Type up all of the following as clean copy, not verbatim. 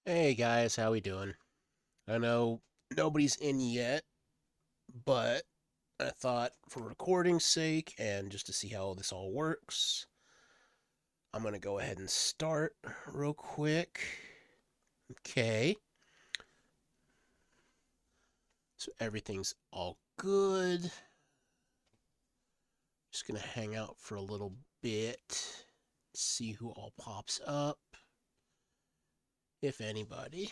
Hey guys, how we doing? I know nobody's in yet, but I thought for recording's sake and just to see how this all works, I'm gonna go ahead and start real quick. Okay, so everything's all good. Just gonna hang out for a little bit, see who all pops up, if anybody.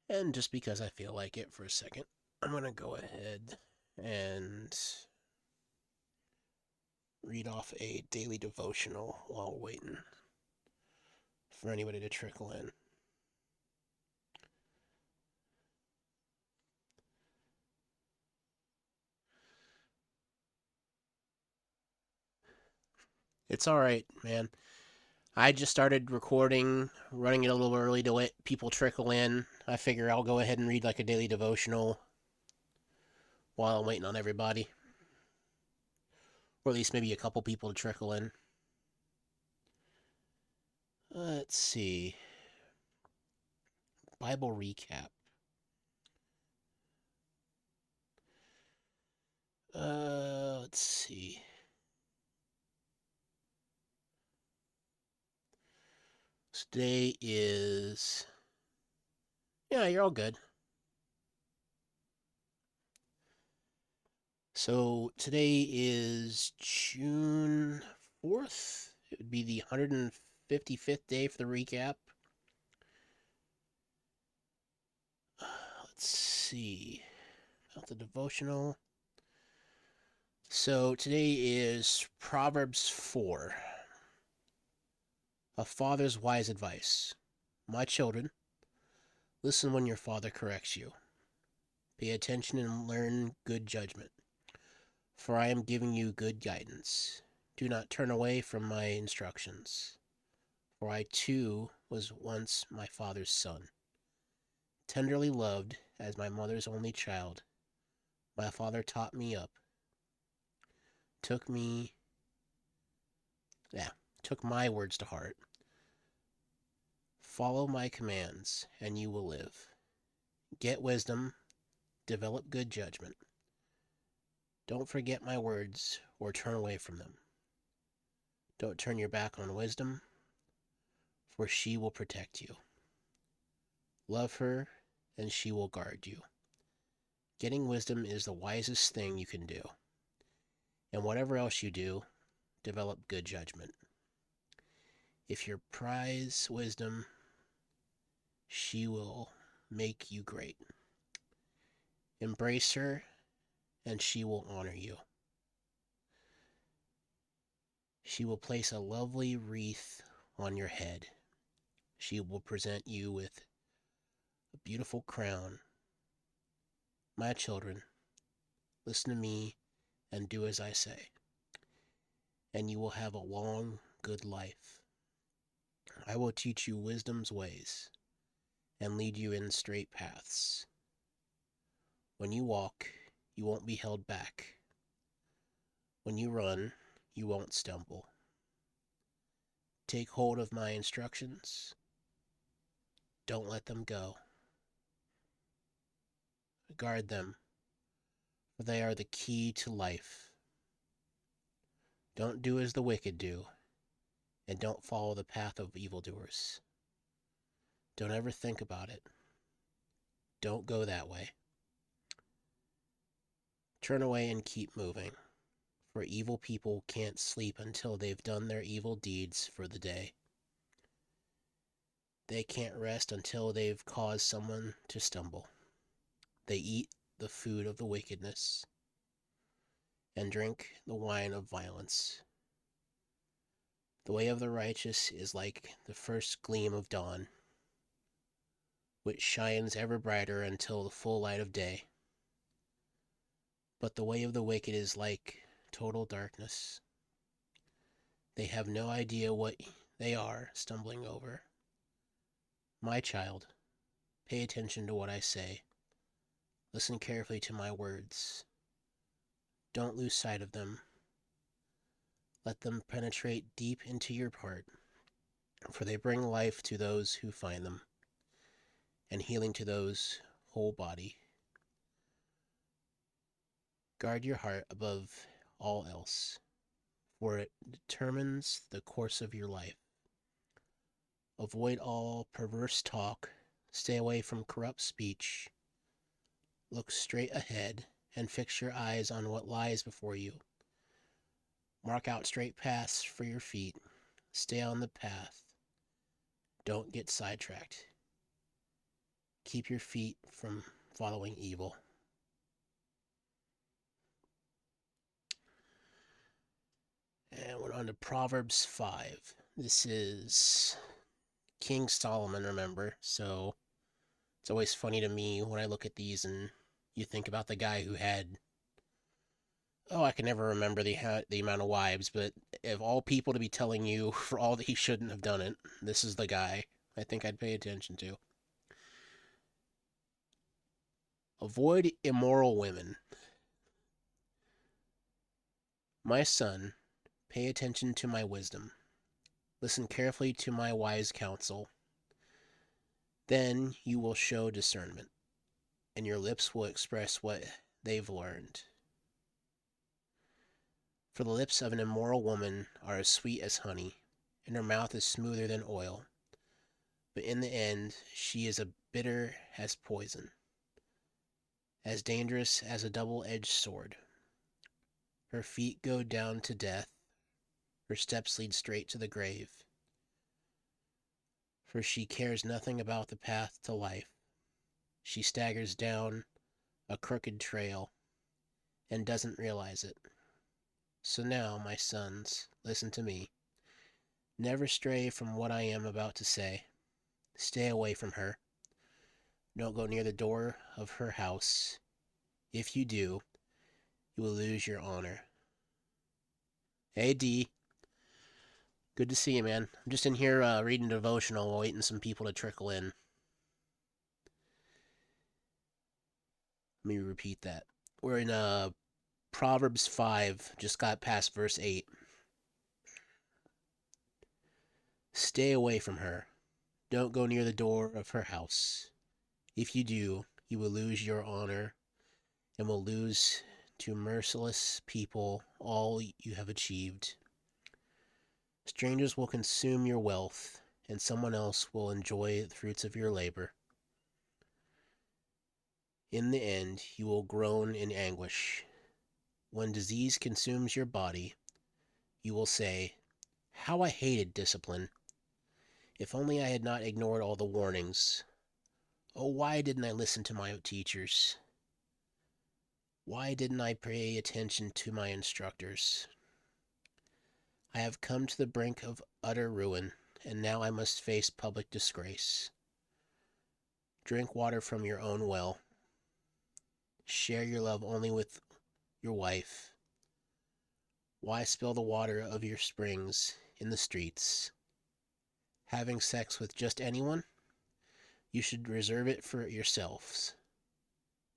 And just because I feel like it for a second, I'm gonna go ahead and read off a daily devotional while waiting for anybody to trickle in. It's all right, man. I just started recording, running it a little early to let people trickle in. I figure I'll go ahead and read like a daily devotional while I'm waiting on everybody, or at least maybe a couple people to trickle in. Let's see. Bible recap. Let's see. Today is. Yeah, you're all good. So today is June 4th. It would be the 155th day for the recap. Let's see. About the devotional. So today is Proverbs 4. A father's wise advice. My children, listen when your father corrects you. Pay attention and learn good judgment, for I am giving you good guidance. Do not turn away from my instructions, for I too was once my father's son, tenderly loved as my mother's only child. My father taught me up, took me, yeah, took my words to heart. Follow my commands, and you will live. Get wisdom, develop good judgment. Don't forget my words or turn away from them. Don't turn your back on wisdom, for she will protect you. Love her, and she will guard you. Getting wisdom is the wisest thing you can do. And whatever else you do, develop good judgment. If you prize wisdom, she will make you great. Embrace her, and she will honor you. She will place a lovely wreath on your head. She will present you with a beautiful crown. My children, listen to me and do as I say, and you will have a long, good life. I will teach you wisdom's ways and lead you in straight paths. When you walk, you won't be held back. When you run, you won't stumble. Take hold of my instructions. Don't let them go. Guard them, for they are the key to life. Don't do as the wicked do, and don't follow the path of evildoers. Don't ever think about it. Don't go that way. Turn away and keep moving, for evil people can't sleep until they've done their evil deeds for the day. They can't rest until they've caused someone to stumble. They eat the food of the wickedness and drink the wine of violence. The way of the righteous is like the first gleam of dawn, which shines ever brighter until the full light of day. But the way of the wicked is like total darkness. They have no idea what they are stumbling over. My child, pay attention to what I say. Listen carefully to my words. Don't lose sight of them. Let them penetrate deep into your heart, for they bring life to those who find them, and healing to those whole body. Guard your heart above all else, for it determines the course of your life. Avoid all perverse talk, stay away from corrupt speech, look straight ahead, and fix your eyes on what lies before you. Mark out straight paths for your feet, stay on the path, don't get sidetracked. Keep your feet from following evil. And we're on to Proverbs 5. This is King Solomon, remember? So it's always funny to me when I look at these and you think about the guy who had, oh, I can never remember the amount of wives, but of all people to be telling you for all that he shouldn't have done it, this is the guy I think I'd pay attention to. Avoid immoral women. My son, pay attention to my wisdom. Listen carefully to my wise counsel. Then you will show discernment, and your lips will express what they've learned. For the lips of an immoral woman are as sweet as honey, and her mouth is smoother than oil. But in the end, she is as bitter as poison, as dangerous as a double-edged sword. Her feet go down to death, her steps lead straight to the grave. For she cares nothing about the path to life. She staggers down a crooked trail and doesn't realize it. So now, my sons, listen to me. Never stray from what I am about to say. Stay away from her. Don't go near the door of her house. If you do, you will lose your honor. Hey, D. Good to see you, man. I'm just in here reading a devotional, waiting some people to trickle in. Let me repeat that. We're in Proverbs 5, just got past verse 8. Stay away from her. Don't go near the door of her house. If you do, you will lose your honor and will lose to merciless people all you have achieved. Strangers will consume your wealth, and someone else will enjoy the fruits of your labor. In the end, you will groan in anguish. When disease consumes your body, you will say, "How I hated discipline! If only I had not ignored all the warnings. Oh, why didn't I listen to my teachers? Why didn't I pay attention to my instructors? I have come to the brink of utter ruin, and now I must face public disgrace. Drink water from your own well. Share your love only with your wife. Why spill the water of your springs in the streets? Having sex with just anyone? You should reserve it for yourselves.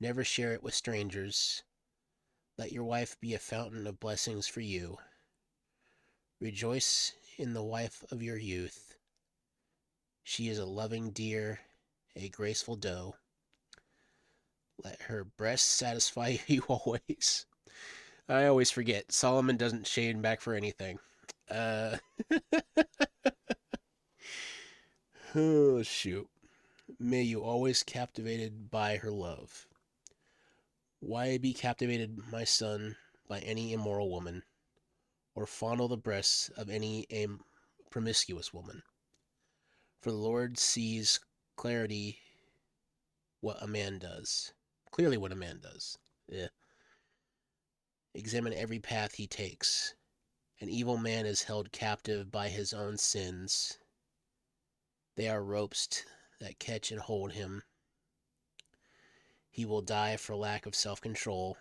Never share it with strangers. Let your wife be a fountain of blessings for you. Rejoice in the wife of your youth. She is a loving deer, a graceful doe. Let her breasts satisfy you always. I always forget. Solomon doesn't shade back for anything. Uh, oh, shoot. May you always captivated by her love. Why be captivated, my son, by any immoral woman, or fondle the breasts of any promiscuous woman? For the Lord sees clarity what a man does. Clearly what a man does. Yeah. Examine every path he takes. An evil man is held captive by his own sins. They are ropes that catch and hold him. He will die for lack of self-control.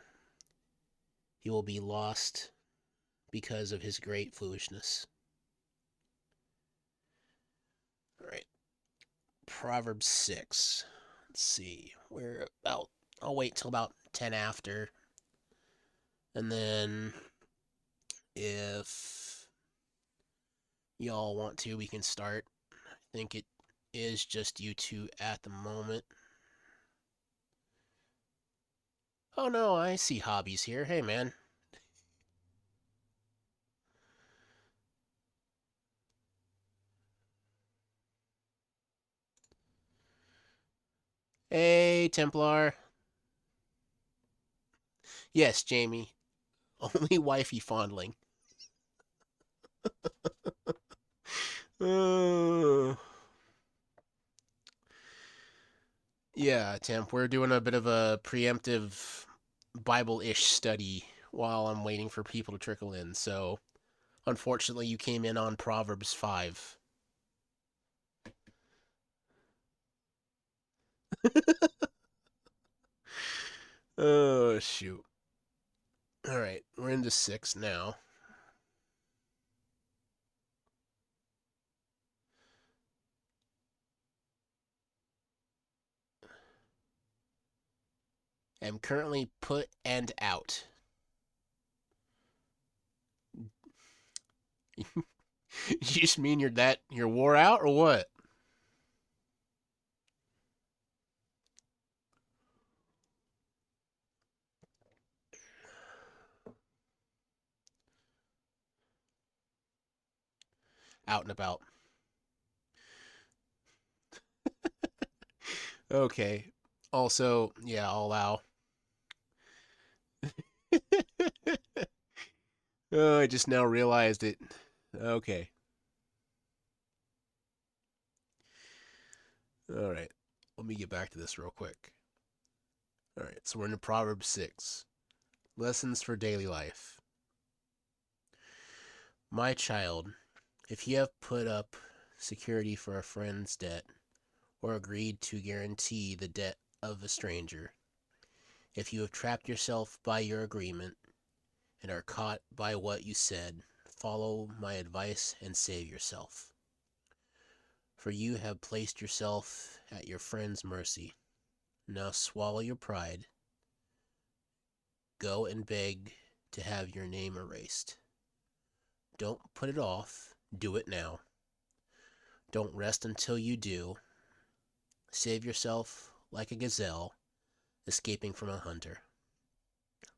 He will be lost because of his great foolishness. All right. Proverbs 6. Let's see. We're about, I'll wait till about 10 after. And then if y'all want to, we can start. I think it is just you two at the moment. Oh no, I see hobbies here. Hey man. Hey, Templar. Yes, Jamie. Only wifey fondling. Uh, yeah, Temp, we're doing a bit of a preemptive Bible-ish study while I'm waiting for people to trickle in. So, unfortunately, you came in on Proverbs 5. Oh, shoot. All right, we're into 6 now. I'm currently put and out. You just mean you're wore out or what? Out and about. Okay. Also, yeah, I'll allow. Oh, I just now realized it. Okay. All right. Let me get back to this real quick. All right. So we're in Proverbs 6. Lessons for daily life. My child, if you have put up security for a friend's debt or agreed to guarantee the debt of a stranger, if you have trapped yourself by your agreement and are caught by what you said, follow my advice and save yourself. For you have placed yourself at your friend's mercy. Now swallow your pride. Go and beg to have your name erased. Don't put it off. Do it now. Don't rest until you do. Save yourself like a gazelle escaping from a hunter,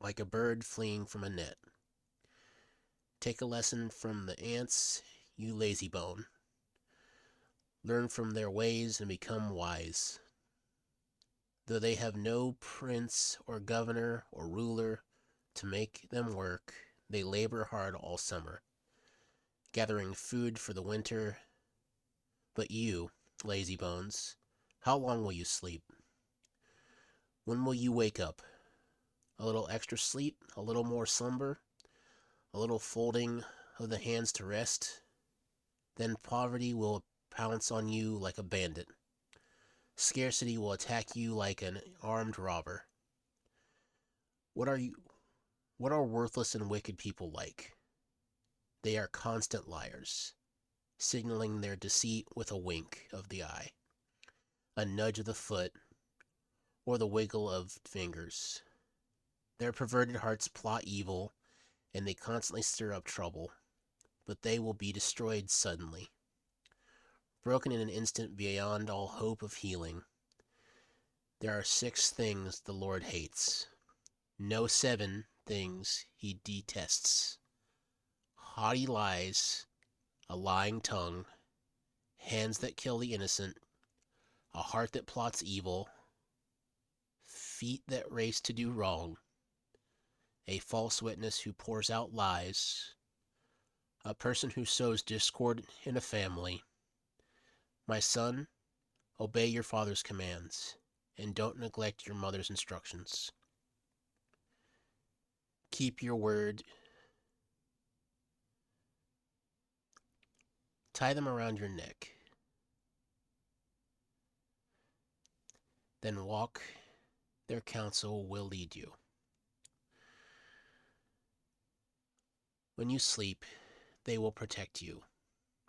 like a bird fleeing from a net. Take a lesson from the ants, you lazy bone. Learn from their ways and become wise. Though they have no prince or governor or ruler to make them work, they labor hard all summer, gathering food for the winter. But you, lazy bones, how long will you sleep? When will you wake up? A little extra sleep, a little more slumber, a little folding of the hands to rest. Then poverty will pounce on you like a bandit. Scarcity will attack you like an armed robber. What are you what are worthless and wicked people like? They are constant liars, signaling their deceit with a wink of the eye, a nudge of the foot, or the wiggle of fingers. Their perverted hearts plot evil, and they constantly stir up trouble, but they will be destroyed suddenly, broken in an instant beyond all hope of healing. There are 6 things the Lord hates. No 7 things he detests: haughty lies, a lying tongue, hands that kill the innocent, a heart that plots evil, feet that race to do wrong, a false witness who pours out lies, a person who sows discord in a family. My son, obey your father's commands, and don't neglect your mother's instructions. Keep your word, tie them around your neck, then walk, their counsel will lead you. When you sleep, they will protect you.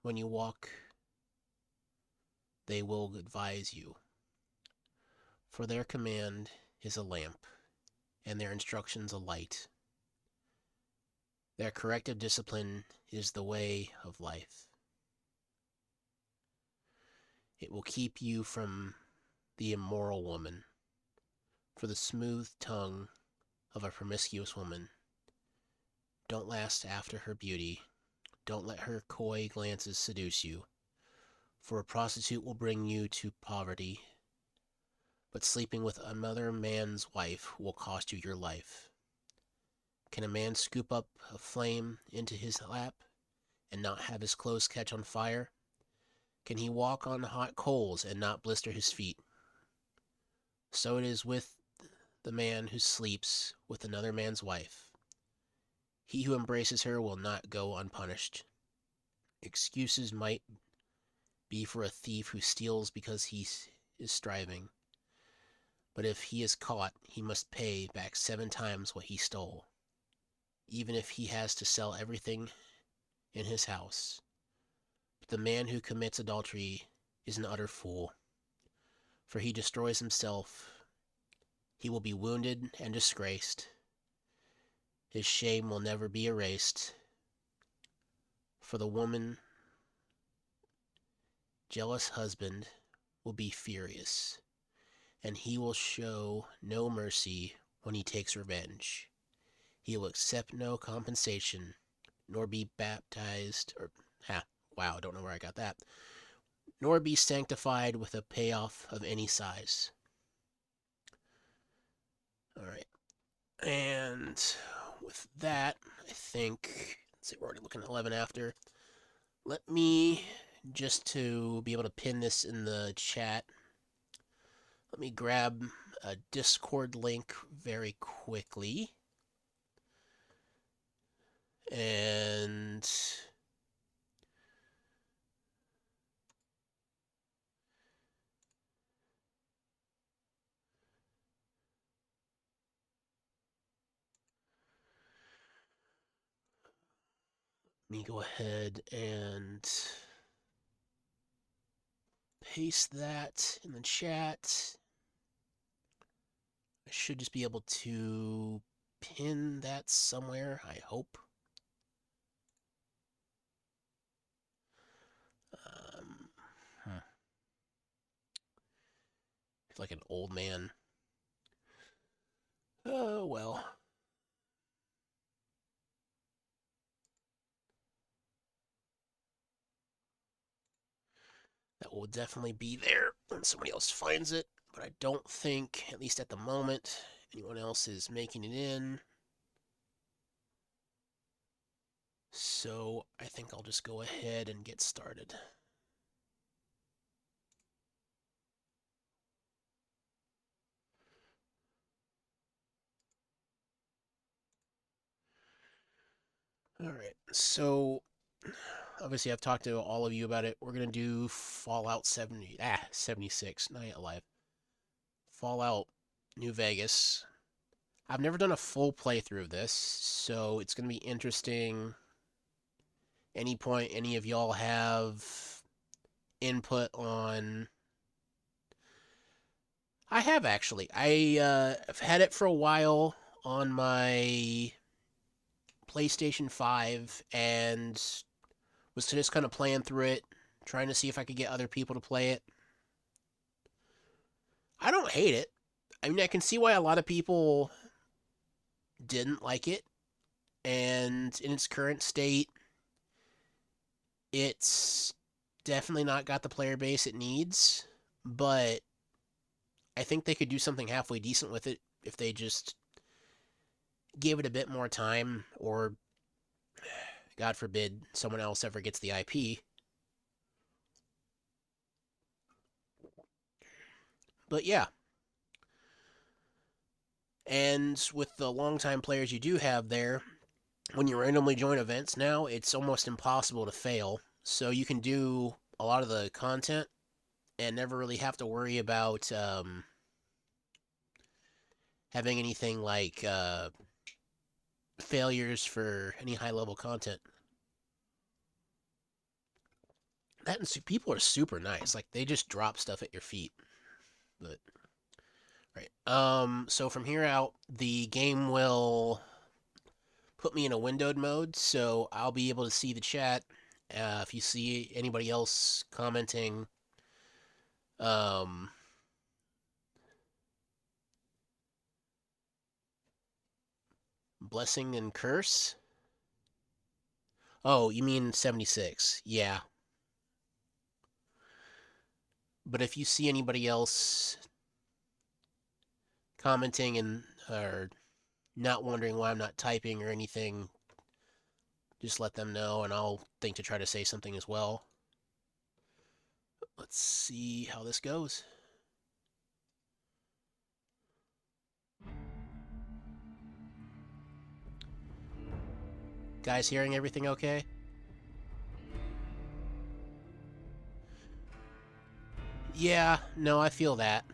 When you walk, they will advise you. For their command is a lamp, and their instructions a light. That corrective discipline is the way of life. It will keep you from the immoral woman, for the smooth tongue of a promiscuous woman. Don't last after her beauty. Don't let her coy glances seduce you, for a prostitute will bring you to poverty, but sleeping with another man's wife will cost you your life. Can a man scoop up a flame into his lap and not have his clothes catch on fire? Can he walk on hot coals and not blister his feet? So it is with the man who sleeps with another man's wife. He who embraces her will not go unpunished. Excuses might be for a thief who steals because he is striving, but if he is caught, he must pay back 7 times what he stole, even if he has to sell everything in his house. But the man who commits adultery is an utter fool, for he destroys himself. He will be wounded and disgraced. His shame will never be erased. For the woman, jealous husband will be furious, and he will show no mercy when he takes revenge. He will accept no compensation, nor be baptized, or, wow, I don't know where I got that, nor be sanctified with a payoff of any size. All right. And with that, I think, let's see, we're already looking at 11 after. Let me, just to be able to pin this in the chat, let me grab a Discord link very quickly. And let me go ahead and paste that in the chat. I should just be able to pin that somewhere, I hope. Um, I feel like an old man. Oh, well. That will definitely be there when somebody else finds it, but I don't think, at least at the moment, anyone else is making it in. So I think I'll just go ahead and get started. All right, so obviously I've talked to all of you about it. We're gonna do Fallout 76, Night Alive. Fallout New Vegas. I've never done a full playthrough of this, so it's gonna be interesting. Any point any of y'all have input on? I have actually. I've had it for a while on my PlayStation 5 and was just kind of playing through it, trying to see if I could get other people to play it. I don't hate it. I mean, I can see why a lot of people didn't like it, and in its current state, it's definitely not got the player base it needs, but I think they could do something halfway decent with it if they just gave it a bit more time, or God forbid someone else ever gets the IP. But yeah, and with the longtime players you do have there, when you randomly join events now, it's almost impossible to fail. So you can do a lot of the content and never really have to worry about having anything like failures for any high level content. That and people are super nice. Like they just drop stuff at your feet. But right. So from here out, the game will put me in a windowed mode, so I'll be able to see the chat. If you see anybody else commenting, um, blessing and curse. Oh, you mean 76? Yeah. But if you see anybody else commenting and or not wondering why I'm not typing or anything, just let them know, and I'll think to try to say something as well. Let's see how this goes. Guys, hearing everything okay? Yeah, no, I feel that.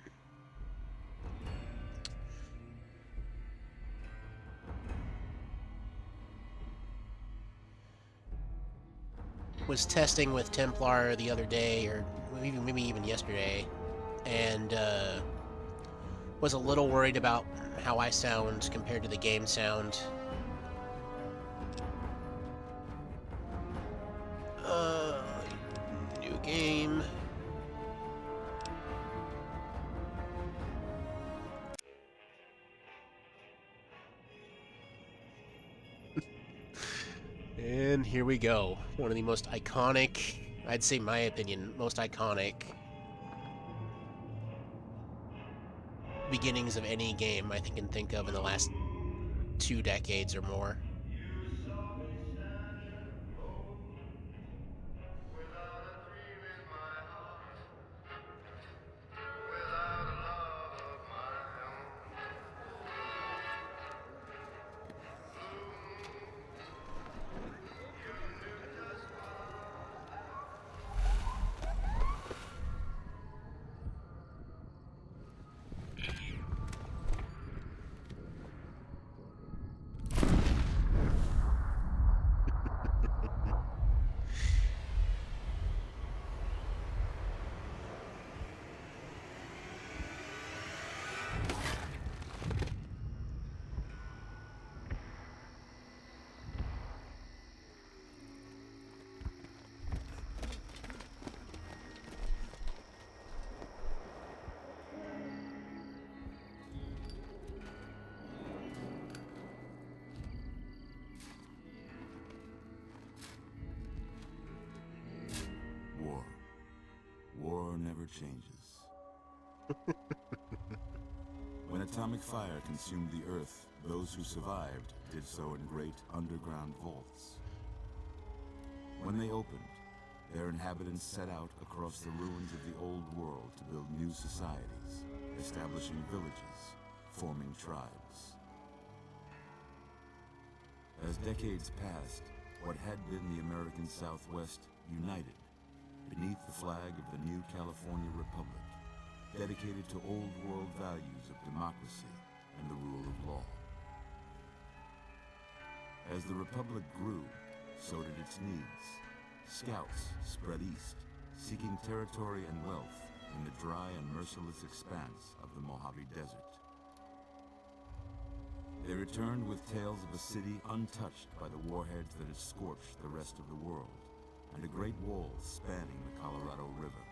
Was testing with Templar the other day, or maybe even yesterday, and was a little worried about how I sound compared to the game sound. Uh, New game. And here we go. One of the most iconic, I'd say my opinion, most iconic beginnings of any game I can think of in the last 2 decades or more. War. War never changes. When atomic fire consumed the Earth, those who survived did so in great underground vaults. When they opened, their inhabitants set out across the ruins of the old world to build new societies, establishing villages, forming tribes. As decades passed, what had been the American Southwest united beneath the flag of the new California Republic, dedicated to old world values of democracy and the rule of law. As the Republic grew, so did its needs. Scouts spread east, seeking territory and wealth in the dry and merciless expanse of the Mojave Desert. They returned with tales of a city untouched by the warheads that had scorched the rest of the world, and a great wall spanning the Colorado River.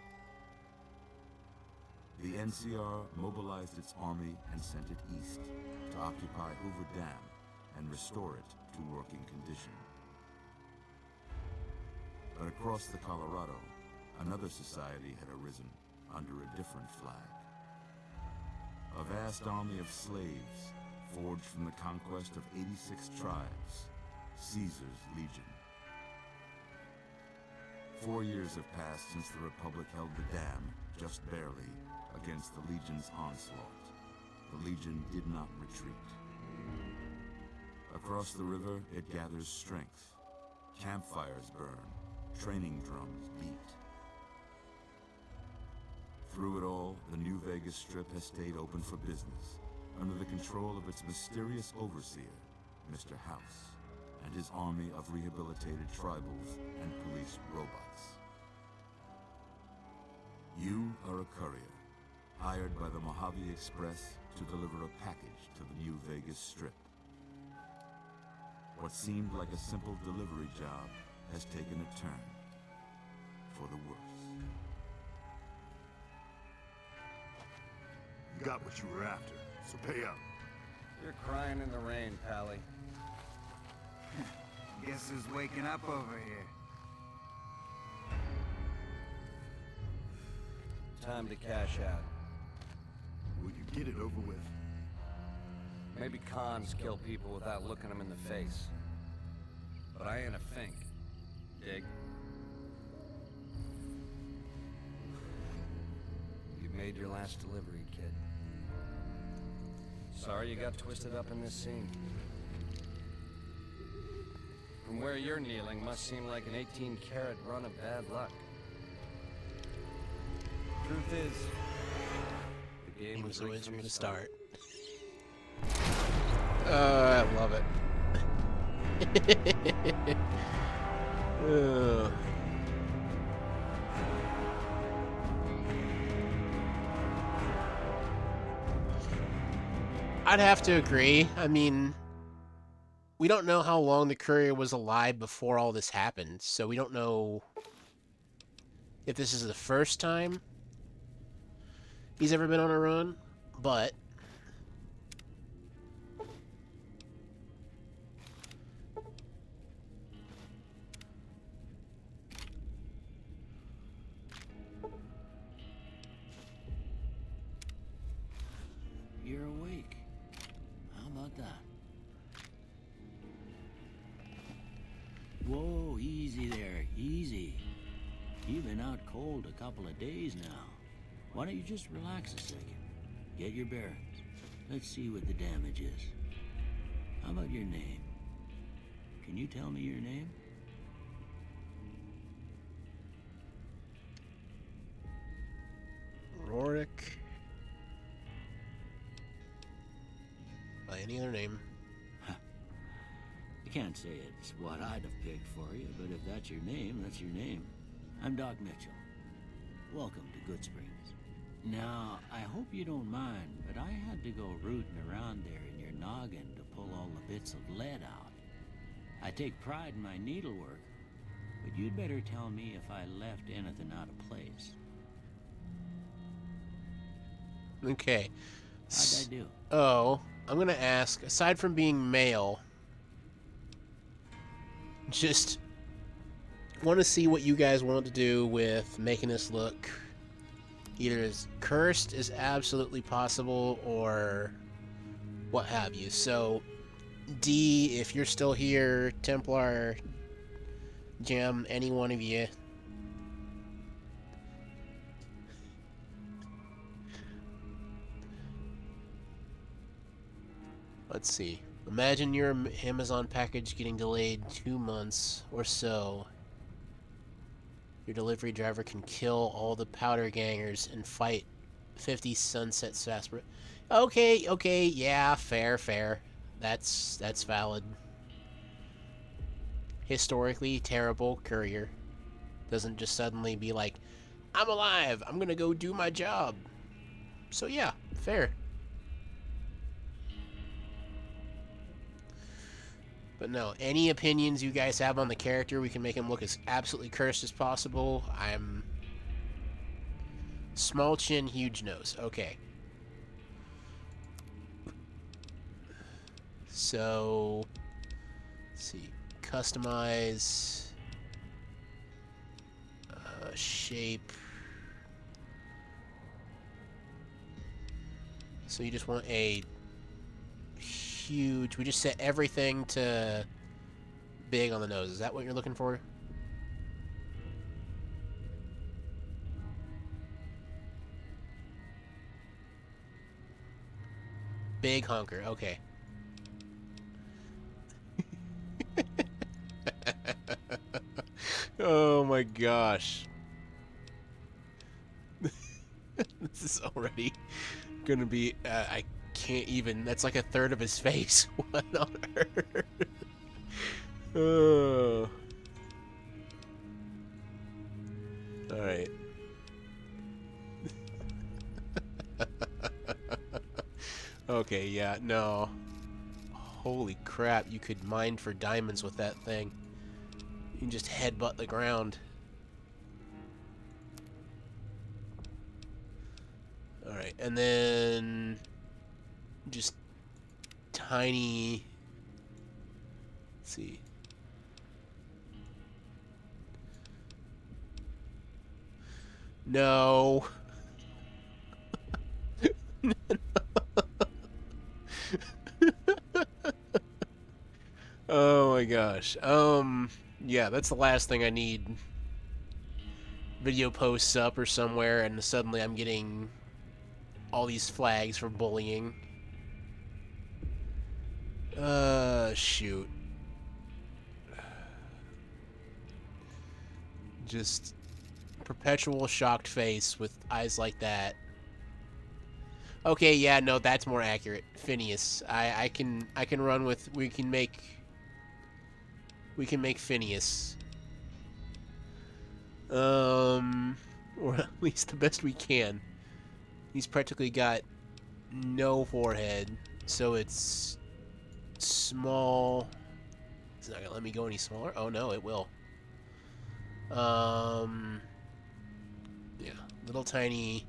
The NCR mobilized its army and sent it east to occupy Hoover Dam and restore it to working condition. But across the Colorado, another society had arisen under a different flag. A vast army of slaves forged from the conquest of 86 tribes, Caesar's Legion. 4 years have passed since the Republic held the dam, just barely, against the Legion's onslaught. The Legion did not retreat. Across the river, it gathers strength. Campfires burn, training drums beat. Through it all, the New Vegas Strip has stayed open for business, under the control of its mysterious overseer, Mr. House, and his army of rehabilitated tribals and police robots. You are a courier, hired by the Mojave Express to deliver a package to the New Vegas Strip. What seemed like a simple delivery job has taken a turn for the worse. You got what you were after, so pay up. You're crying in the rain, Pally. Guess who's waking up over here? Time to cash out. Will you get it over with? Maybe cons kill people without looking them in the face. But I ain't a fink. Dig? You've made your last delivery, kid. Sorry you got twisted up in this scene. From where you're kneeling must seem like an 18-carat run of bad luck. Truth is, the game was always from the start. I love it. I'd have to agree. I mean, we don't know how long the courier was alive before all this happened, so we don't know if this is the first time he's ever been on a run, but You're awake. How about that? Whoa, easy there, easy. You've been out cold a couple of days now. Why don't you just relax a second? Get your bearings. Let's see what the damage is. How about your name? Can you tell me your name? Rorik. By any other name. I can't say it's what I'd have picked for you, but if that's your name, that's your name. I'm Doc Mitchell. Welcome to Good Springs. Now, I hope you don't mind, but I had to go rooting around there in your noggin to pull all the bits of lead out. I take pride in my needlework, but you'd better tell me if I left anything out of place. Okay. How'd I do? Oh, I'm gonna ask, aside from being male, just want to see what you guys want to do with making this look either as cursed as absolutely possible or what have you. So, D, if you're still here, Templar, Gem, any one of you. Let's see. Imagine your Amazon package getting delayed 2 months or so. Your delivery driver can kill all the powder gangers and fight 50 Sunset Sarsaparilla. Okay, yeah, fair. That's valid. Historically terrible courier. Doesn't just suddenly be like, I'm alive, I'm gonna go do my job. So yeah, fair. But no, any opinions you guys have on the character, we can make him look as absolutely cursed as possible. I'm... Small chin, huge nose. Okay. So... Let's see. Customize... shape... So you just want a... huge... We just set everything to big on the nose. Is that what you're looking for? Big honker. Okay. Oh my gosh. This is already gonna be... I can't even... That's like a third of his face. What on earth? Oh. Alright. Okay, yeah, no. Holy crap, you could mine for diamonds with that thing. You can just headbutt the ground. Alright, and then just tiny, let's see. No. Oh my gosh. Yeah, that's the last thing I need. Video posts up or somewhere, and suddenly I'm getting all these flags for bullying. Shoot. Just perpetual shocked face with eyes like that. Okay, yeah, no, that's more accurate. Phineas. I can run with we can make Phineas. Or at least the best we can. He's practically got no forehead, so it's small. It's not gonna let me go any smaller. Oh no, it will. Yeah, little tiny.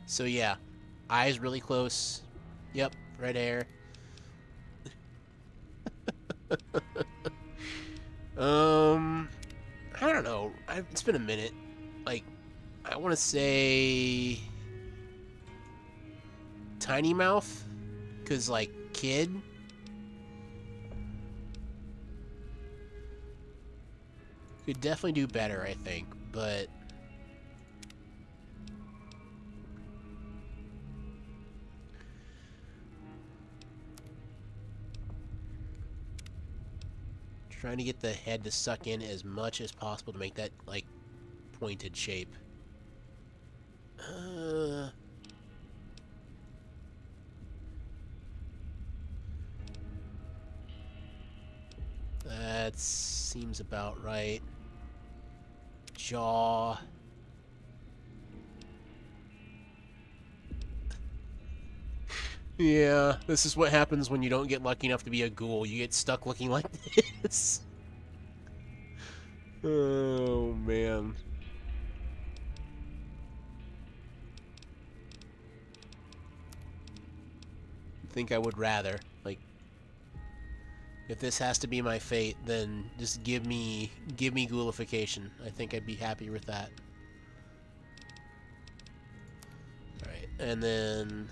So yeah, eyes really close. Yep, red hair. I don't know. It's been a minute. Like, I want to say tiny mouth, cause like kid. Could definitely do better, I think, but trying to get the head to suck in as much as possible to make that like pointed shape. That seems about right. Jaw. Yeah, this is what happens when you don't get lucky enough to be a ghoul. You get stuck looking like this. Oh, man. I think I would rather. Like, if this has to be my fate, then just give me ghoulification. I think I'd be happy with that. Alright, and then...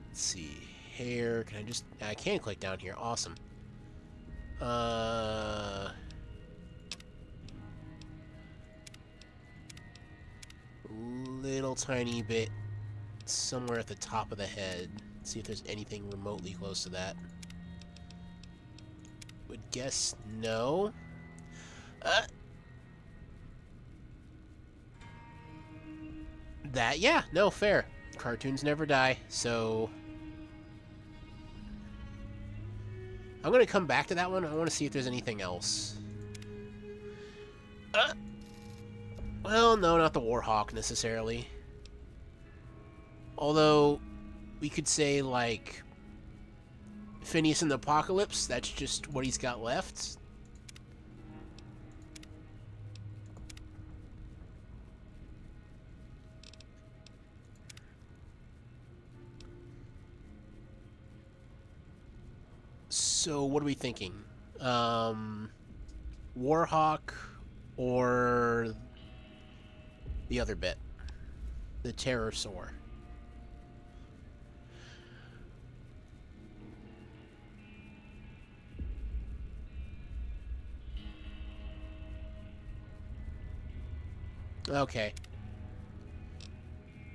Let's see. Hair. Can I just... I can click down here. Awesome. Little tiny bit somewhere at the top of the head. See if there's anything remotely close to that. Would guess no. That, yeah, no, fair. Cartoons never die, so... I'm gonna come back to that one. I want to see if there's anything else. Well, no, not the Warhawk, necessarily. Although, we could say, like... Phineas in the Apocalypse, that's just what he's got left. So, what are we thinking? Warhawk or the other bit? The Pterosaur. Okay.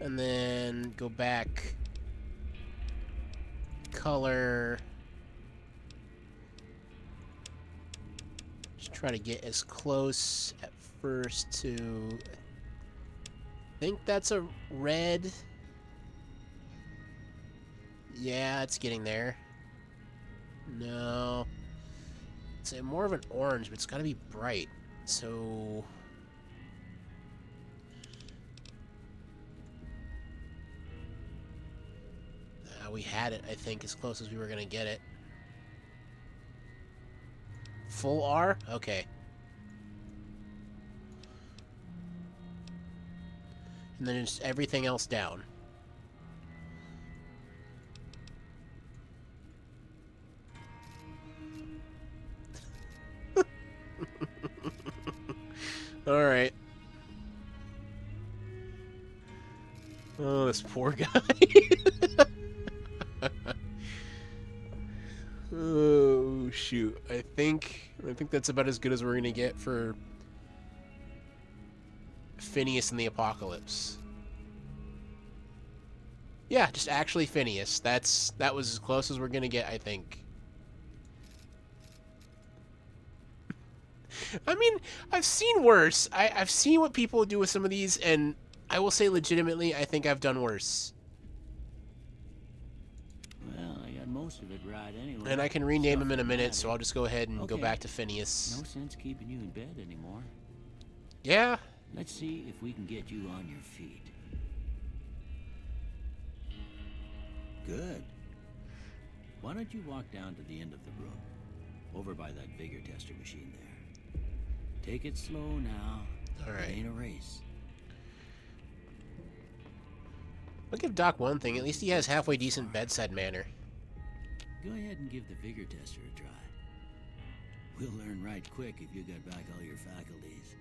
And then go back. Color. Just try to get as close at first to... I think that's a red. Yeah, it's getting there. No. It's more of an orange, but it's got to be bright. So... We had it, I think, as close as we were going to get it. Full R? Okay. And then just everything else down. Alright. Oh, this poor guy. Oh, shoot. I think that's about as good as we're gonna get for Phineas and the Apocalypse. Yeah, just actually Phineas. That was as close as we're gonna get, I think. I mean, I've seen worse. I've seen what people do with some of these, and I will say legitimately, I think I've done worse. Well, I got most of it right anyway. And I can rename Stuff him in a and minute, so magic. I'll just go ahead and go Okay. back to Phineas. No sense keeping you in bed anymore. Yeah. Let's see if we can get you on your feet. Good. Why don't you walk down to the end of the room, over by that vigor tester machine there. Take it slow now. All right. It ain't a race. I'll give Doc one thing. At least he has halfway decent bedside manner. Go ahead and give the vigor tester a try. We'll learn right quick if you got back all your faculties.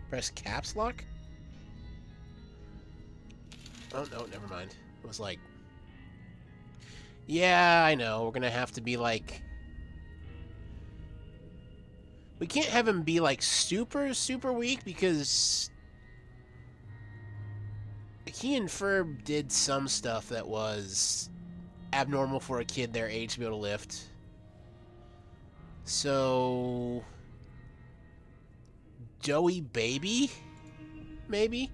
Press caps lock? Oh, no, never mind. It was like... Yeah, I know. We're gonna have to be like... We can't have him be like super, super weak because... He and Ferb did some stuff that was abnormal for a kid their age to be able to lift. So... Joey Baby? Maybe?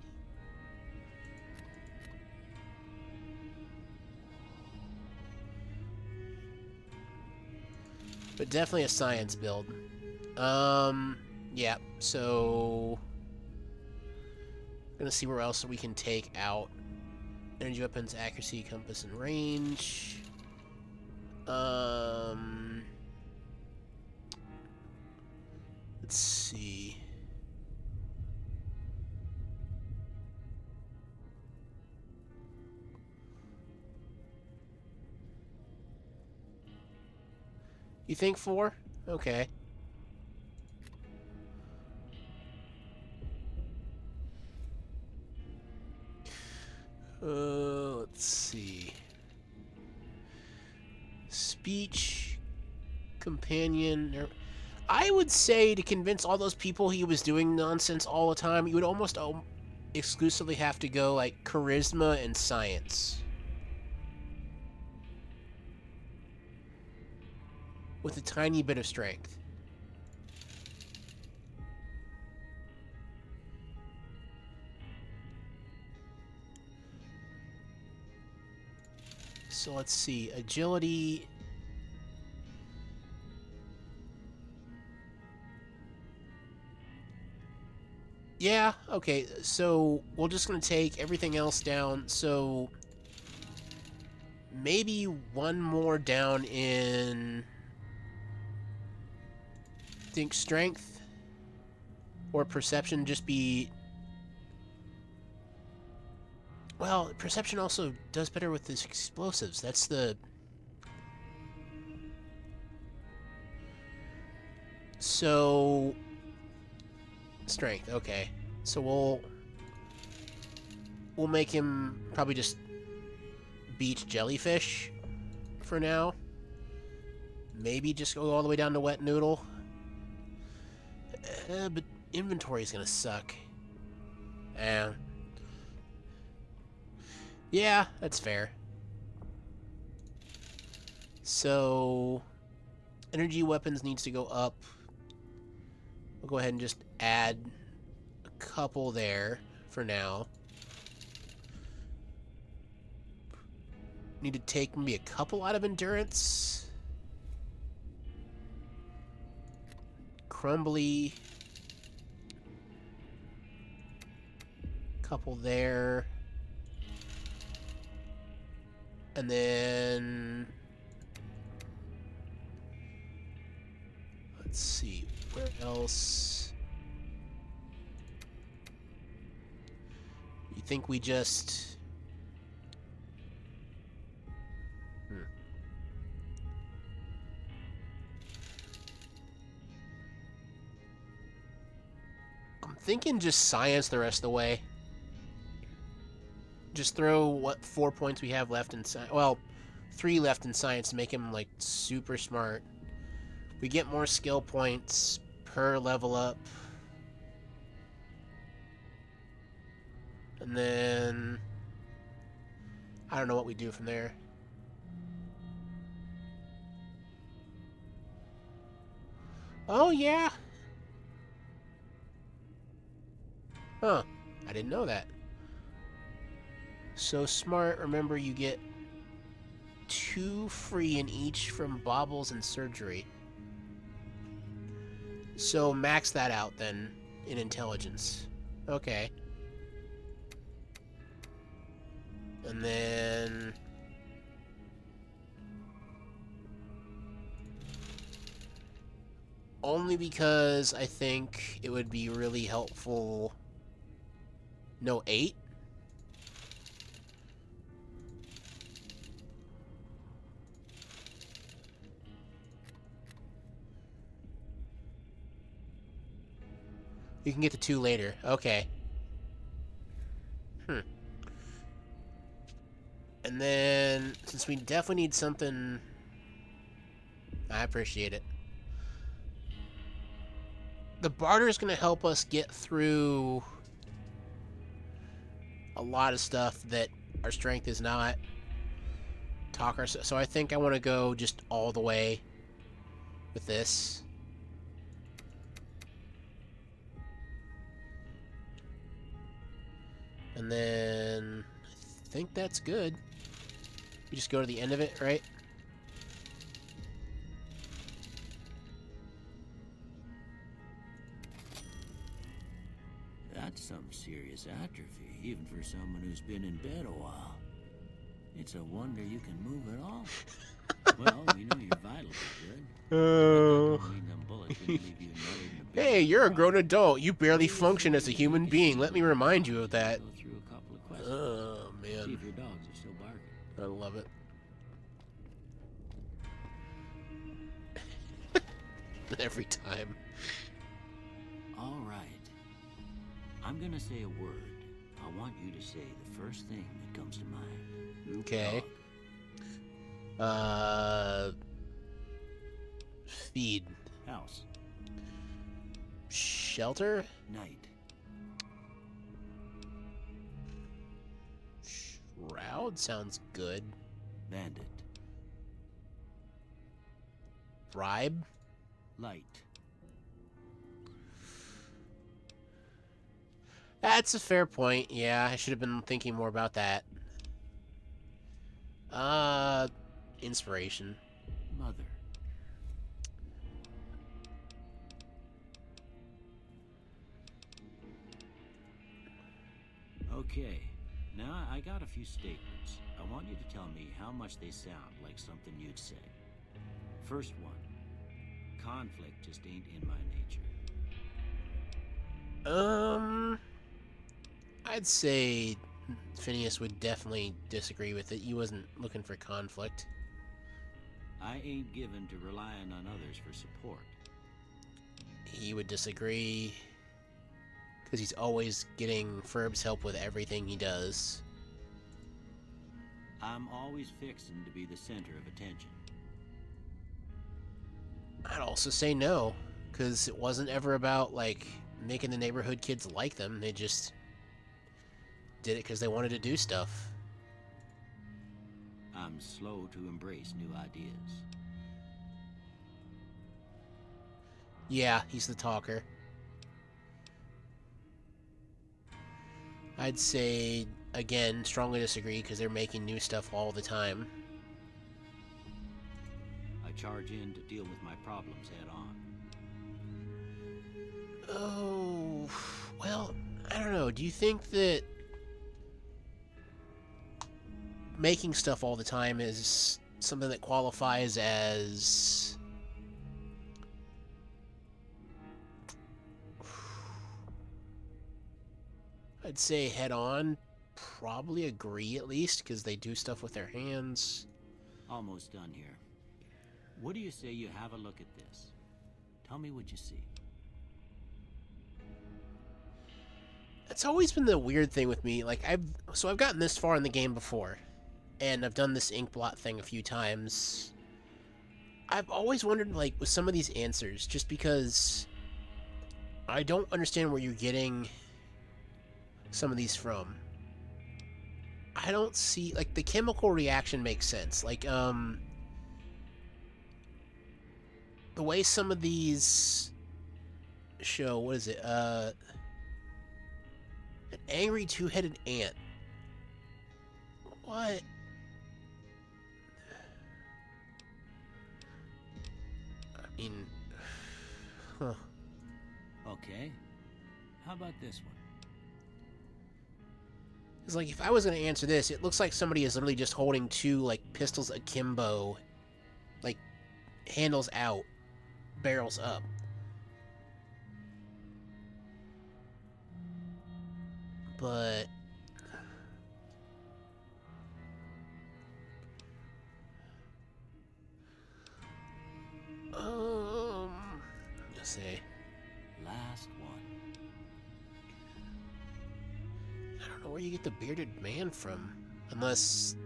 But definitely a science build. Yeah, so... Gonna see where else we can take out. Energy weapons, accuracy, compass, and range. Let's see. You think 4? Okay. Let's see. Speech, companion. I would say to convince all those people he was doing nonsense all the time, you would almost exclusively have to go like charisma and science. With a tiny bit of strength. So let's see. Agility. Yeah, okay. So we're just going to take everything else down. So maybe one more down in... think strength or perception just be... Well, perception also does better with the explosives. That's the... So... Strength, okay. So we'll make him probably just beach jellyfish for now. Maybe just go all the way down to wet noodle. But inventory's gonna suck. Yeah, that's fair. So, energy weapons needs to go up. We'll go ahead and just add a couple there for now. Need to take maybe a couple out of endurance. Crumbly. Couple there. And then... let's see, where else? You think we just... I'm thinking just science the rest of the way. Just throw what 4 points we have left in science. Well, 3 left in science to make him like super smart. We get more skill points per level up. And then I don't know what we do from there. Oh yeah. Huh. I didn't know that. So smart, remember you get 2 free in each from baubles and surgery. So max that out then in intelligence. Okay. And then... only because I think it would be really helpful... no, 8? You can get to 2 later. Okay. And then, since we definitely need something... I appreciate it. The barter is going to help us get through a lot of stuff that our strength is not. So I think I want to go just all the way with this. And then I think that's good. You just go to the end of it, right? That's some serious atrophy, even for someone who's been in bed a while. It's a wonder you can move at all. Well, we know your vitals are good. Oh. That don't mean them bullets can leave you nutted in a bed. Hey, you're a grown adult. You barely function as a human being. Let me remind you of that. Go through a couple of questions. Oh, See man. if your dogs are still barking. I love it. Every time. All right. I'm gonna say a word. I want you to say the first thing that comes to mind. Okay. Dog. Feed. House. Shelter? Night. Shroud sounds good. Bandit. Bribe? Light. That's a fair point. Yeah, I should have been thinking more about that. Inspiration. Mother. Okay. Now I got a few statements. I want you to tell me how much they sound like something you'd say. First one. Conflict just ain't in my nature. I'd say Phineas would definitely disagree with it. He wasn't looking for conflict. I ain't given to relying on others for support. He would disagree because he's always getting Ferb's help with everything he does. I'm always fixing to be the center of attention. I'd also say no, because it wasn't ever about, like, making the neighborhood kids like them. They just did it because they wanted to do stuff. I'm slow to embrace new ideas. Yeah, he's the talker. I'd say, again, strongly disagree because they're making new stuff all the time. I charge in to deal with my problems head on. Oh, well, I don't know. Do you think that making stuff all the time is something that qualifies as... I'd say head on. Probably agree at least, because they do stuff with their hands. Almost done here. What do you say you have a look at this? Tell me what you see. That's always been the weird thing with me. Like, I've gotten this far in the game before, and I've done this ink blot thing a few times. I've always wondered, like, with some of these answers, just because I don't understand where you're getting some of these from. I don't see, like, the chemical reaction makes sense. Like, the way some of these show, what is it? An angry two-headed ant. What? I mean, huh. Okay. How about this one? It's like, if I was going to answer this, it looks like somebody is literally just holding two, like, pistols akimbo. Like, handles out, barrels up. But... let's see. Last one. I don't know where you get the bearded man from. Unless...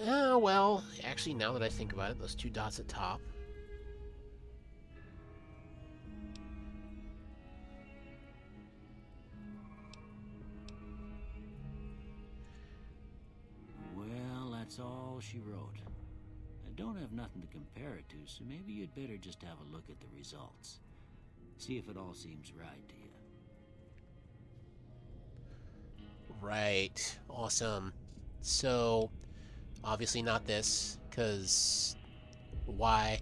oh, well, actually, now that I think about it, those two dots at top. Well, that's all she wrote. I don't have nothing to compare it to, so maybe you'd better just have a look at the results. See if it all seems right to you. Right. Awesome. So, obviously not this, because... why?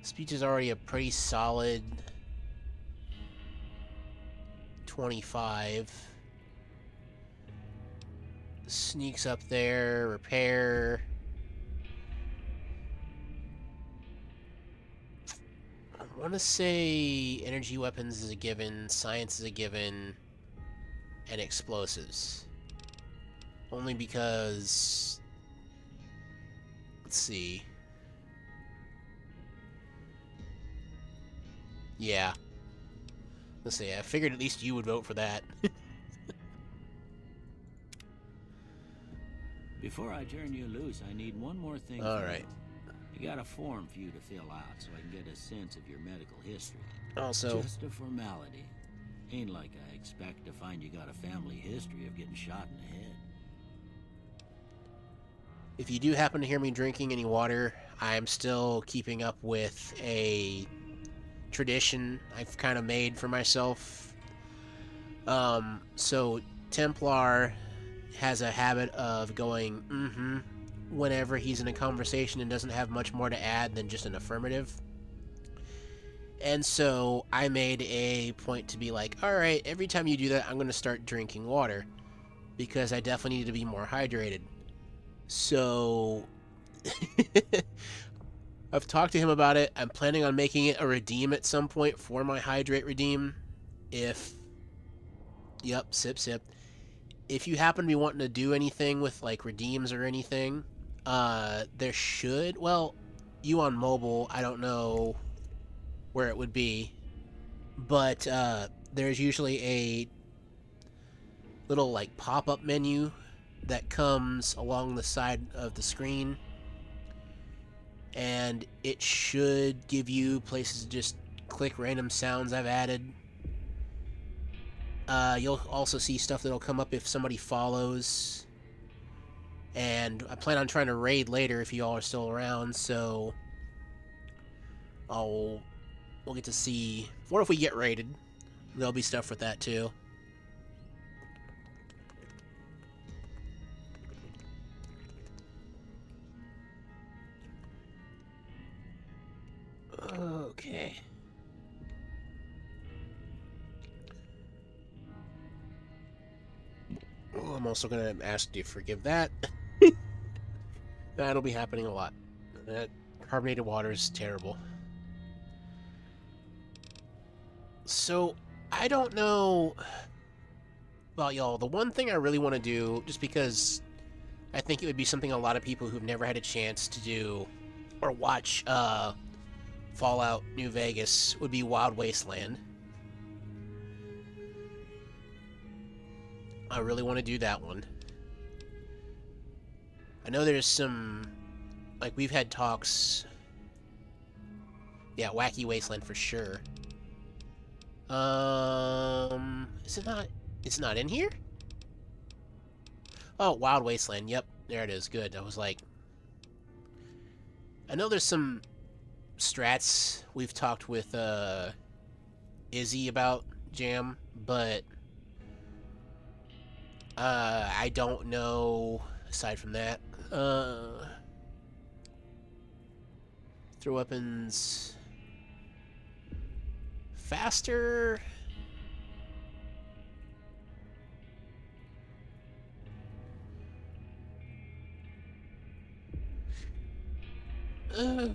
Speech is already a pretty solid 25. Sneaks up there, repair. I want to say energy weapons is a given, science is a given, and explosives. Only because... let's see. Yeah. Let's see, I figured at least you would vote for that. Before I turn you loose, I need one more thing. All right. I got a form for you to fill out so I can get a sense of your medical history. Also... just a formality. Ain't like I expect to find you got a family history of getting shot in the head. if you do happen to hear me drinking any water, I'm still keeping up with a tradition I've kind of made for myself. So Templar has a habit of going, whenever he's in a conversation and doesn't have much more to add than just an affirmative. And so I made a point to be like, all right, every time you do that, I'm going to start drinking water because I definitely need to be more hydrated. So I've talked to him about it. I'm planning on making it a redeem at some point for my hydrate redeem. Yep, sip, sip. If you happen to be wanting to do anything with like redeems or anything, there should, well, you on mobile, I don't know where it would be, but there's usually a little like pop-up menu that comes along the side of the screen, and it should give you places to just click random sounds I've added. You'll also see stuff that'll come up if somebody follows, and I plan on trying to raid later if you all are still around, so we'll get to see, or if we get raided, there'll be stuff with that too. Okay. I'm also gonna ask you to forgive that. That'll be happening a lot. That carbonated water is terrible. So, I don't know about y'all. The one thing I really want to do, just because I think it would be something a lot of people who've never had a chance to do or watch Fallout New Vegas, would be Wild Wasteland. I really want to do that one. I know there's some, like, we've had talks. Yeah, Wacky Wasteland for sure. Is it not? It's not in here? Oh, Wild Wasteland. Yep, there it is. Good. I was like, I know there's some strats we've talked with Izzy about Jam, but I don't know aside from that. Throw weapons faster. Uh,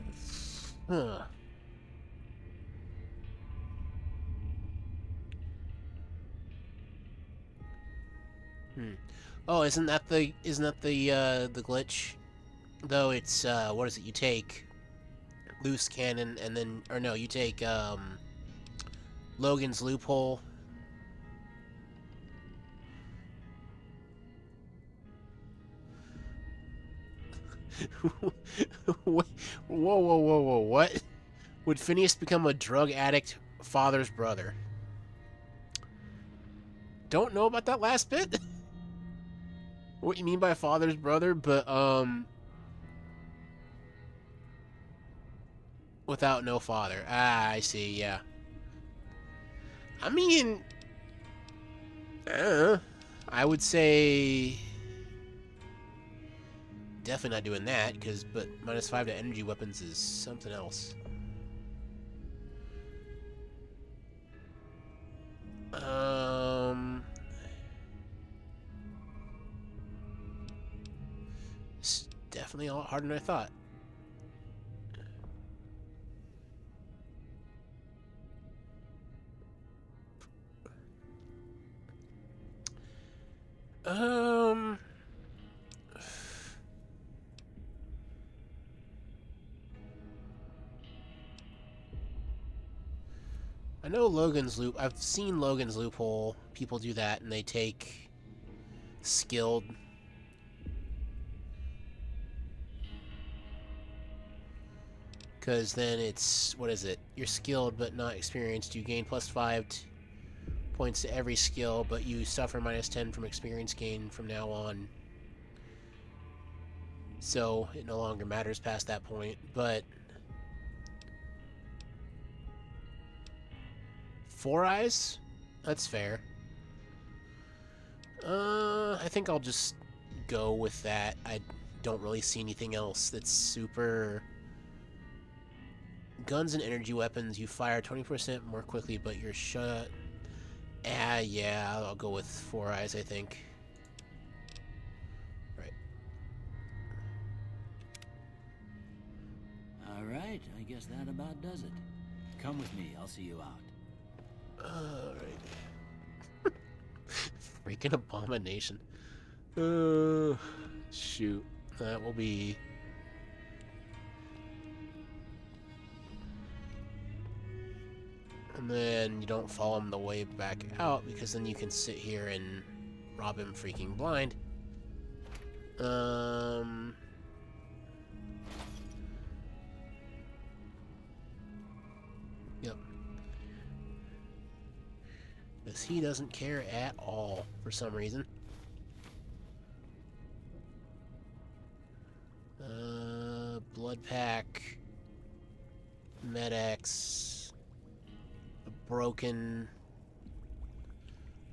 huh. Hmm. Oh, isn't that the glitch? Though it's what is it? You take loose cannon and then, or no, you take Logan's loophole. Whoa, whoa, whoa, whoa! What? Would Phineas become a drug addict father's brother? Don't know about that last bit. What you mean by father's brother, but without no father. Ah, I see. Yeah. I mean, uh, I would say definitely not doing that, because but -5 to energy weapons is something else. Um, it's definitely a lot harder than I thought. Um, I know Logan's loop. I've seen Logan's loophole. People do that, and they take skilled. Because then it's, what is it? You're skilled but not experienced. You gain +5 points to every skill, but you suffer -10 from experience gain from now on. So it no longer matters past that point. But Four Eyes? That's fair. I think I'll just go with that. I don't really see anything else that's super. Guns and energy weapons, you fire 20% more quickly, but you're shut. Ah, yeah, I'll go with Four Eyes, I think. Right. All right, I guess that about does it. Come with me, I'll see you out. Alright. Freaking abomination. Shoot. That will be. And then you don't follow him the way back out, because then you can sit here and rob him freaking blind. Yep. Because he doesn't care at all for some reason. Blood pack. Med-X. A broken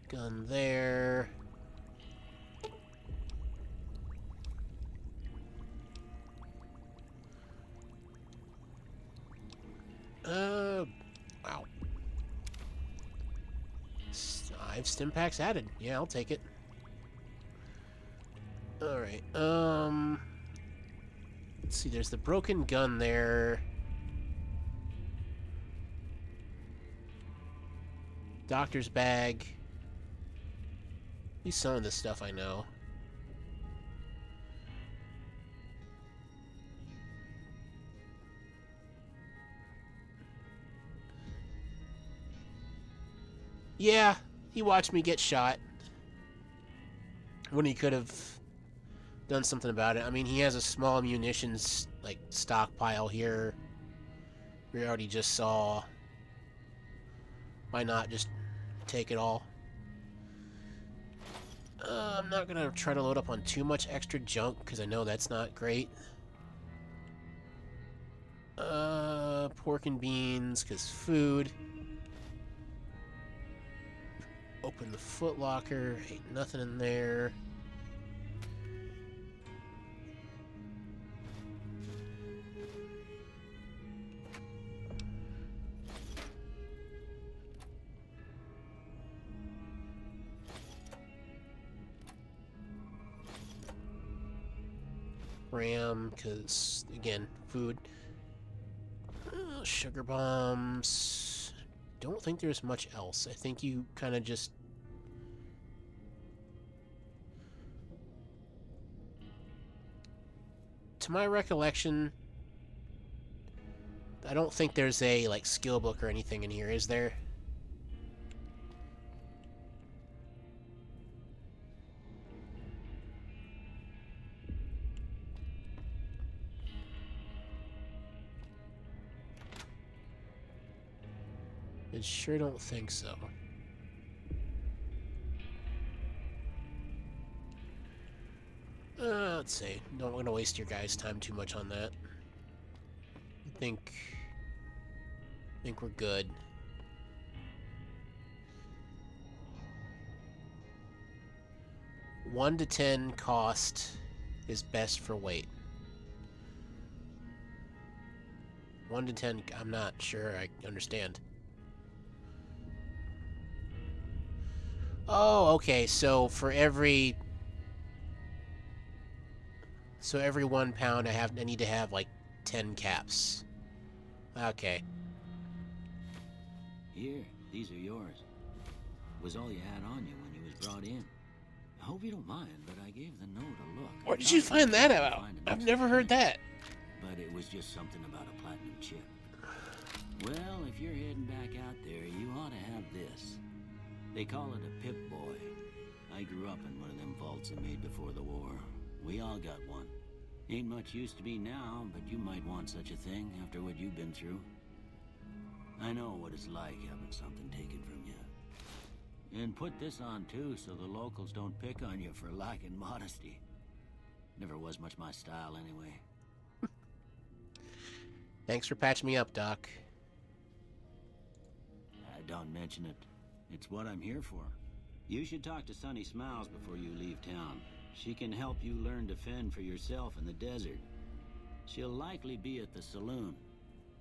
gun there. Wow. 5 stim packs added. Yeah, I'll take it. Alright, let's see, there's the broken gun there. Doctor's bag. At least some of this stuff I know. Yeah, he watched me get shot when he could have done something about it. I mean, he has a small munitions like stockpile here. We already just saw. Why not just take it all? I'm not gonna try to load up on too much extra junk because I know that's not great. Pork and beans because food. Open the foot locker. Ain't nothing in there. Ram, because, again, food. Sugar bombs. Don't think there's much else. I think you kind of just... To my recollection, I don't think there's a, like, skill book or anything in here, is there? I sure don't think so. Let's see. Don't want to waste your guys' time too much on that. I think we're good. One to 10 cost is best for weight. 1 to 10, I'm not sure I understand. Oh, okay, so for every... So every 1 pound I need to have like 10 caps. Okay. Here, these are yours. Was all you had on you when you was brought in. I hope you don't mind, but I gave the note a look. Where did you find that out? I've never heard that. But it was just something about a platinum chip. Well, if you're heading back out there, you ought to have this. They call it a Pip-Boy. I grew up in one of them vaults they made before the war. We all got one. Ain't much use to me now, but you might want such a thing after what you've been through. I know what it's like having something taken from you. And put this on too, so the locals don't pick on you for lacking modesty. Never was much my style anyway. Thanks for patching me up, Doc. Don't mention it. It's what I'm here for. You should talk to Sunny Smiles before you leave town. She can help you learn to fend for yourself in the desert. She'll likely be at the saloon.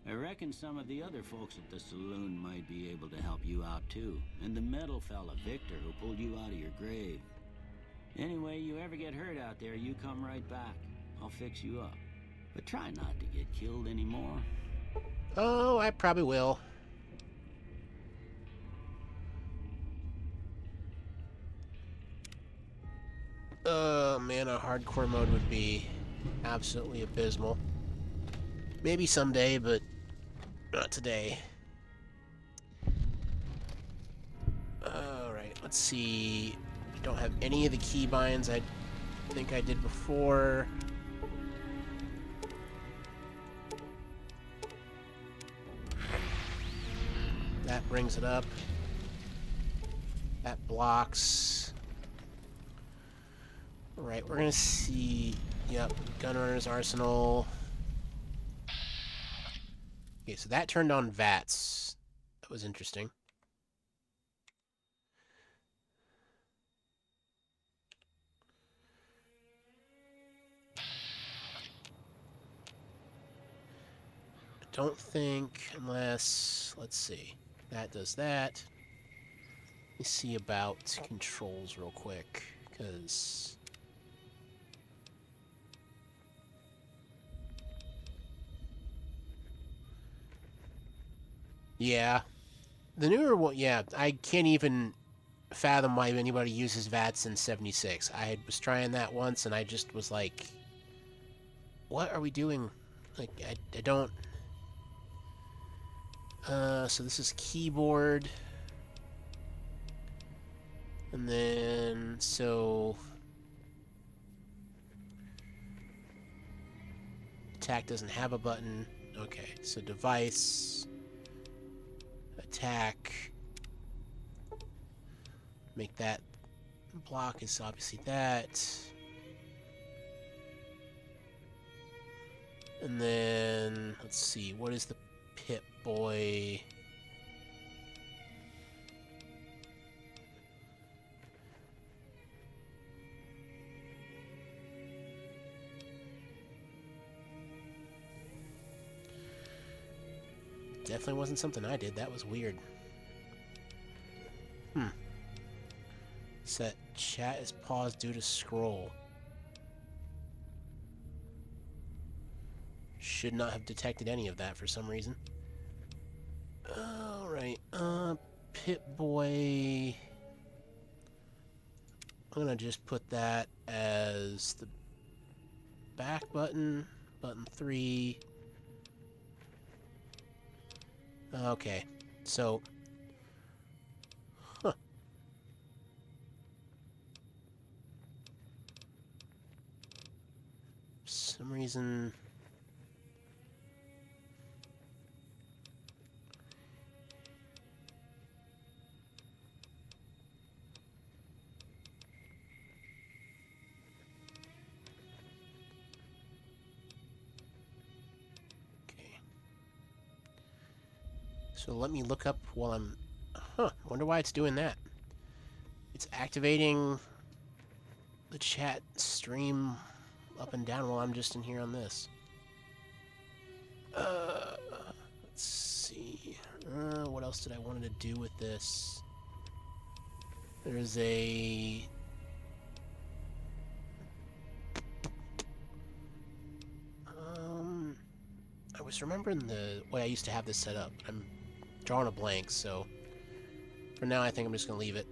I reckon some of the other folks at the saloon might be able to help you out too. And the metal fella, Victor, who pulled you out of your grave. Anyway, you ever get hurt out there, you come right back. I'll fix you up. But try not to get killed anymore. Oh, I probably will. Oh man, a hardcore mode would be absolutely abysmal. Maybe someday, but not today. Alright, let's see. I don't have any of the keybinds I think I did before. That brings it up. That blocks. Alright, we're gonna see... Yep, Gunrunner's Arsenal. Okay, so that turned on VATS. That was interesting. I don't think, unless... Let's see. That does that. Let me see about controls real quick, because... Yeah. The newer one, yeah, I can't even fathom why anybody uses VATS in 76. I was trying that once and I just was like, what are we doing? Like, I don't. So this is keyboard. And then, so. Attack doesn't have a button. Okay, so device. Attack. Make that. Block is obviously that. And then, let's see, what is the Pit Boy? Definitely wasn't something I did. That was weird. Set chat is paused due to scroll. Should not have detected any of that for some reason. Alright, Pit Boy. I'm gonna just put that as the back button. Button 3. Okay, so. Huh. For some reason. Okay. So let me look up while I'm. Huh, wonder why it's doing that. It's activating the chat stream up and down while I'm just in here on this. Let's see. What else did I want to do with this? There's a. I was remembering the way I used to have this set up. I'm drawing a blank, so for now I think I'm just gonna leave it.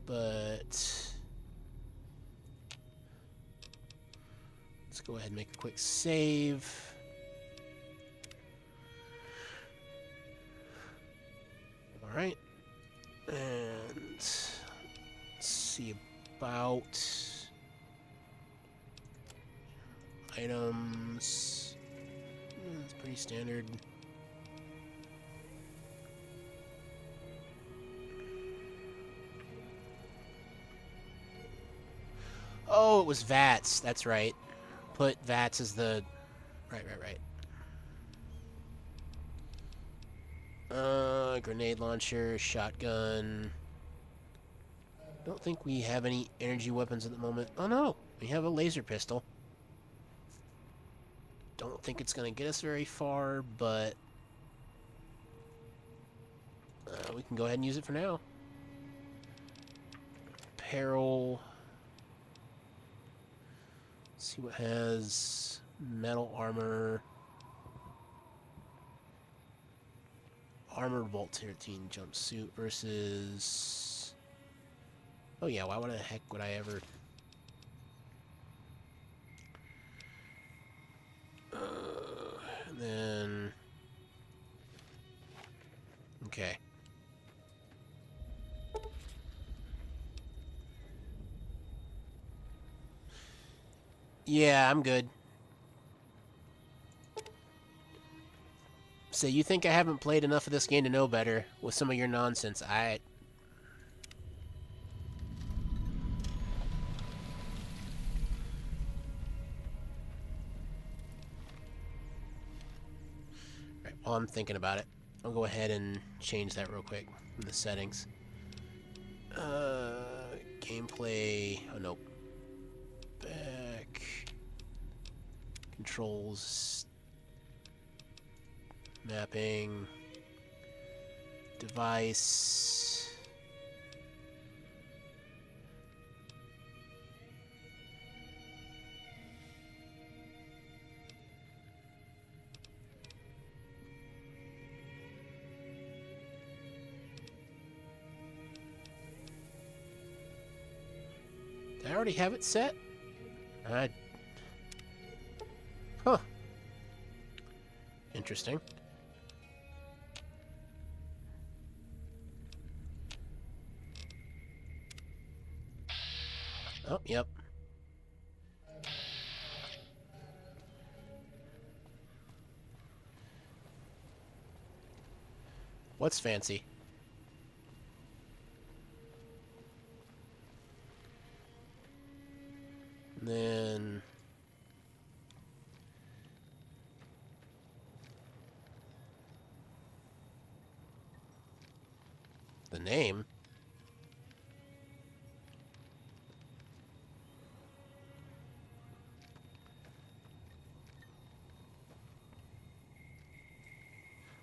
But let's go ahead and make a quick save. All right, and let's see about items. It's pretty standard. Oh, it was VATS. That's right. Put VATS as the. Right. Grenade launcher, shotgun. Don't think we have any energy weapons at the moment. Oh no, we have a laser pistol. Don't think it's gonna get us very far, but we can go ahead and use it for now. Apparel. Let's see what has metal armor. Armored Vault 13 jumpsuit versus. Oh yeah, why the heck would I ever? And then. Okay. Yeah, I'm good. So you think I haven't played enough of this game to know better with some of your nonsense? Right, while I'm thinking about it, I'll go ahead and change that real quick in the settings. Gameplay. Oh no. Back. Controls. Mapping. Device. I already have it set? I... Huh. Interesting. Oh, yep. What's fancy? And then... the name?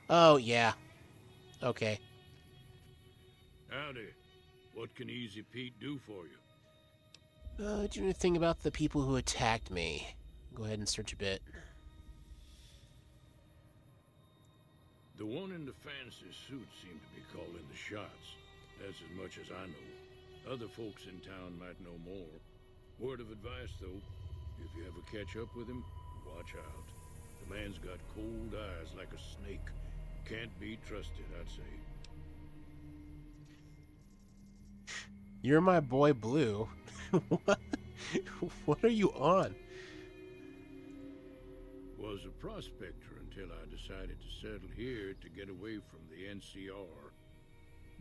Oh, yeah. Okay. Howdy. What can Easy Pete do for you? Do you know anything about the people who attacked me? Go ahead and search a bit. The one in the fancy suit seemed to be calling the shots. That's as much as I know. Other folks in town might know more. Word of advice, though, if you ever catch up with him, watch out. The man's got cold eyes like a snake. Can't be trusted, I'd say. You're my boy Blue. What? What are you on? Was a prospector until I decided to settle here to get away from the NCR.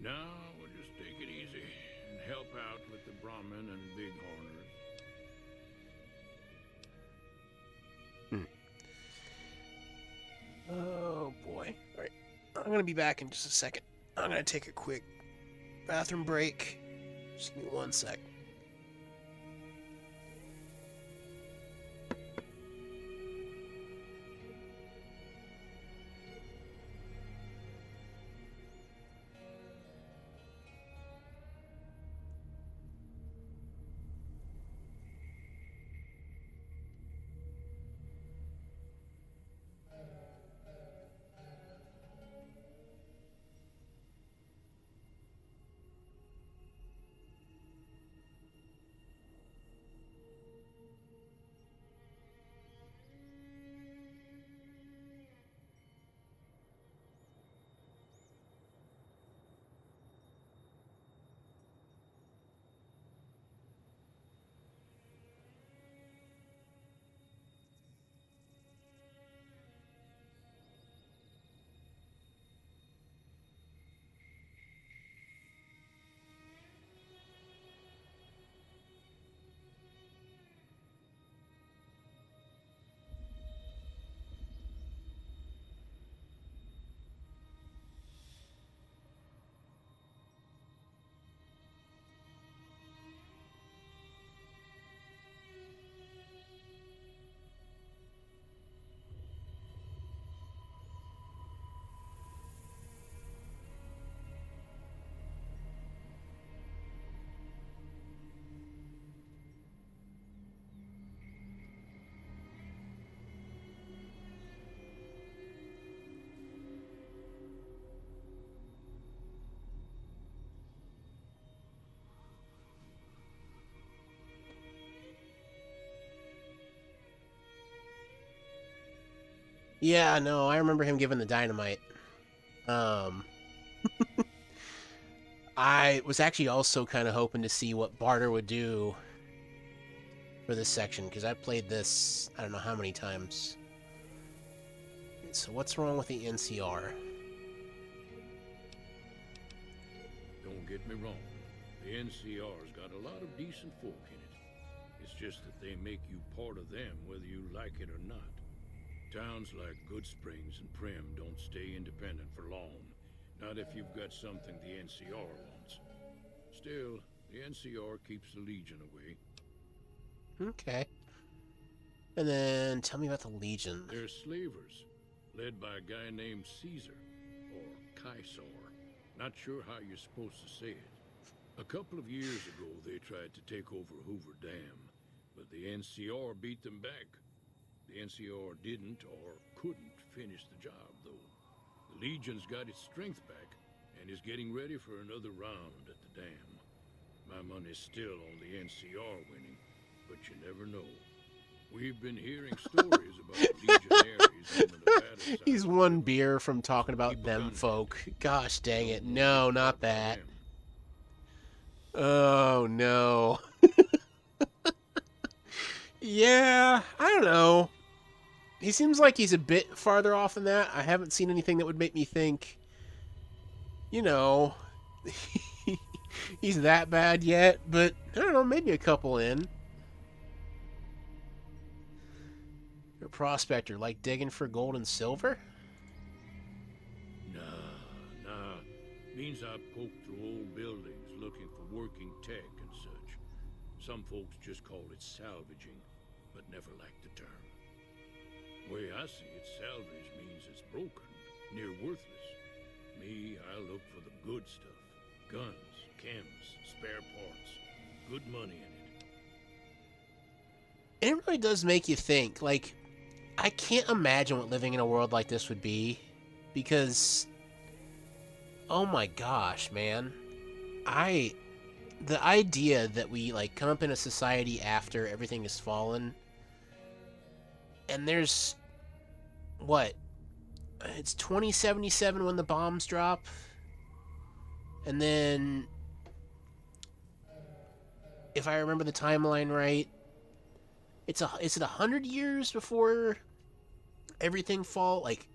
Now we'll just take it easy and help out with the Brahmin and Bighorners. Oh boy. Alright. I'm gonna be back in just a second. I'm gonna take a quick bathroom break. Just give me 1 sec. Yeah, no, I remember him giving the dynamite. Um, I was actually also kind of hoping to see what Barter would do for this section, because I played this, I don't know how many times. So what's wrong with the NCR? Don't get me wrong, the NCR's got a lot of decent folk in it. It's just that they make you part of them whether you like it or not. Towns like Goodsprings and Prim don't stay independent for long. Not if you've got something the NCR wants. Still, the NCR keeps the Legion away. Okay. And then tell me about the Legion. They're slavers, led by a guy named Caesar, or Caesar. Not sure how you're supposed to say it. A couple of years ago, they tried to take over Hoover Dam, but the NCR beat them back. The NCR didn't or couldn't finish the job, though. The Legion's got its strength back and is getting ready for another round at the dam. My money's still on the NCR winning, but you never know. We've been hearing stories about legionaries on the Nevada side He's of the one river, beer from talking so about keep a them gun folk. handy. Gosh You dang it. don't want to No, get not caught by that. them. Oh, no. Yeah, I don't know. He seems like he's a bit farther off than that. I haven't seen anything that would make me think, you know, he's that bad yet, but I don't know, maybe a couple in. You're a prospector, like digging for gold and silver? Nah. Means I poke through old buildings looking for working tech and such. Some folks just call it salvaging, but never liked the term. Way I see it, salvage means it's broken, near worthless. Me, I look for the good stuff. Guns, chems, spare parts. Good money in it. It really does make you think. Like, I can't imagine what living in a world like this would be. Because, oh my gosh, man. I. The idea that we, like, come up in a society after everything has fallen, and there's. What? It's 2077 when the bombs drop. And then, if I remember the timeline right, is it 100 years before everything like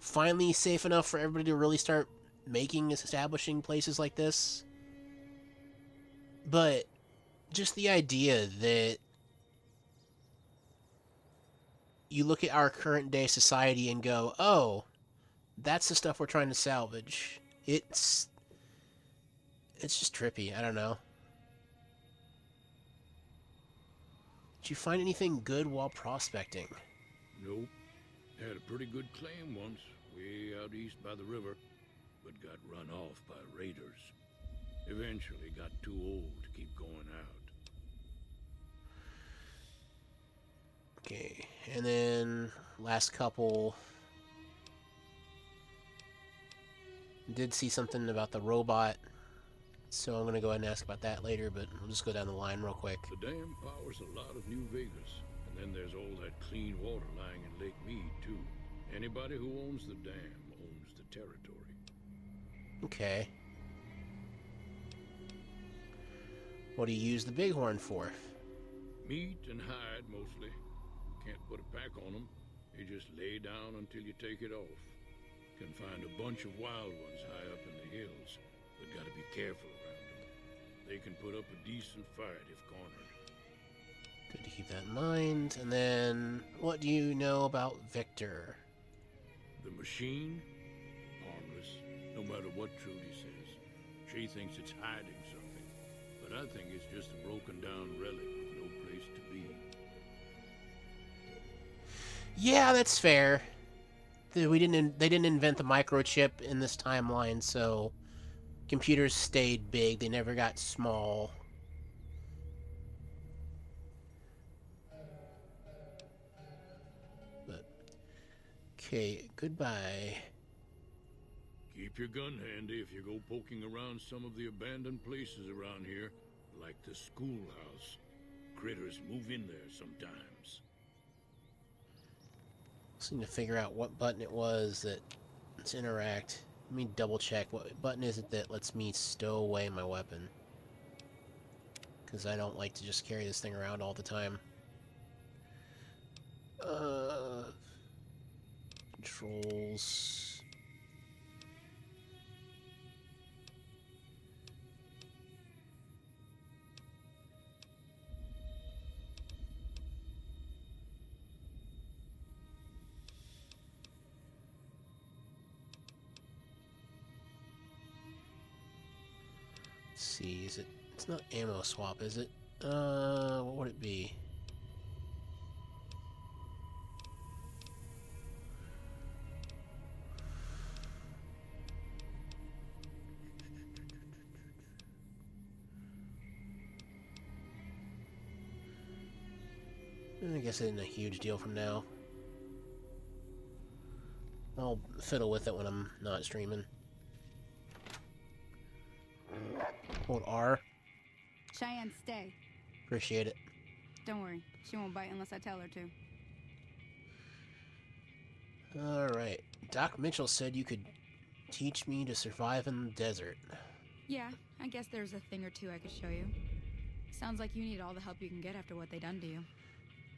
finally safe enough for everybody to really start establishing places like this? But just the idea that you look at our current day society and go, "Oh, that's the stuff we're trying to salvage." It's just trippy. I don't know. Did you find anything good while prospecting? Nope. Had a pretty good claim once, way out east by the river, but got run off by raiders. Eventually got too old to keep going out. Okay, and then last couple. Did see something about the robot, so I'm gonna go ahead and ask about that later. But we'll just go down the line real quick. The dam powers a lot of New Vegas, and then there's all that clean water lying in Lake Mead, too. Anybody who owns the dam owns the territory. Okay. What do you use the bighorn for? Meat and hide, mostly. Can't put a pack on them. You just lay down until you take it off. Can find a bunch of wild ones high up in the hills, but gotta be careful around them. They can put up a decent fight if cornered. Good to keep that in mind. And then, what do you know about Victor? The machine? Harmless, no matter what Trudy says. She thinks it's hiding something, but I think it's just a broken down relic with no place to be. Yeah, that's fair. They didn't invent the microchip in this timeline, so computers stayed big. They never got small. But okay, goodbye. Keep your gun handy if you go poking around some of the abandoned places around here, like the schoolhouse. Critters move in there sometimes. Just need to figure out what button it was that let's interact. Let me double check. What button is it that lets me stow away my weapon? Because I don't like to just carry this thing around all the time. Controls. Let's see, is it? It's not ammo swap, is it? What would it be? I guess it isn't a huge deal from now. I'll fiddle with it when I'm not streaming. Hold R. Cheyenne, stay. Appreciate it. Don't worry. She won't bite unless I tell her to. Alright. Doc Mitchell said you could teach me to survive in the desert. Yeah, I guess there's a thing or two I could show you. Sounds like you need all the help you can get after what they done to you.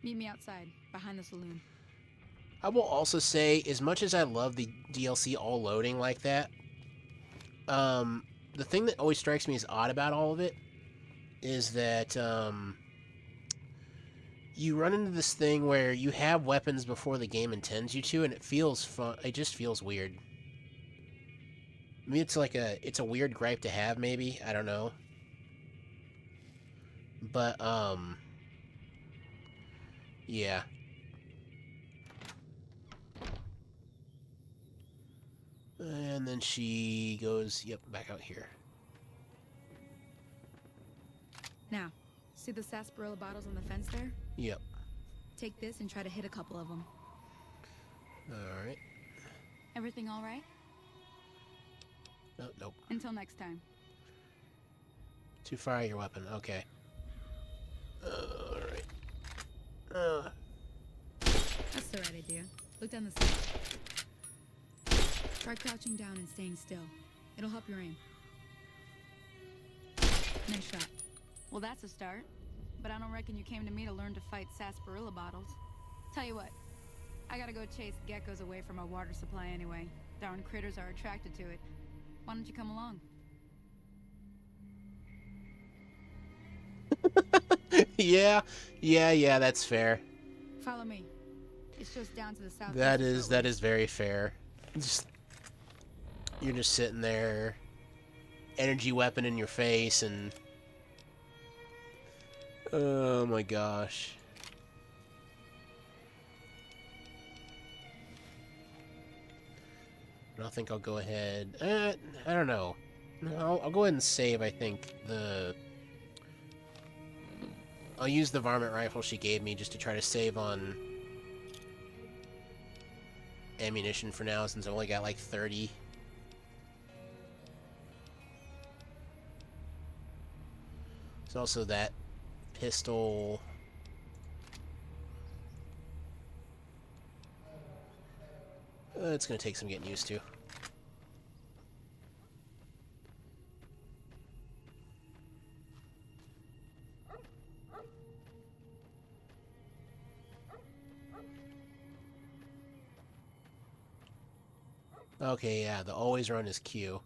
Meet me outside, behind the saloon. I will also say, as much as I love the DLC all loading like that, the thing that always strikes me as odd about all of it is that, you run into this thing where you have weapons before the game intends you to, and it feels fun. It just feels weird. I mean, it's a weird gripe to have, maybe. I don't know. But, yeah. And then she goes, yep, back out here. Now, see the sarsaparilla bottles on the fence there? Yep. Take this and try to hit a couple of them. Alright. Everything all right? Oh, nope. Until next time. To fire your weapon. Okay. Alright. That's the right idea. Look down the side. Try crouching down and staying still. It'll help your aim. Nice shot. Well, that's a start. But I don't reckon you came to me to learn to fight sarsaparilla bottles. Tell you what, I gotta go chase geckos away from our water supply anyway. Darn critters are attracted to it. Why don't you come along? Yeah, that's fair. Follow me. It's just down to the south. That is very fair. You're just sitting there, energy weapon in your face, and oh my gosh. I think I'll go ahead. I don't know. I'll go ahead and save. I think I'll use the varmint rifle she gave me just to try to save on ammunition for now, since I've only got like 30. There's also that pistol. It's going to take some getting used to. Okay, yeah, the always run is Q.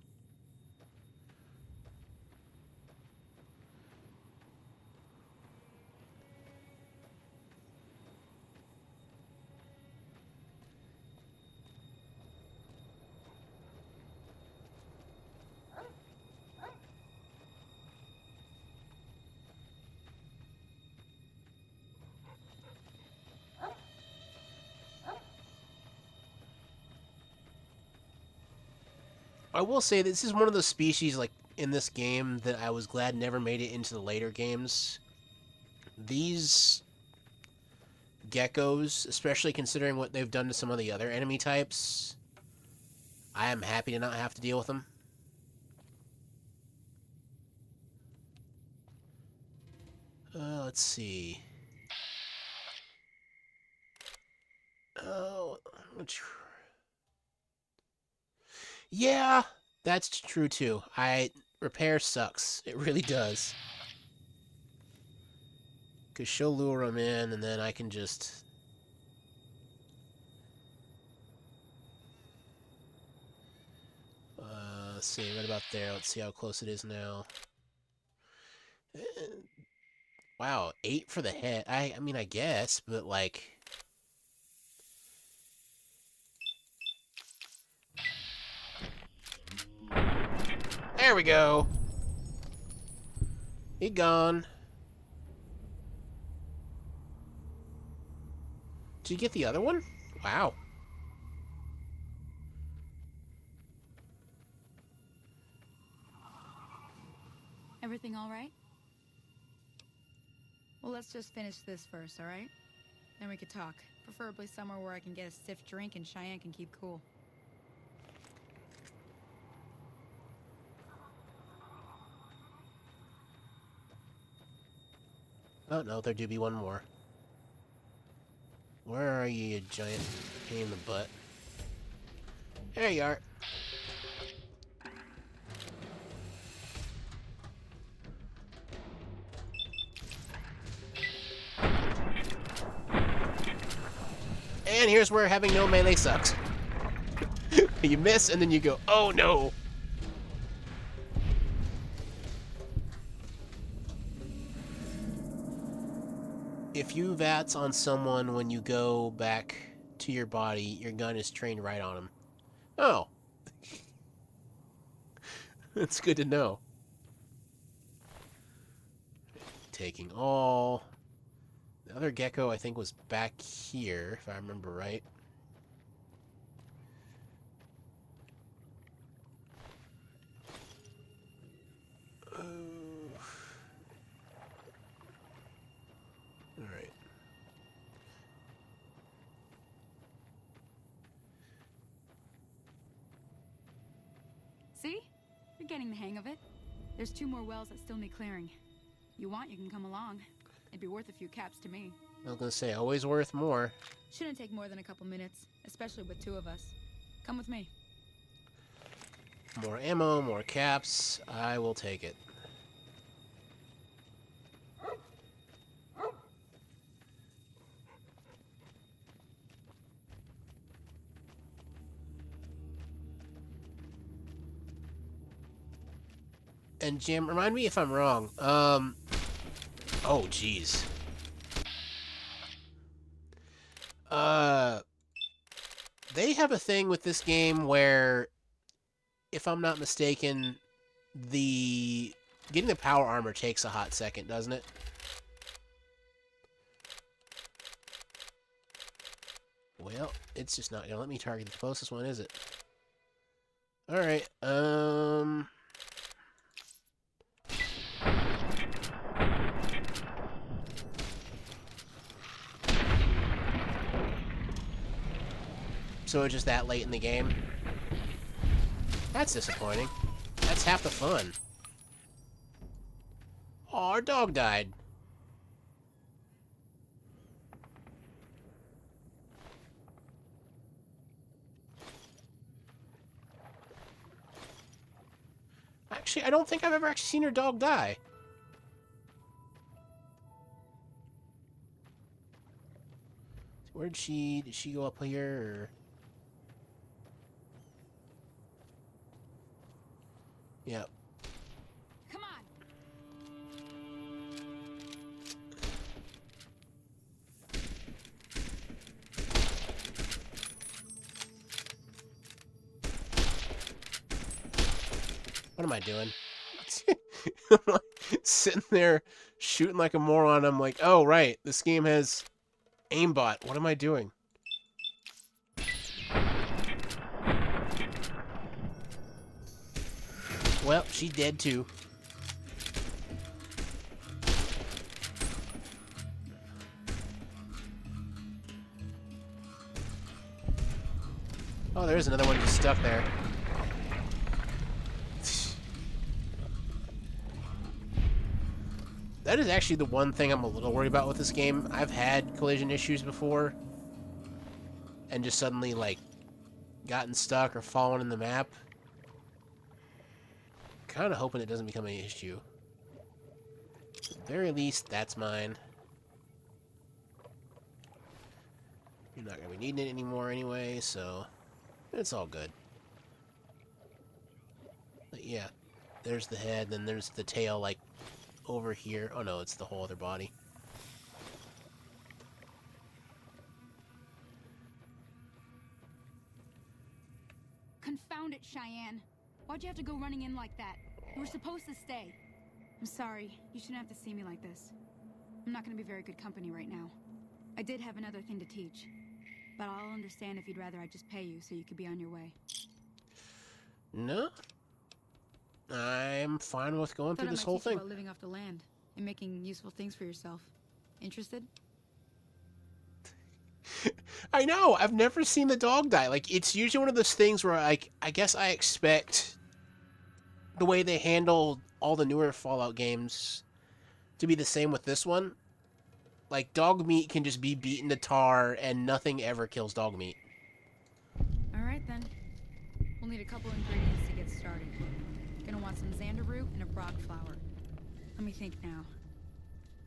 I will say this is one of those species, like, in this game that I was glad never made it into the later games. These geckos, especially considering what they've done to some of the other enemy types, I am happy to not have to deal with them. Let's see. Oh, yeah, that's true too. Repair sucks. It really does. Because she'll lure them in, and then I can just... let's see, right about there. Let's see how close it is now. Wow, 8 for the head. I mean, I guess, but like... There we go. He gone. Did you get the other one? Wow. Everything all right? Well, let's just finish this first, all right? Then we could talk. Preferably somewhere where I can get a stiff drink and Cheyenne can keep cool. Oh, no, there do be one more. Where are you, you giant pain in the butt? There you are. And here's where having no melee sucks. You miss, and then you go, oh no! If you VATS on someone when you go back to your body, your gun is trained right on them. Oh. That's good to know. Taking all. The other gecko, I think, was back here, if I remember right. Alright. See? You're getting the hang of it. There's 2 more wells that still need clearing. You want, you can come along. It'd be worth a few caps to me. I was gonna say, always worth more. Shouldn't take more than a couple minutes, especially with 2 of us. Come with me. More ammo, more caps. I will take it. And Jim, remind me if I'm wrong. Oh, jeez. They have a thing with this game where, if I'm not mistaken, getting the power armor takes a hot second, doesn't it? Well, it's just not gonna let me target the closest one, is it? Alright, So it's just that late in the game? That's disappointing. That's half the fun. Oh, our dog died. Actually, I don't think I've ever actually seen her dog die. Did she go up here, or? Yep. Come on. What am I doing? Sitting there shooting like a moron. I'm like, oh, right. This game has aimbot. What am I doing? Well, she dead too. Oh, there's another one just stuck there. That is actually the one thing I'm a little worried about with this game. I've had collision issues before, and just suddenly, like, gotten stuck or fallen in the map. Kind of hoping it doesn't become an issue. At the very least, that's mine. You're not going to be needing it anymore anyway, so it's all good. But yeah, there's the head, then there's the tail, like, over here. Oh no, it's the whole other body. Confound it, Cheyenne. Why'd you have to go running in like that? You were supposed to stay. I'm sorry. You shouldn't have to see me like this. I'm not gonna be very good company right now. I did have another thing to teach. But I'll understand if you'd rather I just pay you so you could be on your way. No. I'm fine with going Thought through I this might whole teach you thing. about living off the land and making useful things for yourself. Interested? I know. I've never seen the dog die. Like, it's usually one of those things where, like, I guess I expect the way they handle all the newer Fallout games to be the same with this one. Like, dog meat can just be beaten to tar, and nothing ever kills dog meat. Alright then. We'll need a couple ingredients to get started. Gonna want some xander root and a brock flower. Let me think now.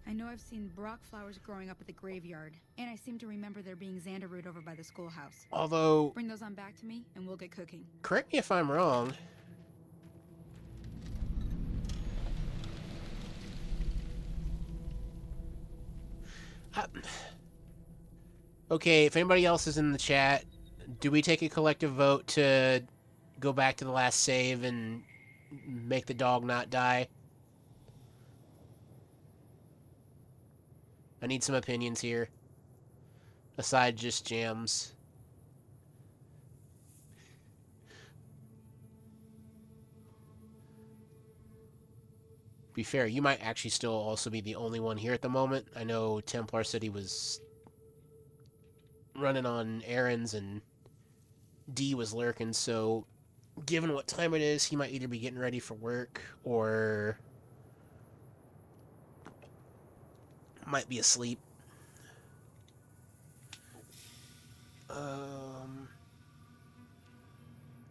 I know I've seen brock flowers growing up at the graveyard, and I seem to remember there being xander root over by the schoolhouse. Although, Bring those on back to me, and we'll get cooking. correct me if I'm wrong. Okay, if anybody else is in the chat, do we take a collective vote to go back to the last save and make the dog not die? I need some opinions here. Aside just Jams. Be fair, you might actually still also be the only one here at the moment. I know Templar City was running on errands and D was lurking, so given what time it is, he might either be getting ready for work or might be asleep.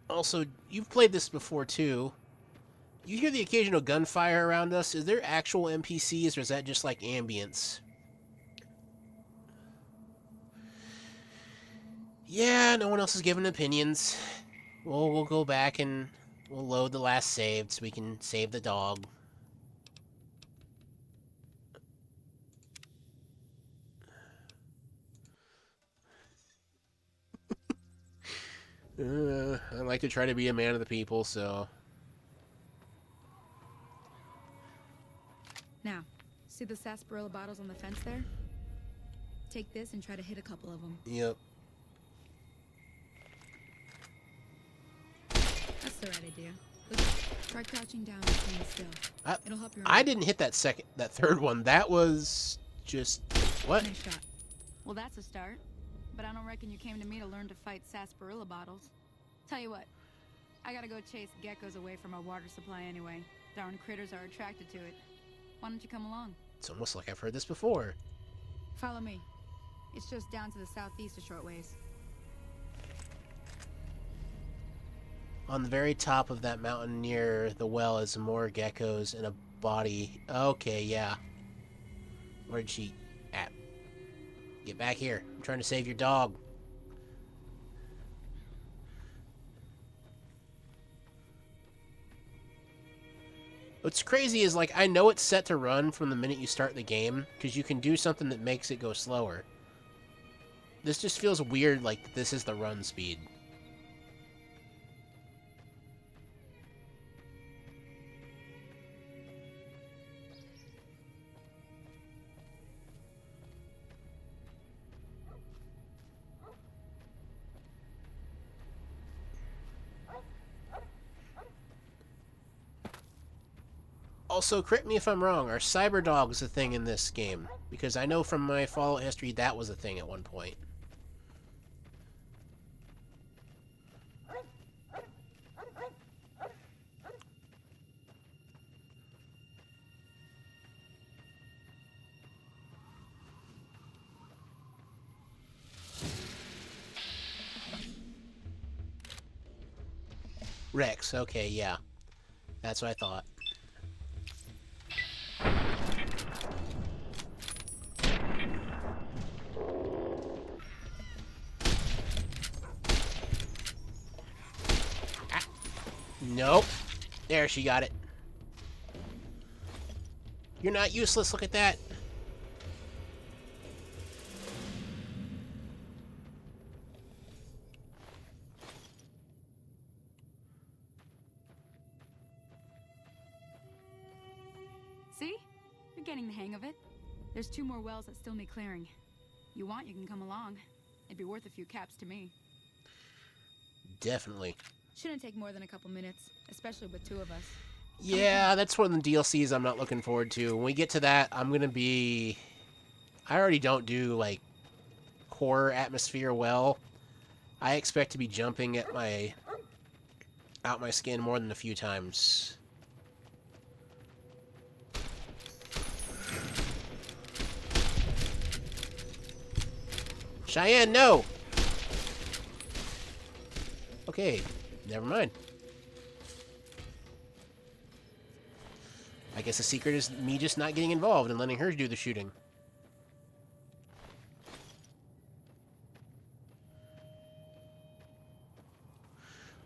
Also, you've played this before too. You hear the occasional gunfire around us. Is there actual NPCs or is that just like ambience? Yeah, no one else is giving opinions. We'll go back and we'll load the last save so we can save the dog. I like to try to be a man of the people, so... Now, see the sarsaparilla bottles on the fence there? Take this and try to hit a couple of them. Yep. That's the right idea. Look, try crouching down and staying still. It'll help you. I didn't hit that third one. That was just... What? Nice shot. Well, that's a start. But I don't reckon you came to me to learn to fight sarsaparilla bottles. Tell you what, I gotta go chase geckos away from our water supply anyway. Darn critters are attracted to it. Why don't you come along? It's almost like I've heard this before. Follow me. It's just down to the southeast a short ways. On the very top of that mountain near the well is more geckos and a body. Okay, yeah. Where'd she at? Get back here. I'm trying to save your dog. What's crazy is, like, I know it's set to run from the minute you start the game, because you can do something that makes it go slower. This just feels weird, like, this is the run speed. Also, correct me if I'm wrong, are cyber dogs a thing in this game? Because I know from my Fallout history that was a thing at one point. Rex, okay, yeah. That's what I thought. Nope. There, she got it. You're not useless, look at that. See? You're getting the hang of it. There's 2 more wells that still need clearing. You want, you can come along. It'd be worth a few caps to me. Definitely. Shouldn't take more than a couple minutes, especially with 2 of us. Yeah, that's one of the DLCs I'm not looking forward to. When we get to that, I'm gonna be... I already don't do, like, horror atmosphere well. I expect to be jumping at my... out my skin more than a few times. Cheyenne, no! Okay, never mind. I guess the secret is me just not getting involved and letting her do the shooting.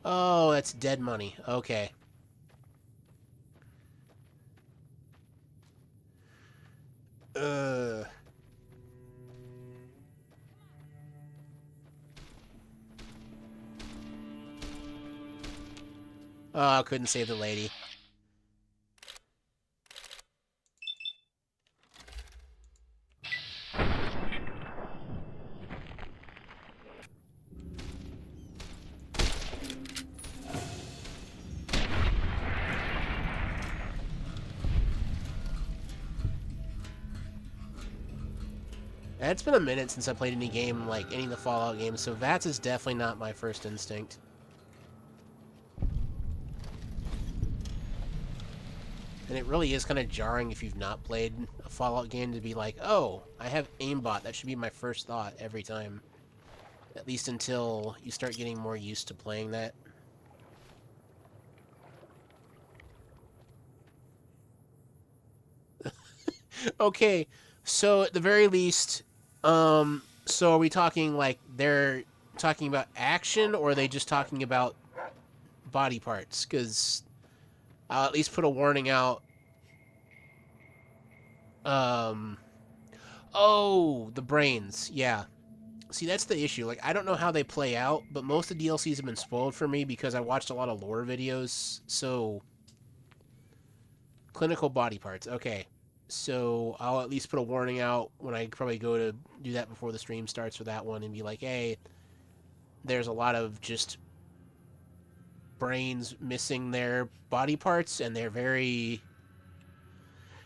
Oh, that's dead money. Okay. Uh. Oh, couldn't save the lady. It's been a minute since I played any game, like any of the Fallout games, so VATS is definitely not my first instinct. And it really is kind of jarring if you've not played a Fallout game to be like, oh, I have aimbot. That should be my first thought every time. At least until you start getting more used to playing that. Okay, so at the very least, so are we talking like they're talking about action, or are they just talking about body parts? Because I'll at least put a warning out. Um, oh, the brains, yeah. See, that's the issue. Like, I don't know how they play out, but most of the DLCs have been spoiled for me because I watched a lot of lore videos. So, clinical body parts. Okay. So, I'll at least put a warning out when I probably go to do that before the stream starts for that one and be like, hey, there's a lot of just brains missing their body parts and they're very.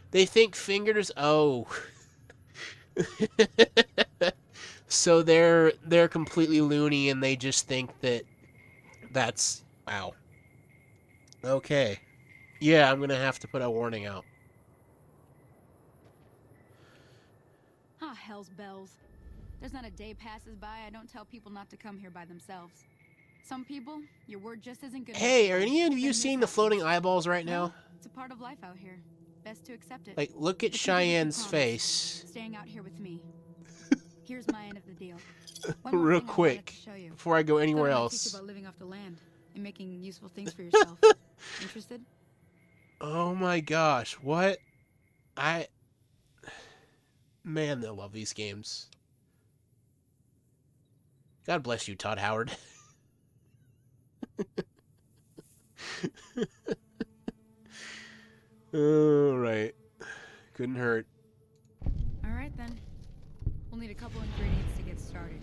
They think fingers. Oh. So they're completely loony and they just think that that's wow. Okay. Yeah, I'm gonna have to put a warning out. Ah, hell's bells. There's not a day passes by I don't tell people not to come here by themselves. Some people, your word just isn't good enough. Hey, are any of you Then seeing the this floating happens. eyeballs right Well, now? it's a part of life out here. Best to accept it. Like, look at But you did what you Cheyenne's promised. face Staying out here with me. Here's my end of the deal. One more real thing I wanted quick to show you. before I go Thought anywhere I might teach you else. about living off the land and making useful things for yourself. Interested? Oh my gosh, what? I Man, they love these games. God bless you, Todd Howard. All right, couldn't hurt. All right then. We'll need a couple ingredients to get started.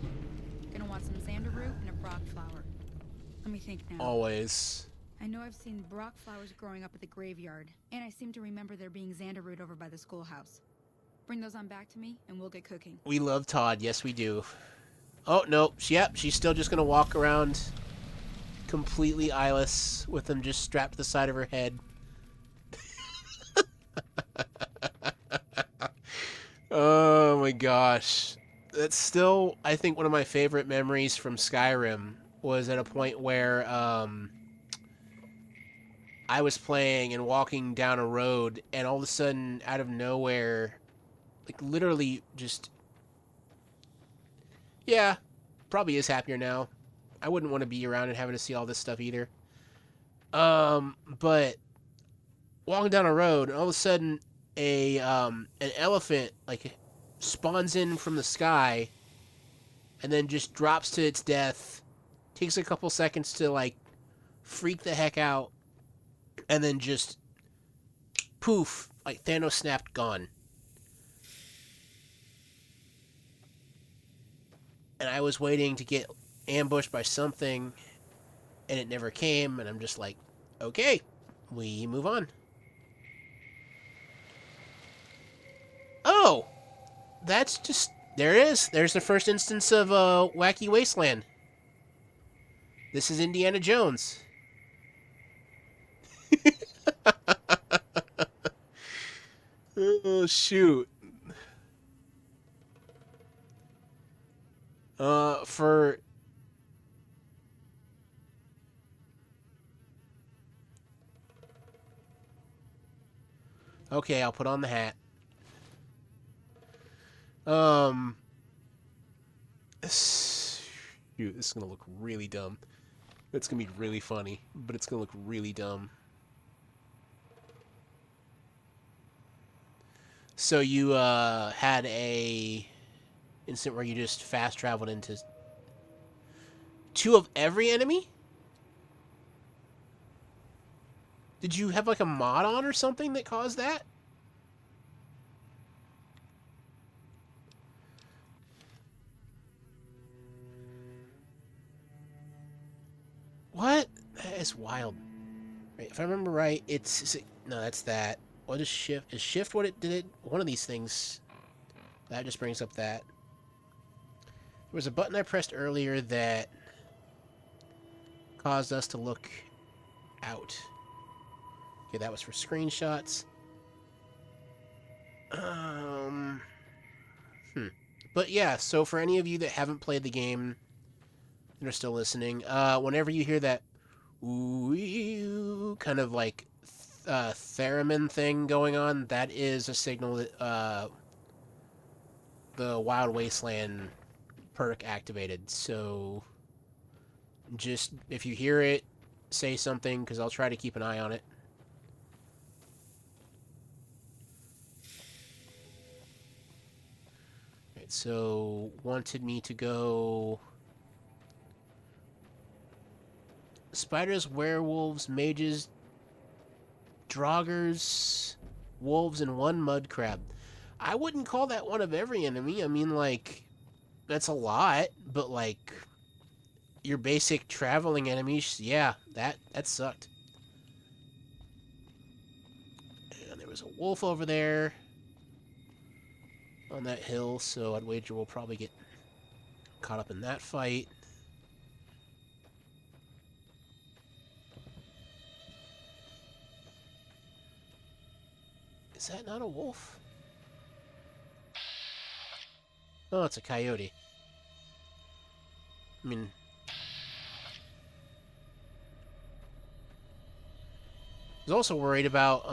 Gonna want some xander root and a brock flower. Let me think now. Always. I know I've seen brock flowers growing up at the graveyard, and I seem to remember there being xander root over by the schoolhouse. Bring those on back to me, and we'll get cooking. We love Todd. Yes, we do. Oh no, yep, she's still just gonna walk around completely eyeless with them just strapped to the side of her head. Oh my gosh. That's still, I think, one of my favorite memories from Skyrim was at a point where I was playing and walking down a road, and all of a sudden, out of nowhere, like literally just, yeah, probably is happier now. I wouldn't want to be around and having to see all this stuff either. But walking down a road, and all of a sudden, an elephant like spawns in from the sky, and then just drops to its death. Takes a couple seconds to like freak the heck out, and then just poof, like Thanos snapped, gone. And I was waiting to get ambushed by something, and it never came, and I'm just like, okay, we move on. Oh, that's just, there it is. There's the first instance of Wacky Wasteland. This is Indiana Jones. Oh, shoot. for... Okay, I'll put on the hat. Shoot, this is gonna look really dumb. It's gonna be really funny, but it's gonna look really dumb. So you had a incident where you just fast traveled into 2 of every enemy? Did you have like a mod on or something that caused that? What? That is wild. Right, if I remember right, no, that's that. What is shift? Is shift what it did? One of these things. That just brings up that. There was a button I pressed earlier that caused us to look out. Okay, that was for screenshots. Um, But yeah, so for any of you that haven't played the game and are still listening, whenever you hear that ooh, kind of like theremin thing going on, that is a signal that the Wild Wasteland perk activated. So just if you hear it, say something because I'll try to keep an eye on it. Right, so wanted me to go spiders, werewolves, mages, draugrs, wolves, and 1 mud crab. I wouldn't call that one of every enemy. I mean, like, that's a lot, but like your basic traveling enemies, yeah, that sucked. And there was a wolf over there on that hill, so I'd wager we'll probably get caught up in that fight. Is that not a wolf? Oh, it's a coyote. I mean, I was also worried about,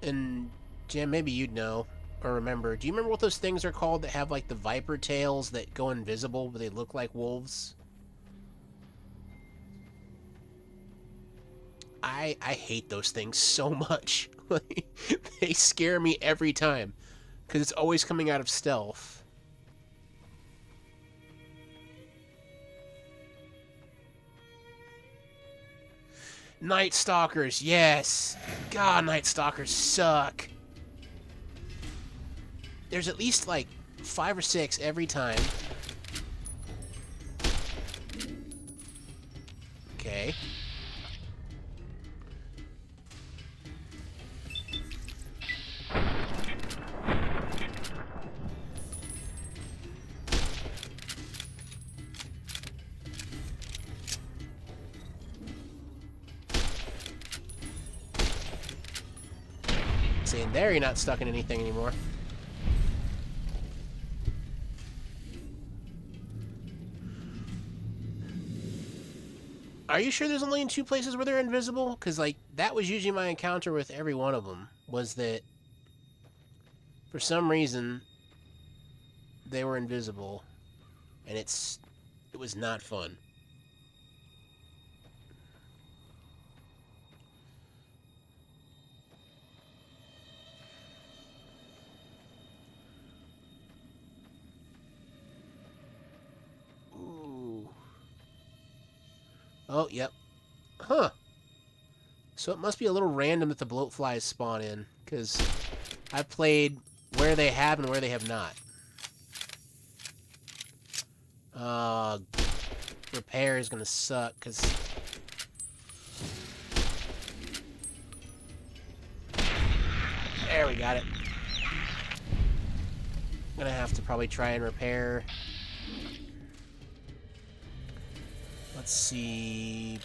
and Jim, maybe you'd know or remember. Do you remember what those things are called that have like the viper tails that go invisible, but they look like wolves? I hate those things so much. They scare me every time because it's always coming out of stealth. Night Stalkers, yes. God, Night Stalkers suck. There's at least like 5 or 6 every time. Okay. Saying there, you're not stuck in anything anymore. Are you sure there's only in 2 places where they're invisible? Because, like, that was usually my encounter with every one of them, was that for some reason they were invisible, and it was not fun. Ooh. Oh, yep. Huh. So it must be a little random that the bloat flies spawn in, because I've played where they have and where they have not. Repair is gonna suck, because... There, we got it. I'm gonna have to probably try and repair... Let's see...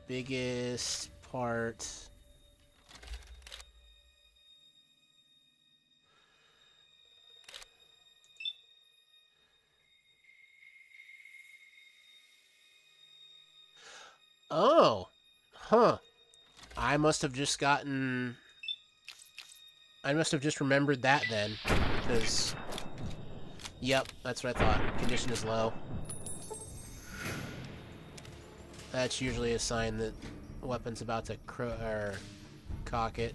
Biggest part... Oh. Huh. I must have just gotten... I must have just remembered that then. Because... Yep, that's what I thought. Condition is low. That's usually a sign that the weapon's about to cock it.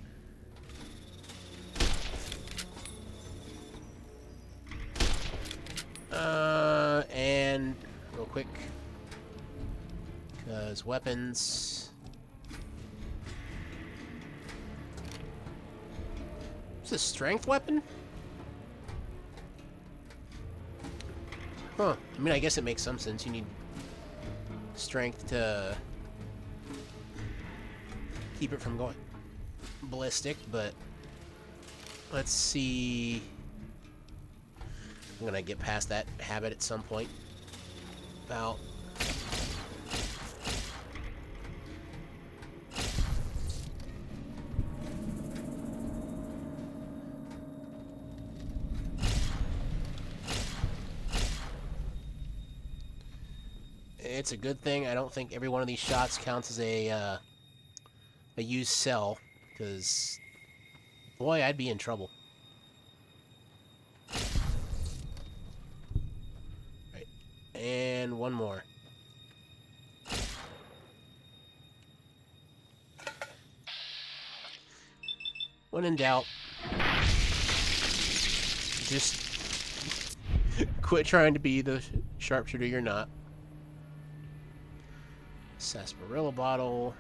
And real quick, because weapons. Is this a strength weapon? Huh. I mean, I guess it makes some sense. You need strength to keep it from going ballistic, but let's see. I'm gonna get past that habit at some point. About it's a good thing I don't think every one of these shots counts as a used cell, because boy, I'd be in trouble. Right, and one more. When in doubt, just quit trying to be the sharpshooter you're not. Sarsaparilla bottle.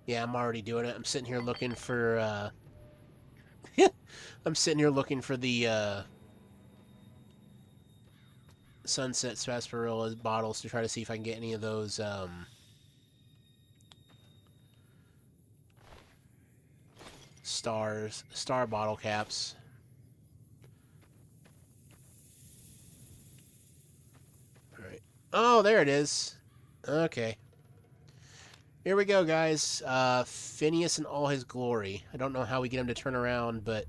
Yeah, I'm already doing it. I'm sitting here looking for, I'm sitting here looking for the, Sunset Sarsaparilla bottles to try to see if I can get any of those, star bottle caps. Alright. Oh, there it is. Okay. Here we go, guys. Phineas in all his glory. I don't know how we get him to turn around, but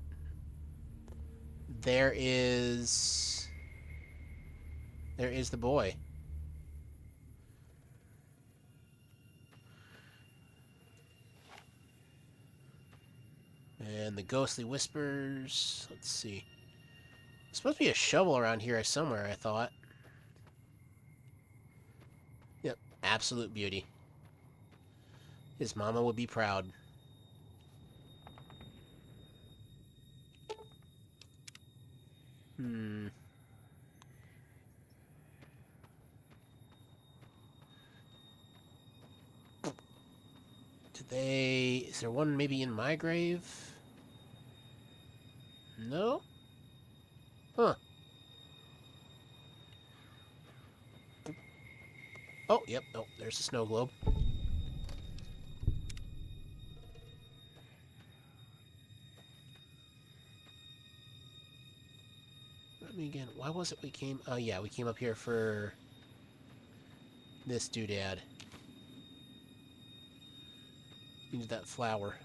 there is the boy. And the ghostly whispers. Let's see. There's supposed to be a shovel around here somewhere, I thought. Yep, absolute beauty. His mama would be proud. Hmm. Is there one maybe in my grave? No? Huh. Oh, yep. Oh, there's the snow globe. Let me again. Why was it we came? Oh, yeah, we came up here for this doodad. Needed that flower.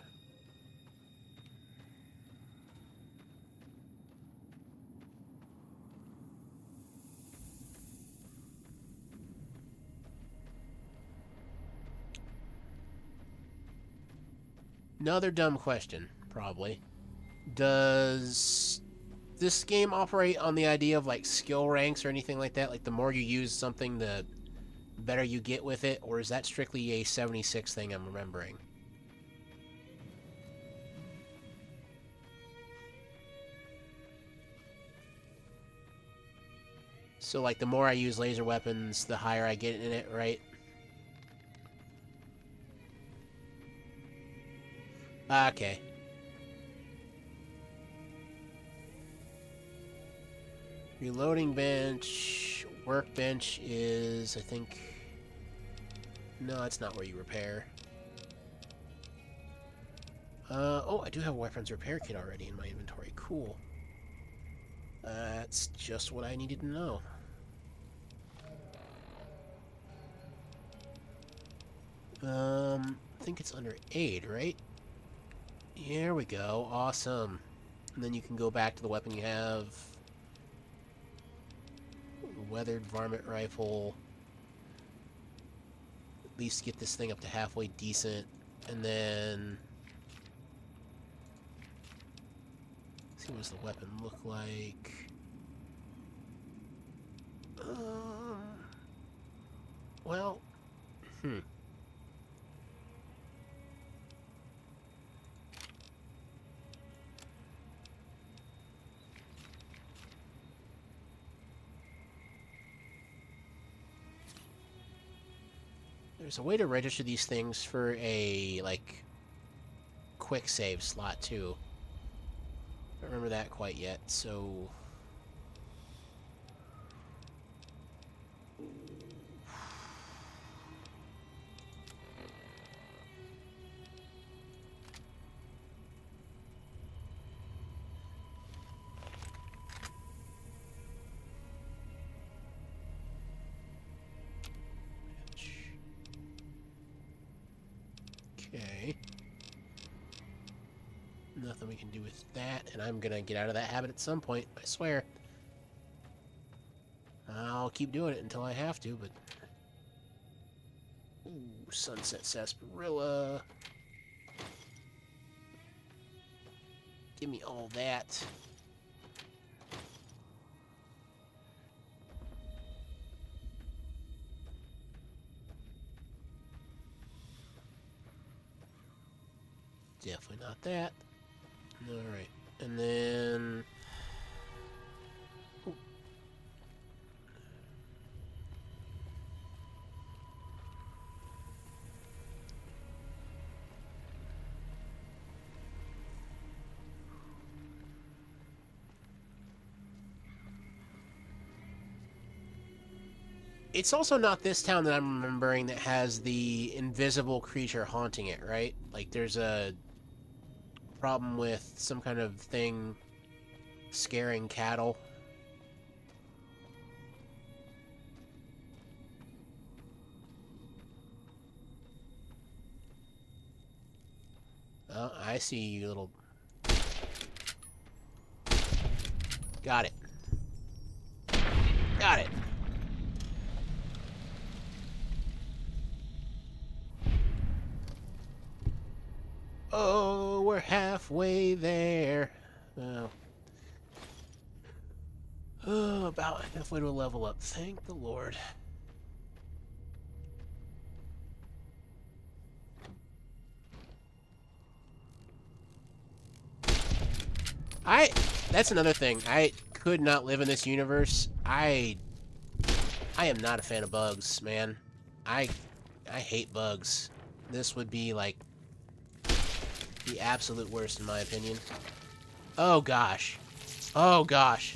Another dumb question, probably. Does this game operate on the idea of like skill ranks or anything like that? Like the more you use something, the better you get with it? Or is that strictly a 76 thing I'm remembering? So like the more I use laser weapons, the higher I get in it, right? Okay. Reloading bench. Workbench is, I think... No, that's not where you repair. Oh, I do have a weapons repair kit already in my inventory. Cool. That's just what I needed to know. I think it's under aid, right? Here we go. Awesome. And then you can go back to the weapon you have. Weathered varmint rifle. At least get this thing up to halfway decent. And then... see what does the weapon look like. Well... There's a way to register these things for a, like, quick save slot, too. Don't remember that quite yet, so... Okay. Nothing we can do with that, and I'm gonna get out of that habit at some point, I swear. I'll keep doing it until I have to, but... Ooh, Sunset Sarsaparilla. Give me all that. Definitely not that. Alright, and then... Ooh. It's also not this town that I'm remembering that has the invisible creature haunting it, right? Like, there's a problem with some kind of thing scaring cattle. Oh, I see you little... Got it. Got it. Oh, we're halfway there. Oh. Oh, about halfway to a level up. Thank the Lord. That's another thing. I could not live in this universe. I am not a fan of bugs, man. I hate bugs. This would be, like, the absolute worst in my opinion. Oh, gosh. Oh, gosh.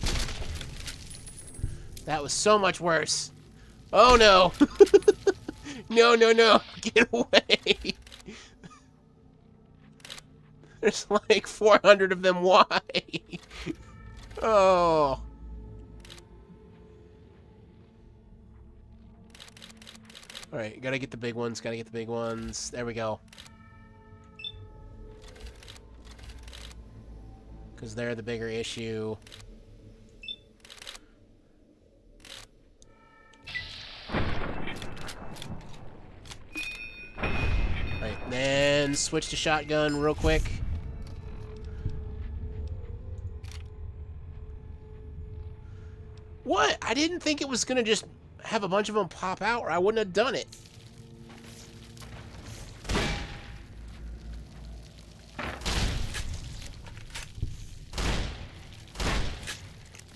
That was so much worse. Oh, no. No, no, no. Get away. There's like 400 of them. Why? Oh. Alright, gotta get the big ones, gotta get the big ones. There we go. Because they're the bigger issue. Alright, then switch to shotgun real quick. What? I didn't think it was gonna just have a bunch of them pop out, or I wouldn't have done it.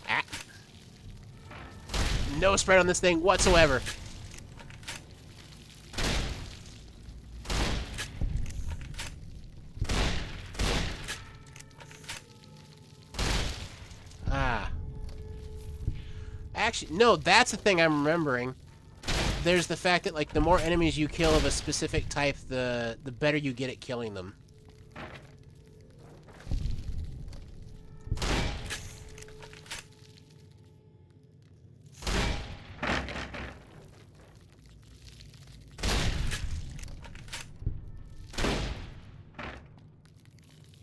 Ah. No spread on this thing whatsoever. Ah. Actually, no, that's the thing I'm remembering. There's the fact that, like, the more enemies you kill of a specific type, the better you get at killing them.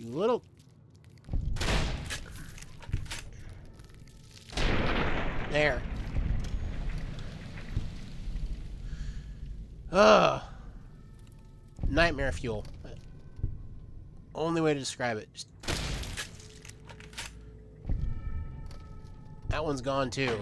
You little... There. Ugh. Nightmare fuel. Only way to describe it. Just... That one's gone too.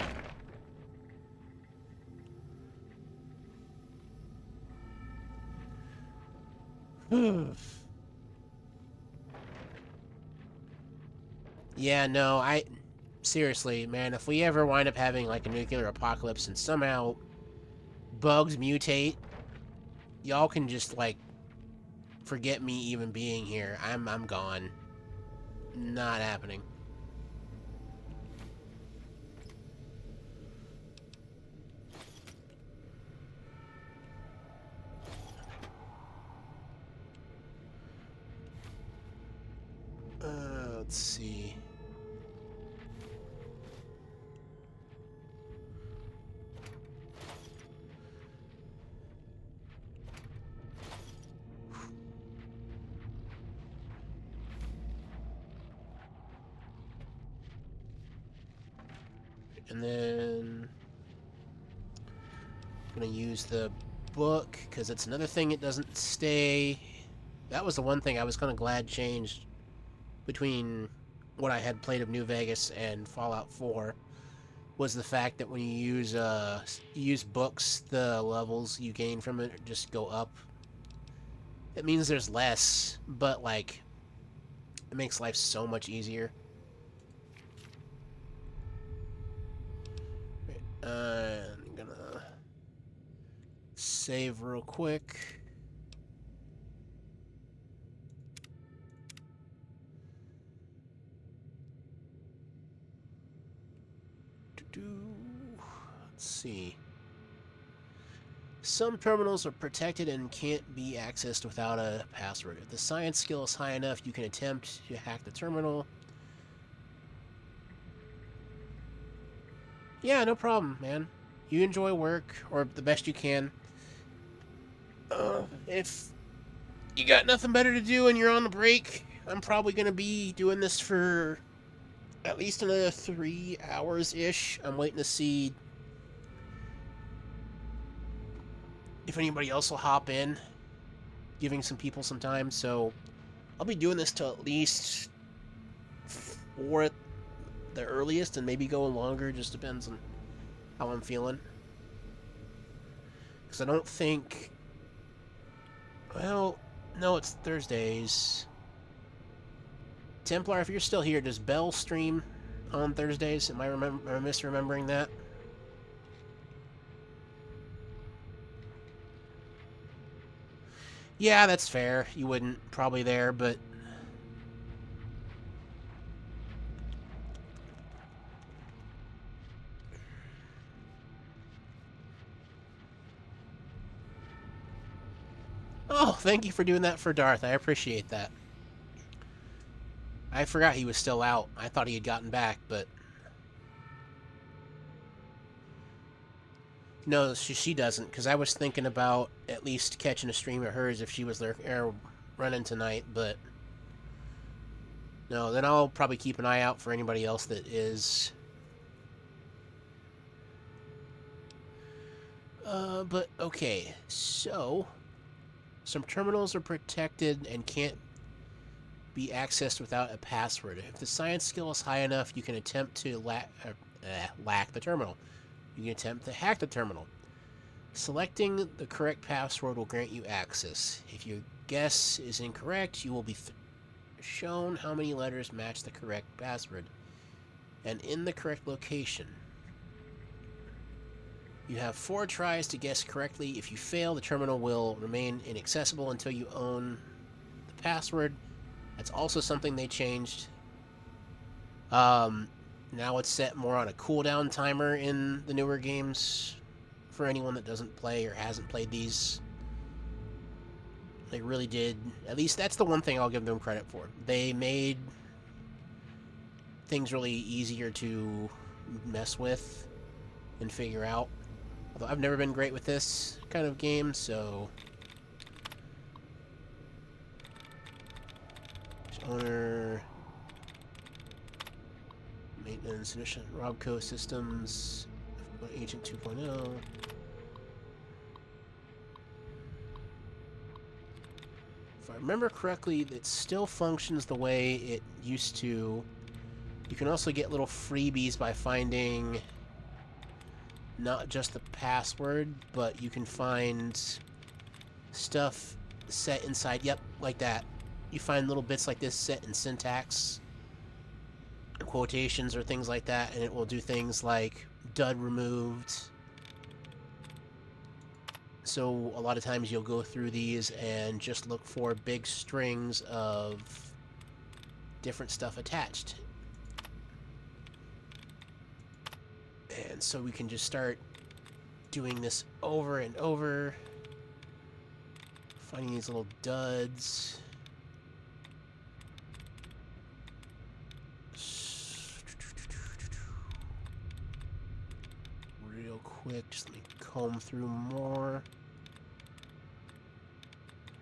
Yeah, no, seriously, man, if we ever wind up having like a nuclear apocalypse and somehow bugs mutate, y'all can just like forget me even being here. I'm gone. Not happening. Let's see. And then I'm gonna use the book because it's another thing it doesn't stay. That was the one thing I was kind of glad changed between what I had played of New Vegas and Fallout 4 was the fact that when you use books, the levels you gain from it just go up. It means there's less, but like it makes life so much easier. I'm gonna save real quick. Let's see. Some terminals are protected and can't be accessed without a password. If the science skill is high enough, you can attempt to hack the terminal. Yeah, no problem, man. You enjoy work, or the best you can. If you got nothing better to do and you're on the break, I'm probably going to be doing this for at least another 3 hours-ish. I'm waiting to see if anybody else will hop in, giving some people some time. So I'll be doing this till at least 4 at the earliest, and maybe going longer. Just depends on how I'm feeling. Because I don't think... Well, no, it's Thursdays. Templar, if you're still here, does Bell stream on Thursdays? Am I misremembering that? Yeah, that's fair. You wouldn't probably there, but... Oh, thank you for doing that for Darth. I appreciate that. I forgot he was still out. I thought he had gotten back, but... No, she doesn't, because I was thinking about at least catching a stream of hers if she was there running tonight, but... No, then I'll probably keep an eye out for anybody else that is. But okay, so... Some terminals are protected and can't be accessed without a password. If the science skill is high enough, you can attempt to lack the terminal. You can attempt to hack the terminal. Selecting the correct password will grant you access. If your guess is incorrect, you will be shown how many letters match the correct password and in the correct location. You have 4 tries to guess correctly. If you fail, the terminal will remain inaccessible until you own the password. That's also something they changed. Now it's set more on a cooldown timer in the newer games for anyone that doesn't play or hasn't played these. They really did. At least that's the one thing I'll give them credit for. They made things really easier to mess with and figure out. Although I've never been great with this kind of game, so... owner. Maintenance, initial Robco systems. Agent 2.0. If I remember correctly, it still functions the way it used to. You can also get little freebies by finding not just the password, but you can find stuff set inside, yep, like that. You find little bits like this set in syntax, quotations, or things like that, and it will do things like dud removed. So a lot of times you'll go through these and just look for big strings of different stuff attached. And so we can just start doing this over and over, finding these little duds. Real quick, just let me comb through more.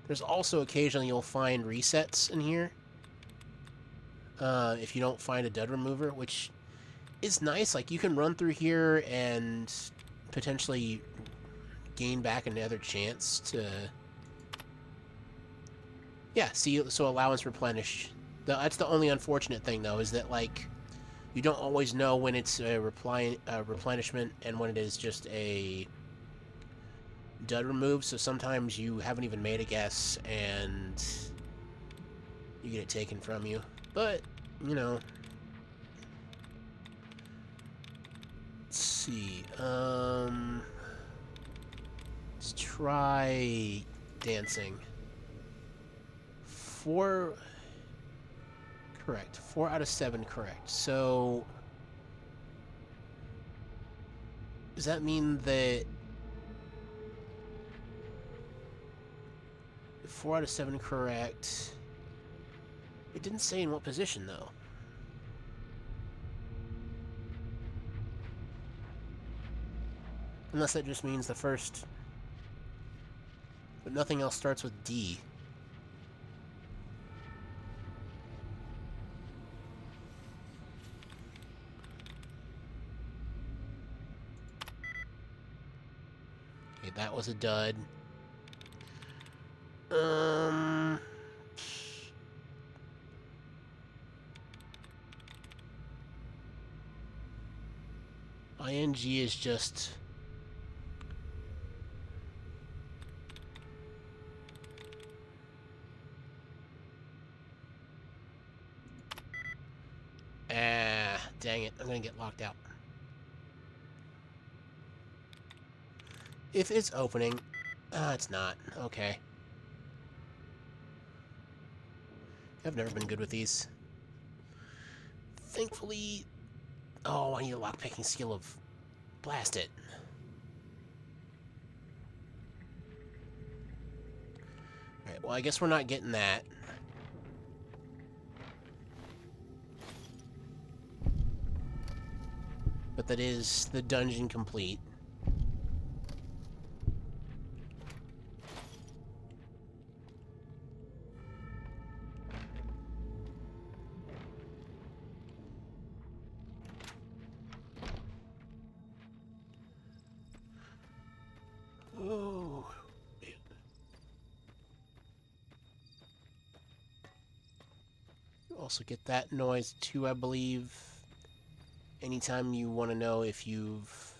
There's also occasionally you'll find resets in here. If you don't find a dud remover, which is nice. Like, you can run through here and potentially gain back another chance to... Yeah, see, so allowance replenish. That's the only unfortunate thing, though, is that, like, you don't always know when it's a replenishment and when it is just a dud remove, so sometimes you haven't even made a guess and you get it taken from you. But, you know... Let's see, let's try dancing. 4 correct. 4 out of 7 correct. So does that mean that 4 out of 7 correct? It didn't say in what position, though. Unless that just means the first... But nothing else starts with D. Okay, that was a dud. ING is just... Ah, dang it. I'm gonna get locked out. If it's opening... Ah, it's not. Okay. I've never been good with these. Thankfully... Oh, I need a lockpicking skill of... Blast it. Alright, well, I guess we're not getting that. But that is the dungeon complete. Oh. You also get that noise too, I believe. Anytime you want to know if you've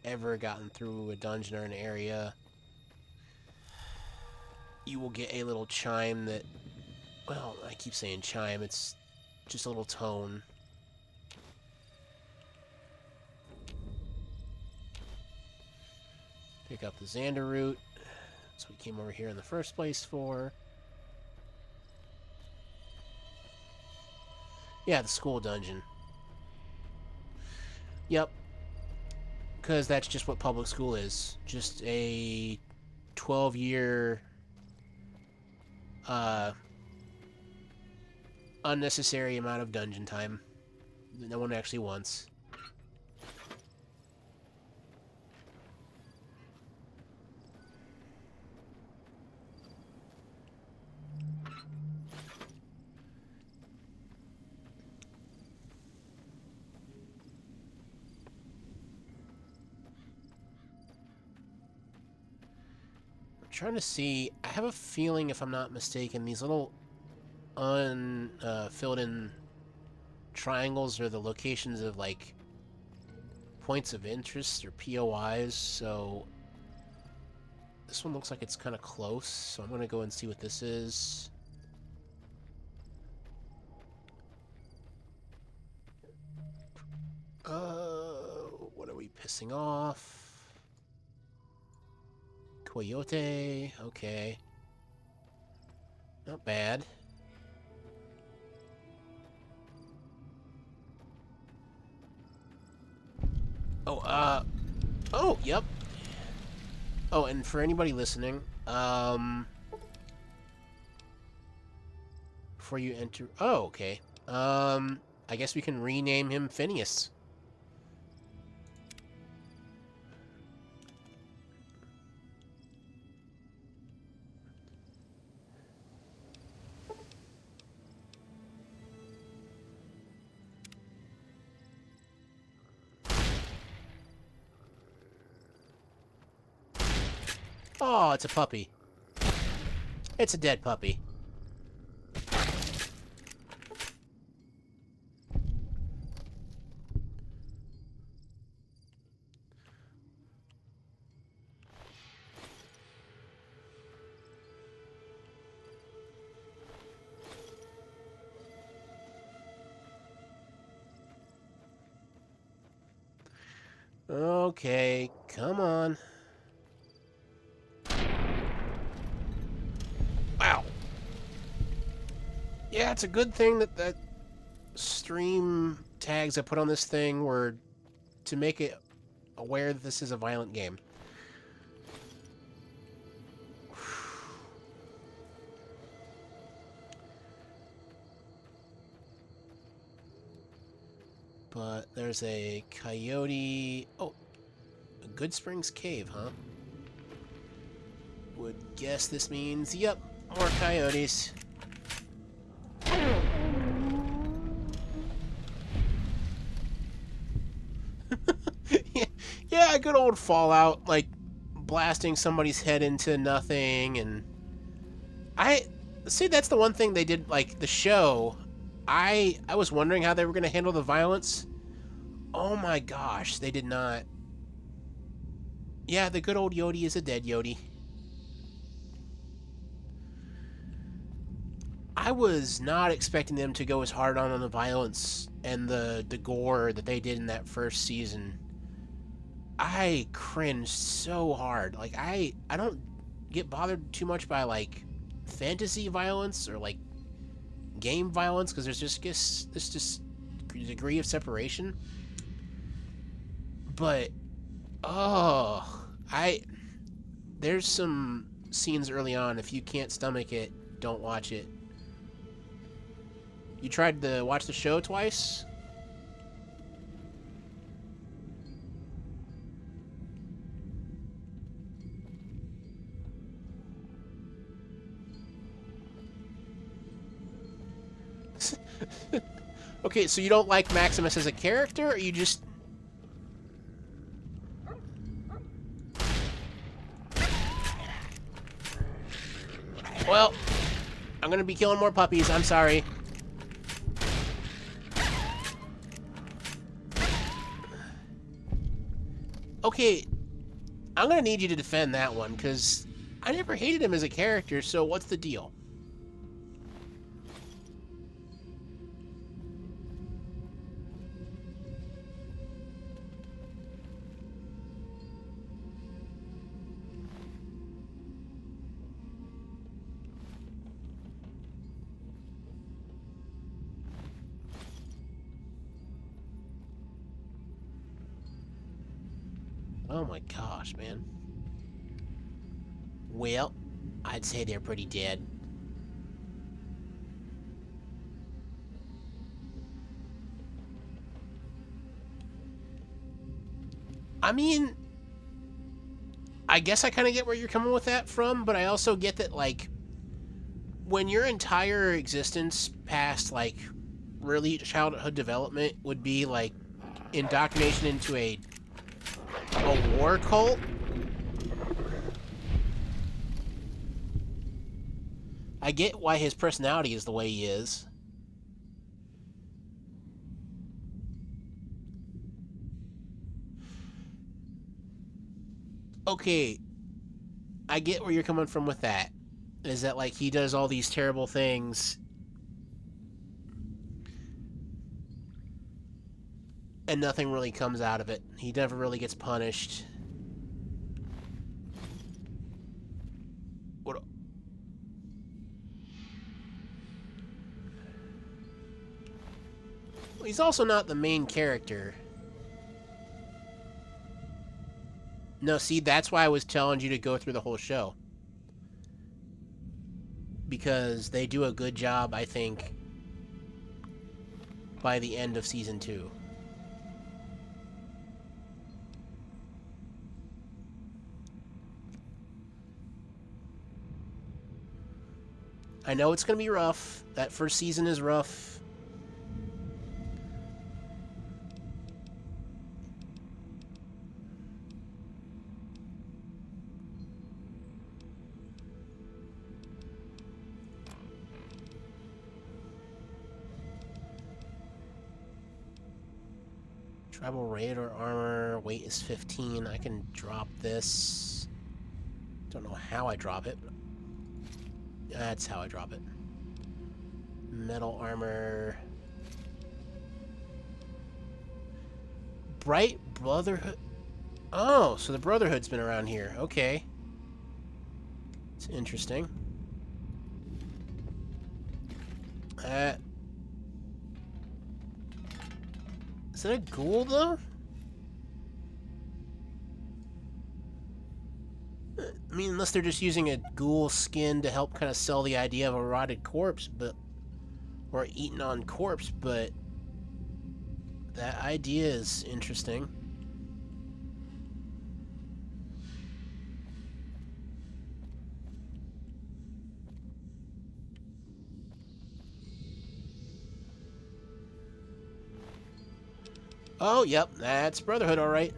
ever gotten through a dungeon or an area, you will get a little chime that... Well, I keep saying chime, it's just a little tone. Pick up the Xander route. That's what we came over here in the first place for. Yeah, the school dungeon. Yep. Because that's just what public school is. Just a 12-year... unnecessary amount of dungeon time that no one actually wants. trying to see. I have a feeling, if I'm not mistaken, these little filled in triangles are the locations of like points of interest or POIs. So this one looks like it's kind of close. So I'm gonna go and see what this is. What are we pissing off? Coyote. Okay. Not bad. Oh, yep. Oh, and for anybody listening, before you enter... Oh, okay. I guess we can rename him Phineas. Oh, it's a puppy. It's a dead puppy. Okay, come on. Wow. Yeah, it's a good thing that stream tags I put on this thing were to make it aware that this is a violent game. But there's a coyote... Oh, a Good Springs Cave, huh? Would guess this means, yep, more coyotes. Yeah, good old Fallout, like blasting somebody's head into nothing. And I see, that's the one thing they did, like the show. I was wondering how they were going to handle the violence. Oh my gosh, they did not. Yeah, the good old Yodi is a dead Yodi. I was not expecting them to go as hard on the violence and the gore that they did in that first season. I cringed so hard. Like, I don't get bothered too much by, like, fantasy violence or, like, game violence, because there's just this just degree of separation. But, oh, there's some scenes early on, if you can't stomach it, don't watch it. You tried to watch the show twice? Okay, so you don't like Maximus as a character, or you just... Well, I'm gonna be killing more puppies, I'm sorry. Okay, I'm gonna need you to defend that one, because I never hated him as a character, so what's the deal? Oh my gosh, man. Well, I'd say they're pretty dead. I mean, I guess I kind of get where you're coming with that from, but I also get that, like, when your entire existence past, like, really childhood development would be, like, indoctrination into a war cult, I get why his personality is the way he is. Okay, I get where you're coming from with that. Is that like he does all these terrible things and nothing really comes out of it. He never really gets punished. What? He's also not the main character. No, see, that's why I was telling you to go through the whole show. Because they do a good job, I think, by the end of season 2. I know it's going to be rough. That first season is rough. Tribal Raider armor, weight is 15. I can drop this. Don't know how I drop it. That's how I drop it. Metal armor. Bright Brotherhood. Oh, so the Brotherhood's been around here. Okay. It's interesting. Is that a ghoul, though? I mean, unless they're just using a ghoul skin to help kind of sell the idea of a rotted corpse, but... or eaten on corpse, but... that idea is interesting. Oh, yep, that's Brotherhood, alright.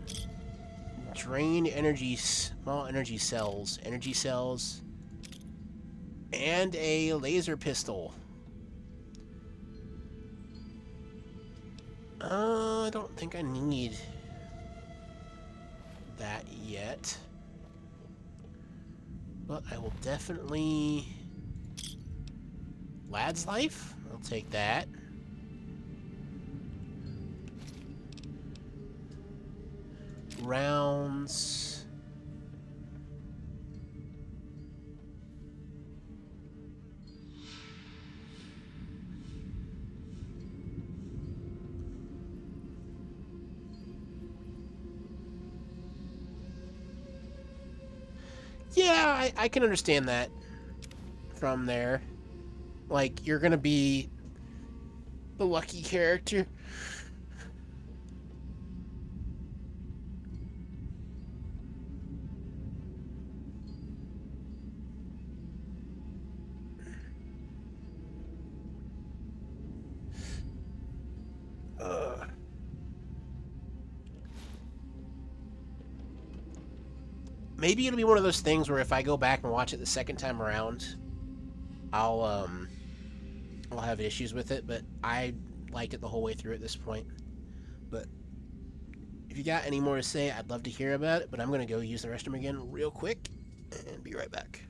Drain energy, small energy cells. Energy cells. And a laser pistol. I don't think I need that yet. But I will definitely... Lad's Life? I'll take that. Rounds. Yeah, I can understand that from there. Like, you're gonna be the lucky character. Maybe it'll be one of those things where if I go back and watch it the second time around, I'll I'll have issues with it, but I liked it the whole way through at this point. But if you got any more to say, I'd love to hear about it, but I'm going to go use the restroom again real quick and be right back.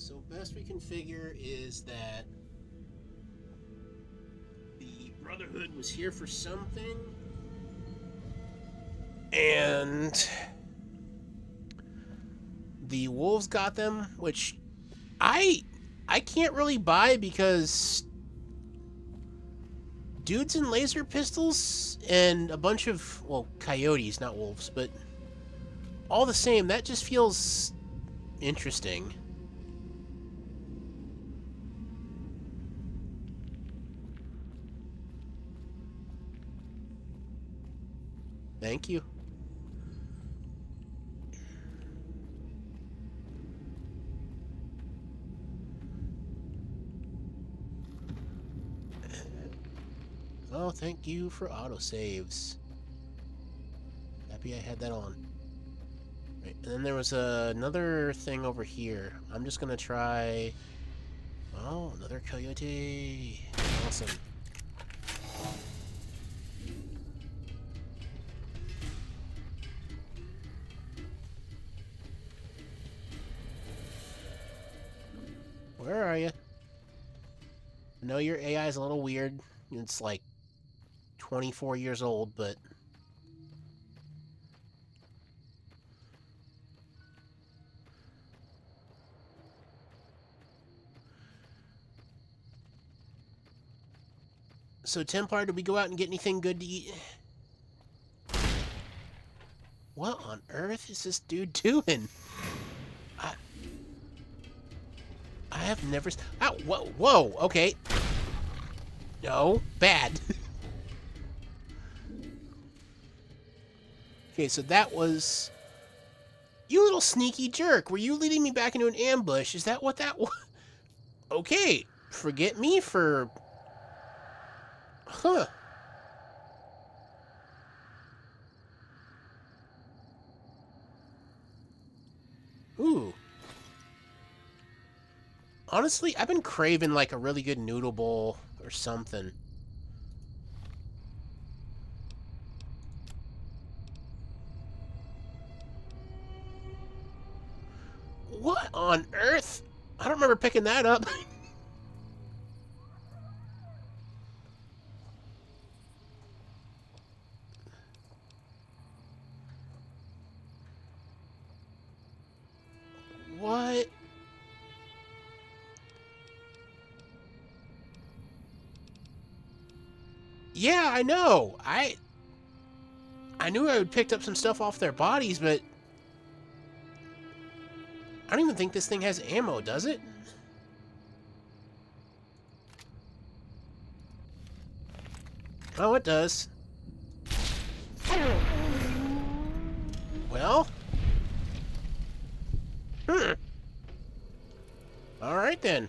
So best we can figure is that the Brotherhood was here for something, and the wolves got them, which I can't really buy because dudes in laser pistols and a bunch of, well, coyotes, not wolves, but all the same, that just feels interesting. Thank you. Oh, thank you for autosaves. Happy I had that on. Right, and then there was another thing over here. I'm just gonna try... Oh, another coyote. Awesome. Where are you? I know your AI is a little weird. It's like 24 years old, but... So, Templar, did we go out and get anything good to eat? What on earth is this dude doing? I, I have never... Ow, whoa, whoa, okay. No, bad. Okay, so that was... You little sneaky jerk. Were you leading me back into an ambush? Is that what that was? Okay, forget me for... Huh. Ooh. Honestly, I've been craving like a really good noodle bowl or something. What on earth? I don't remember picking that up. What? Yeah, I know. I knew I would picked up some stuff off their bodies, but I don't even think this thing has ammo, does it? Oh, it does. Well. Hmm. All right then.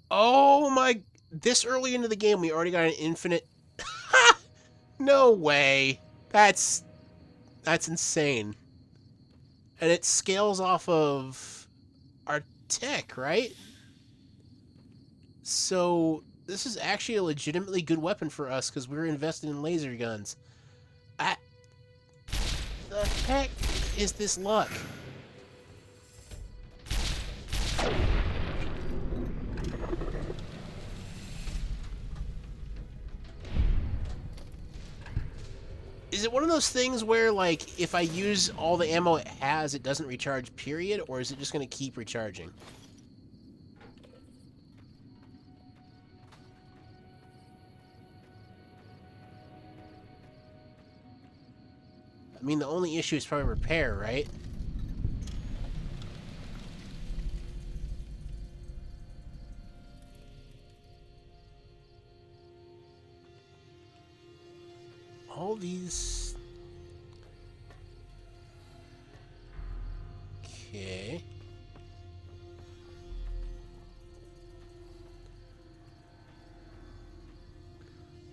Oh my! This early into the game, we already got an infinite. No way. That's insane. And it scales off of our tech, right? So this is actually a legitimately good weapon for us because we're invested in laser guns. I, the heck is this luck? Is it one of those things where, like, if I use all the ammo it has, it doesn't recharge, period? Or is it just going to keep recharging? I mean, the only issue is probably repair, right? All these... Okay.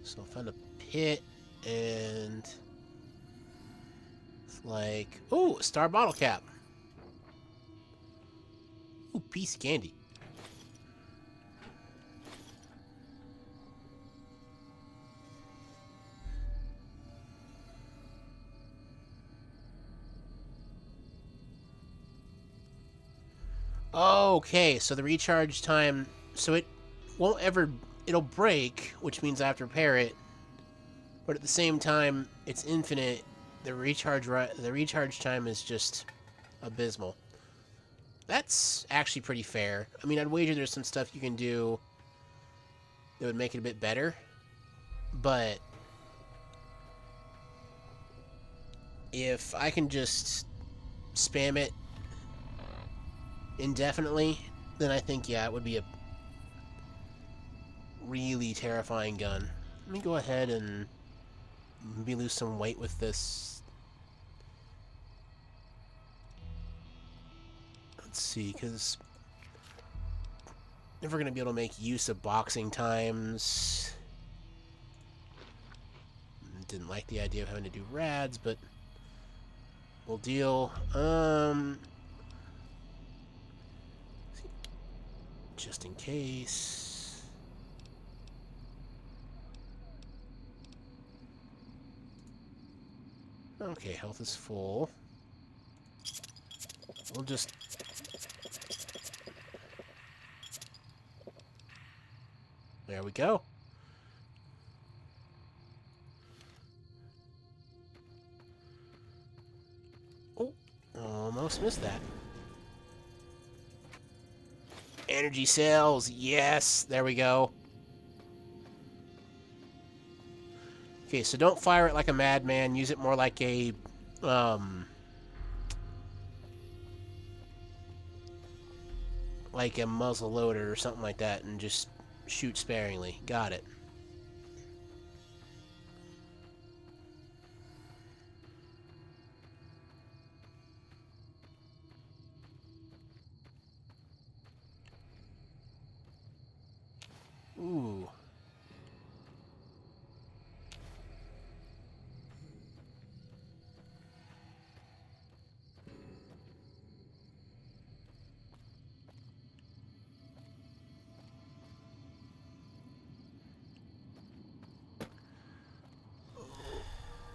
So I found a pit, and... It's like... Ooh, a star bottle cap. Ooh, piece of candy. Okay, so the recharge time, so it won't ever, it'll break, which means I have to repair it. But at the same time, it's infinite. The recharge time is just abysmal. That's actually pretty fair. I mean, I'd wager there's some stuff you can do that would make it a bit better, but if I can just spam it indefinitely, then I think, yeah, it would be a really terrifying gun. Let me go ahead and maybe lose some weight with this. Let's see, because if we're going to be able to make use of boxing times. Didn't like the idea of having to do rads, but we'll deal. Just in case. Okay, health is full. We'll just... There we go. Oh, almost missed that. Energy cells, yes, there we go. Okay, so don't fire it like a madman. Use it more like a, like a muzzle loader or something like that, and just shoot sparingly. Got it. Ooh.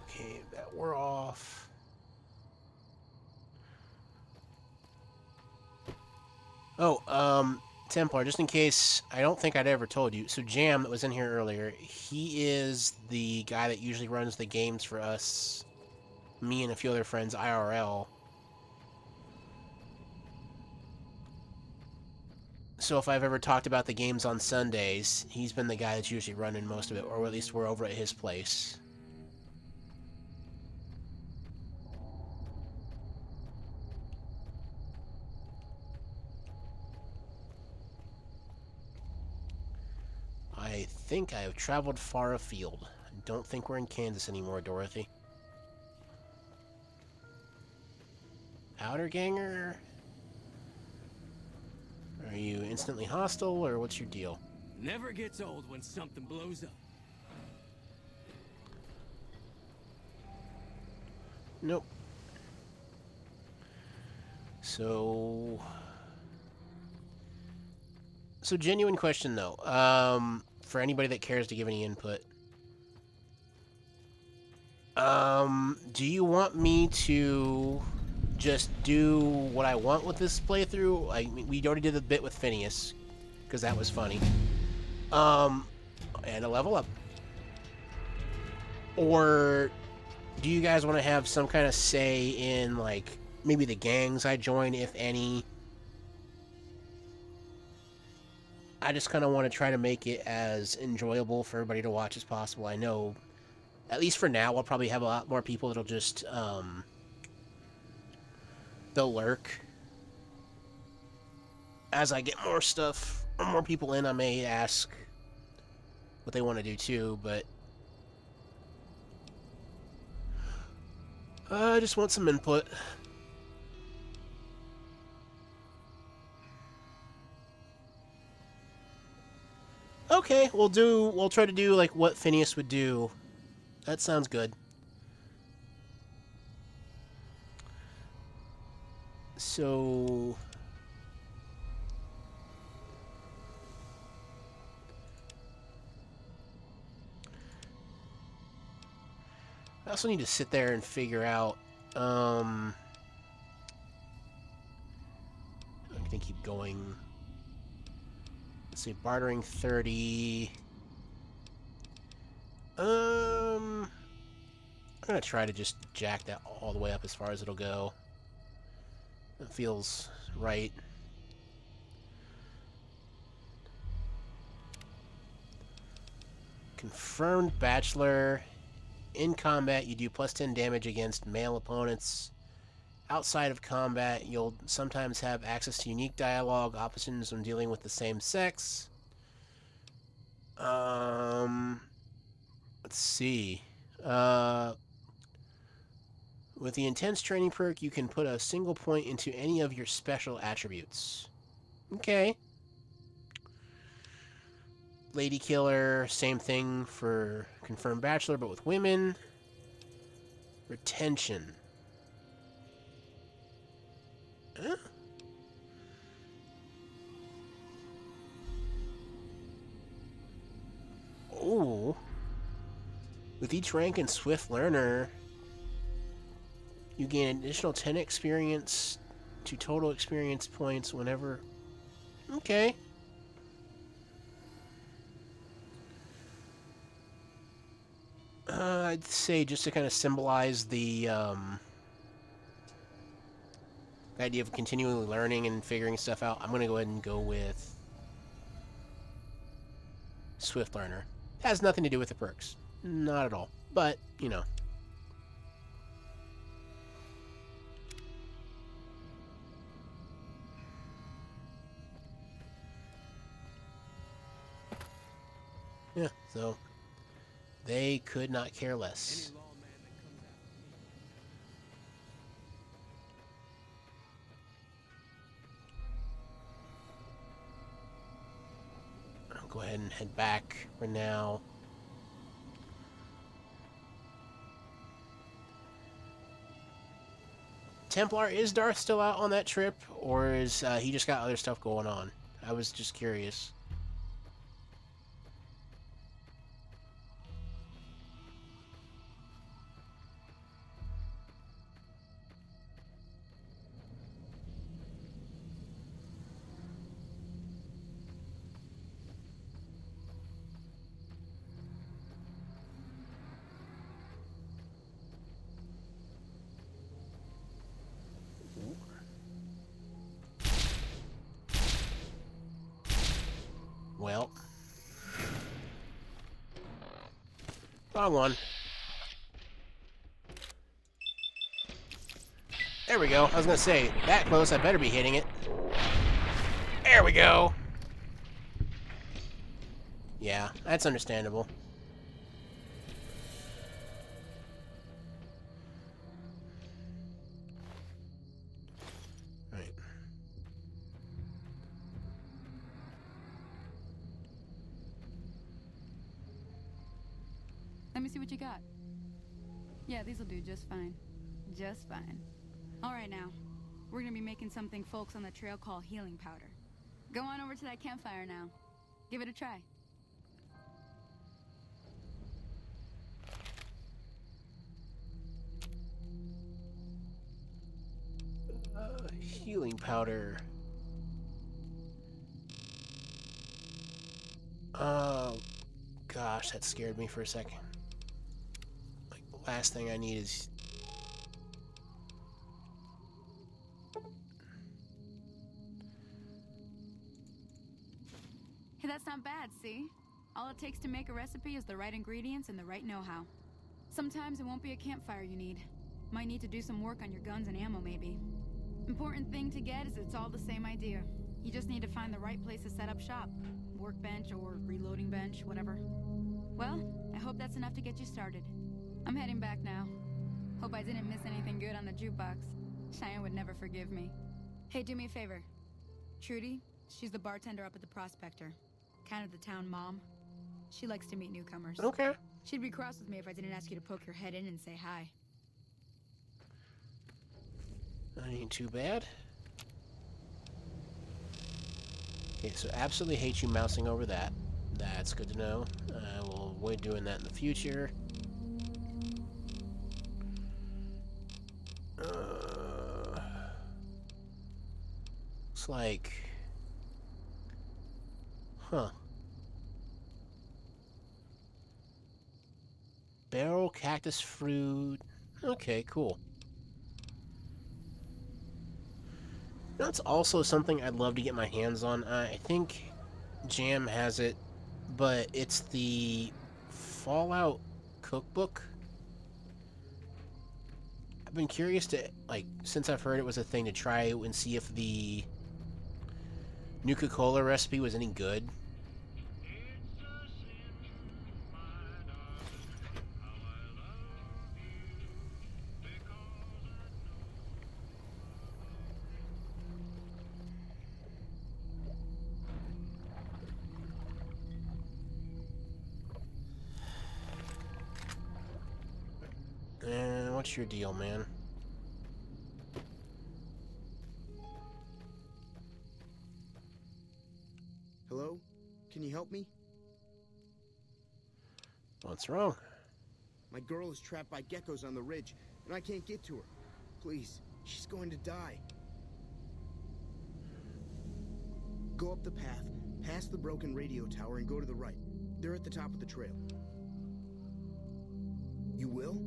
Okay, that we're off. Oh, Templar, just in case, I don't think I'd ever told you. So Jam, that was in here earlier, he is the guy that usually runs the games for us, me and a few other friends, IRL. So if I've ever talked about the games on Sundays, he's been the guy that's usually running most of it, or at least we're over at his place. I think I have traveled far afield. I don't think we're in Kansas anymore, Dorothy. Outer Ganger? Are you instantly hostile, or what's your deal? Never gets old when something blows up. Nope. So genuine question though. For anybody that cares to give any input. Do you want me to just do what I want with this playthrough? I mean, we already did the bit with Phineas, because that was funny. And a level up. Or do you guys want to have some kind of say in, like, maybe the gangs I join, if any? I just kind of want to try to make it as enjoyable for everybody to watch as possible. I know, at least for now, I'll probably have a lot more people that'll just, they'll lurk. As I get more stuff, or more people in, I may ask what they want to do too, but I just want some input. Okay, we'll try to do like what Phineas would do. That sounds good. So I also need to sit there and figure out can keep going. Let's see, bartering 30. I'm gonna try to just jack that all the way up as far as it'll go. That feels right. Confirmed Bachelor. In combat, you do plus 10 damage against male opponents. Outside of combat, you'll sometimes have access to unique dialogue options when dealing with the same sex. Let's see. With the intense training perk, you can put a single point into any of your special attributes. Okay. Lady Killer, same thing for Confirmed Bachelor, but with women. Retention. Huh? Oh. With each rank in Swift Learner, you gain an additional 10 experience to total experience points whenever... Okay. I'd say just to kind of symbolize the idea of continually learning and figuring stuff out, I'm going to go ahead and go with Swift Learner. Has nothing to do with the perks. Not at all. But, you know. Yeah, so they could not care less. I'll go ahead and head back for now. Templar, is Darth still out on that trip, or is he just got other stuff going on? I was just curious. Well. Wrong one. There we go. I was going to say, that close, I better be hitting it. There we go. Yeah, that's understandable. Right. Let me see what you got. Yeah, these'll do just fine. Just fine. All right now. We're gonna be making something folks on the trail call healing powder. Go on over to that campfire now. Give it a try. Healing powder. Oh, gosh, that scared me for a second. Like, the last thing I need is... Hey, that's not bad, see? All it takes to make a recipe is the right ingredients and the right know-how. Sometimes it won't be a campfire you need. Might need to do some work on your guns and ammo, maybe. Important thing to get is it's all the same idea. You just need to find the right place to set up shop. Workbench or reloading bench, whatever. Well, I hope that's enough to get you started. I'm heading back now. Hope I didn't miss anything good on the jukebox. Cheyenne would never forgive me. Hey, do me a favor. Trudy, she's the bartender up at the Prospector. Kind of the town mom. She likes to meet newcomers. Okay. She'd be cross with me if I didn't ask you to poke your head in and say hi. That ain't too bad. Okay, so absolutely hate you mousing over that. That's good to know. I will avoid doing that in the future. Looks like... Huh. Barrel cactus fruit. Okay, cool. That's also something I'd love to get my hands on. I think Jam has it, but it's the Fallout cookbook. I've been curious to, like, since I've heard it was a thing, to try and see if the Nuka-Cola recipe was any good. What's your deal, man? Hello? Can you help me? What's wrong? My girl is trapped by geckos on the ridge, and I can't get to her. Please, she's going to die. Go up the path, past the broken radio tower, and go to the right. They're at the top of the trail. You will?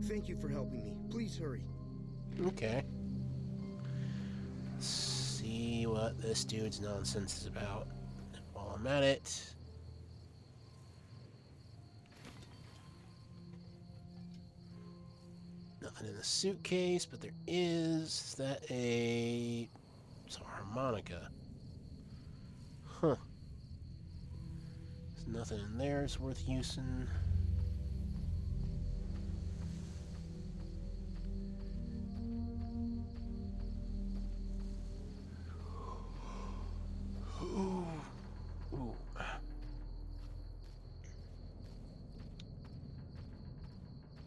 Thank you for helping me. Please hurry. Okay. Let's see what this dude's nonsense is about while I'm at it. Nothing in the suitcase, but there is... Is that a... It's a harmonica. Huh. There's nothing in there that's worth using. Ooh. Ooh.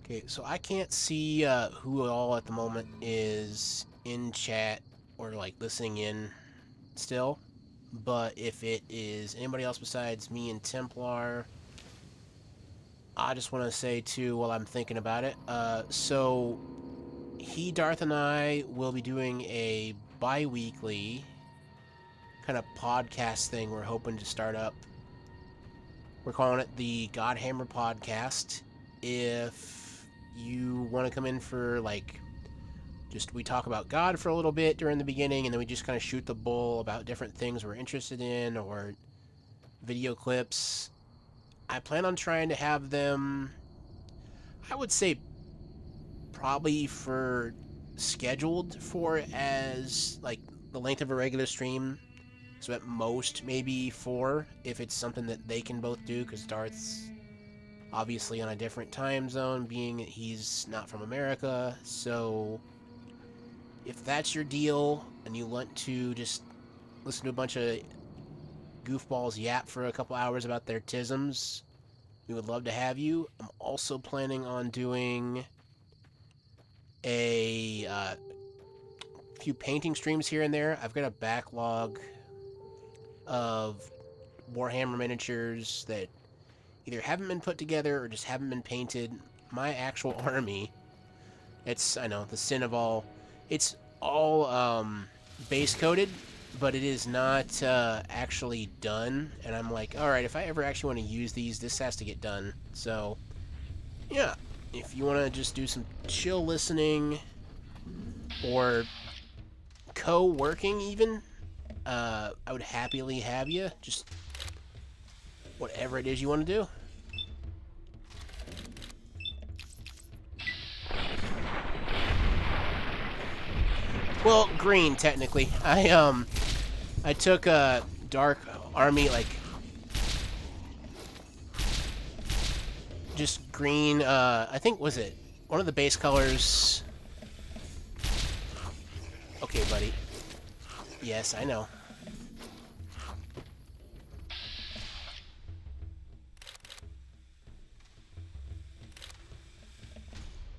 Okay, so I can't see who all at the moment is in chat or like listening in still, but if it is anybody else besides me and Templar, I just want to say too while I'm thinking about it, so Darth and I will be doing a bi-weekly kind of podcast thing we're hoping to start up. We're calling it the Godhammer Podcast. If you want to come in for, like, just we talk about God for a little bit during the beginning, and then we just kind of shoot the bull about different things we're interested in, or video clips. I plan on trying to have them, I would say, probably for scheduled for as, like, the length of a regular stream. So at most, maybe 4, if it's something that they can both do, because Darth's obviously on a different time zone, being that he's not from America. So if that's your deal, and you want to just listen to a bunch of goofballs yap for a couple hours about their tisms, we would love to have you. I'm also planning on doing a few painting streams here and there. I've got a backlog of Warhammer miniatures that either haven't been put together or just haven't been painted. My actual army, it's, I know, the sin of all, it's all base coated, but it is not actually done. And I'm like, alright, if I ever actually want to use these, this has to get done. So, yeah, if you want to just do some chill listening or co-working even, I would happily have you. Just whatever it is you want to do. Well, green technically. I took a dark army, like just green. I think was it one of the base colors. Okay, buddy. Yes, I know.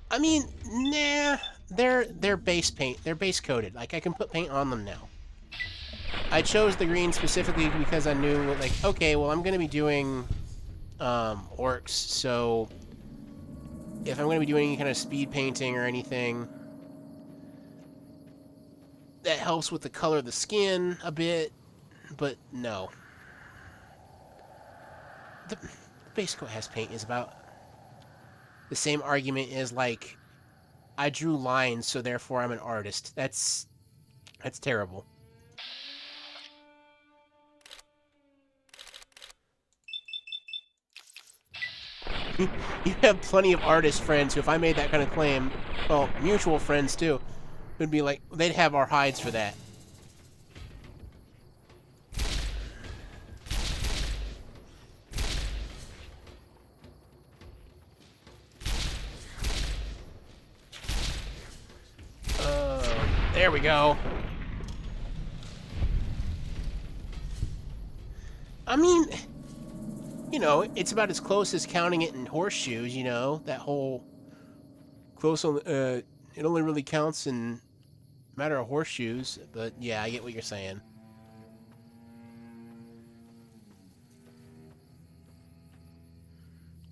I mean, nah. They're base paint. They're base coated. Like, I can put paint on them now. I chose the green specifically because I knew, like, okay, well, I'm gonna be doing orcs, so if I'm gonna be doing any kind of speed painting or anything, that helps with the color of the skin a bit, but no. The base coat has paint is about the same argument as like I drew lines, so therefore I'm an artist. That's terrible. You have plenty of artist friends who, if I made that kind of claim, well, mutual friends too, would be like, they'd have our hides for that. There we go. I mean, it's about as close as counting it in horseshoes, that whole close on, it only really counts in matter of horseshoes, but yeah, I get what you're saying.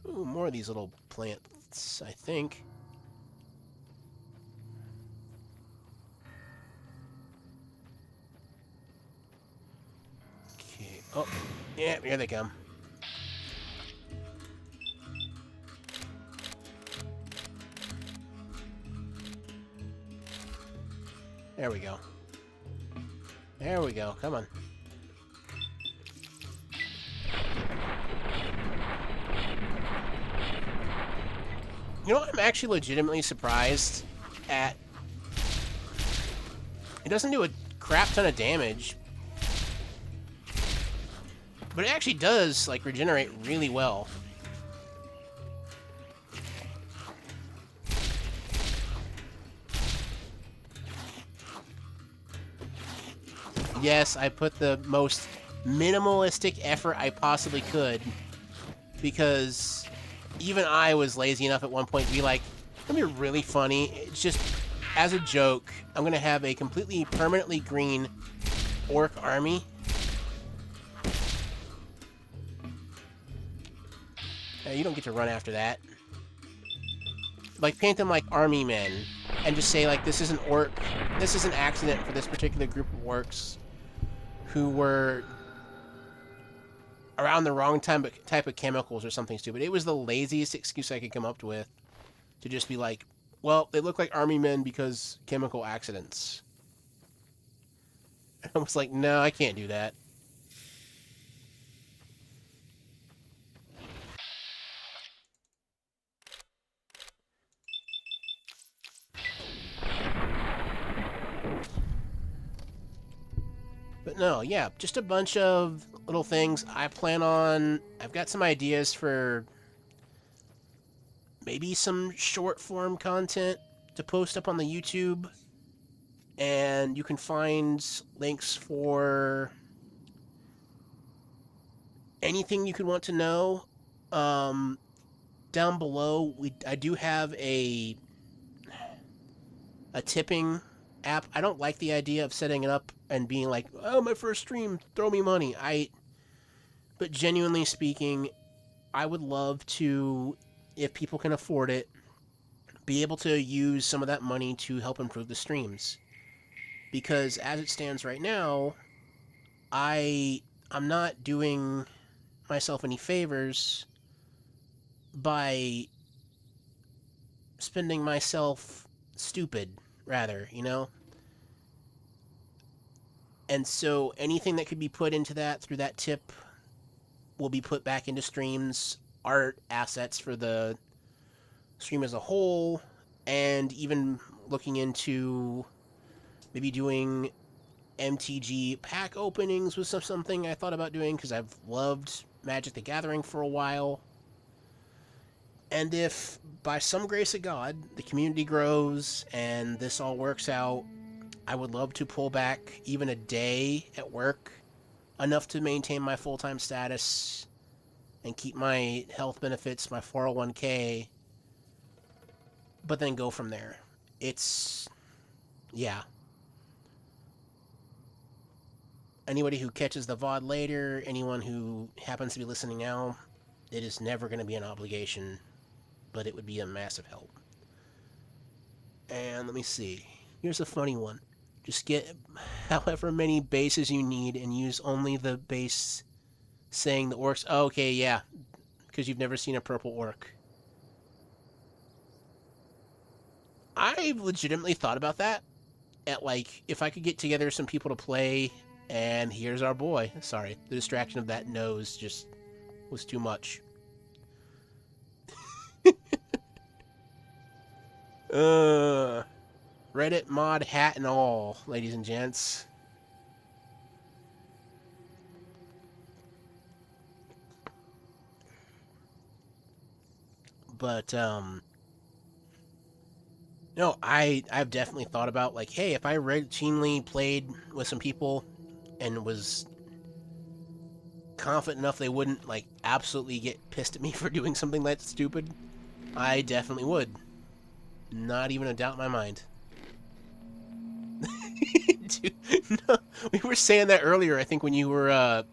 Ooh, more of these little plants, I think. Okay. Oh, yeah, here they come. There we go. There we go. Come on. I'm actually legitimately surprised at. It doesn't do a crap ton of damage, but it actually does, like, regenerate really well. Yes, I put the most minimalistic effort I possibly could, because even I was lazy enough at one point to be like, it's gonna be really funny. It's just, as a joke, I'm gonna have a completely permanently green orc army. You don't get to run after that. Like, paint them like army men, and just say, like, this is an orc, this is an accident for this particular group of orcs who were around the wrong type of chemicals or something stupid. It was the laziest excuse I could come up with to just be like, well, they look like army men because chemical accidents. I was like, no, I can't do that. But no, yeah, just a bunch of little things. I've got some ideas for maybe some short form content to post up on the YouTube. And you can find links for anything you could want to know. Down below, I do have a tipping app. I don't like the idea of setting it up and being like, "Oh, my first stream, throw me money." But genuinely speaking, I would love to, if people can afford it, be able to use some of that money to help improve the streams. Because as it stands right now, I'm not doing myself any favors by spending myself stupid, rather. And so anything that could be put into that through that tip will be put back into streams, art, assets for the stream as a whole, and even looking into maybe doing MTG pack openings was something I thought about doing because I've loved Magic the Gathering for a while. And if, by some grace of God, the community grows and this all works out, I would love to pull back even a day at work, enough to maintain my full-time status and keep my health benefits, my 401k, but then go from there. It's, yeah. Anybody who catches the VOD later, anyone who happens to be listening now, it is never going to be an obligation, but it would be a massive help. And let me see. Here's a funny one. Just get however many bases you need and use only the base saying the orcs. Oh, okay, yeah, because you've never seen a purple orc. I've legitimately thought about that. At like, if I could get together some people to play, and here's our boy. Sorry, the distraction of that nose just was too much. Reddit mod hat and all, ladies and gents. But no, I've definitely thought about like, hey, if I routinely played with some people and was confident enough they wouldn't like absolutely get pissed at me for doing something that stupid, I definitely would. Not even a doubt in my mind. Dude, no, we were saying that earlier. I think when you were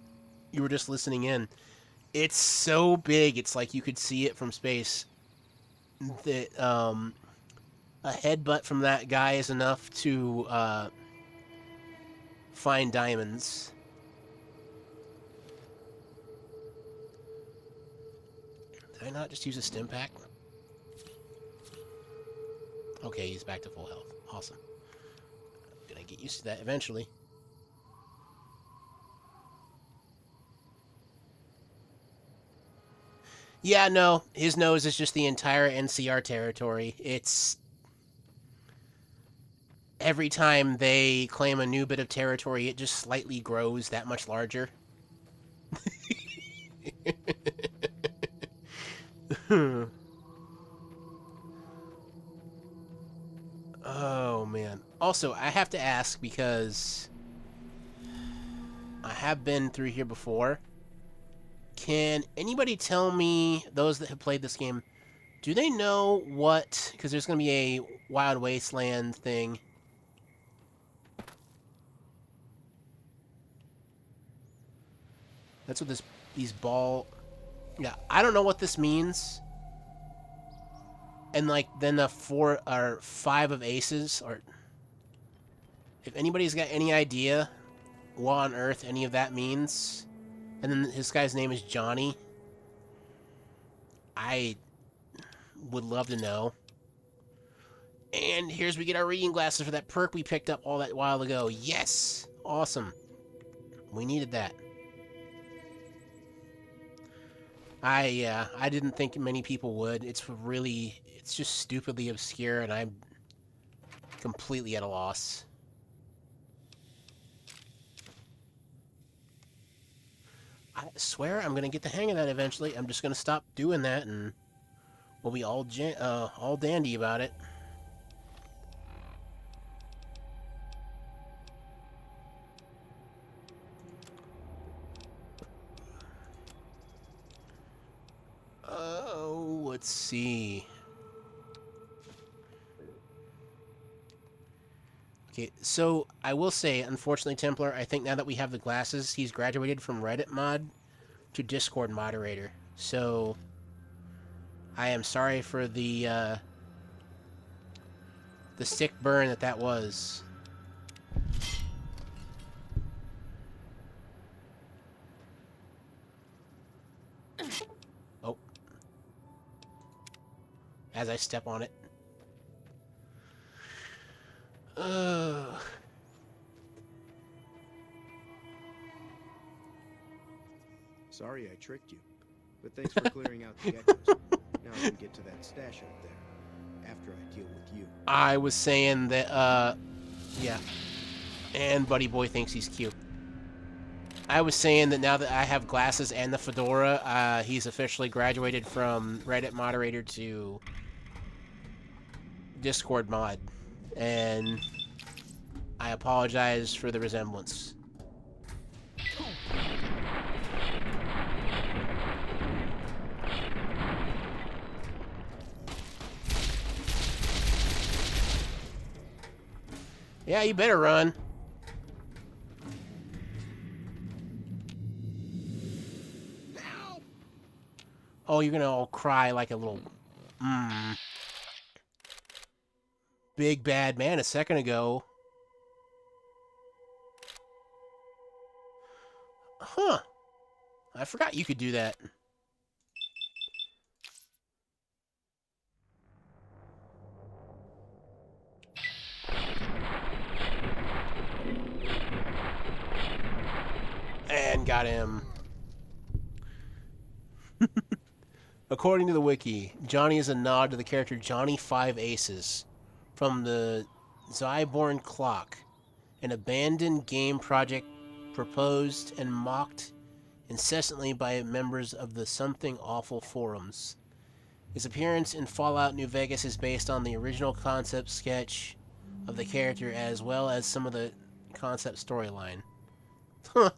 just listening in. It's so big. It's like you could see it from space. That a headbutt from that guy is enough to find diamonds. Did I not just use a stim pack? Okay, he's back to full health. Awesome. Gonna get used to that eventually. Yeah, no, his nose is just the entire NCR territory. It's every time they claim a new bit of territory, it just slightly grows that much larger. Oh man. Also, I have to ask because I have been through here before. Can anybody tell me, those that have played this game, do they know what? Because there's going to be a Wild Wasteland thing. That's what these ball. Yeah, I don't know what this means. And like then the 4 or 5 of aces, or if anybody's got any idea what on earth any of that means, and then this guy's name is Johnny, I would love to know. And here's we get our reading glasses for that perk we picked up all that while ago. Yes! Awesome. We needed that. I didn't think many people would. It's just stupidly obscure, and I'm completely at a loss. I swear I'm gonna get the hang of that eventually. I'm just gonna stop doing that, and we'll be all dandy about it. Oh, let's see. Okay, so I will say, unfortunately, Templar, I think now that we have the glasses, he's graduated from Reddit mod to Discord moderator. So I am sorry for the sick burn that was. Oh, as I step on it. Sorry I tricked you, but thanks for clearing out the geckos. Now I can get to that stash up there, after I deal with you. I was saying that, yeah. And Buddy Boy thinks he's cute. I was saying that now that I have glasses and the fedora, he's officially graduated from Reddit moderator to Discord mod. And I apologize for the resemblance. Yeah, you better run. Oh, you're gonna all cry like a little... Big bad man a second ago. Huh. I forgot you could do that. And got him. According to the wiki, Johnny is a nod to the character Johnny Five Aces from the Zyborn Clock, an abandoned game project proposed and mocked incessantly by members of the Something Awful forums. His appearance in Fallout New Vegas is based on the original concept sketch of the character as well as some of the concept storyline. Huh.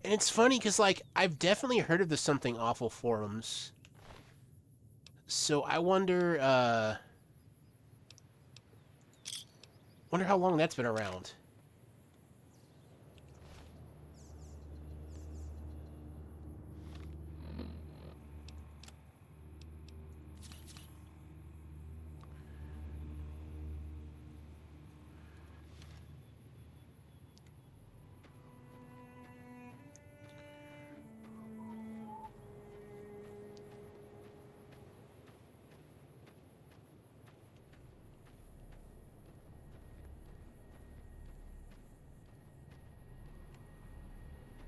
And it's funny because, like, I've definitely heard of the Something Awful forums. So I wonder how long that's been around.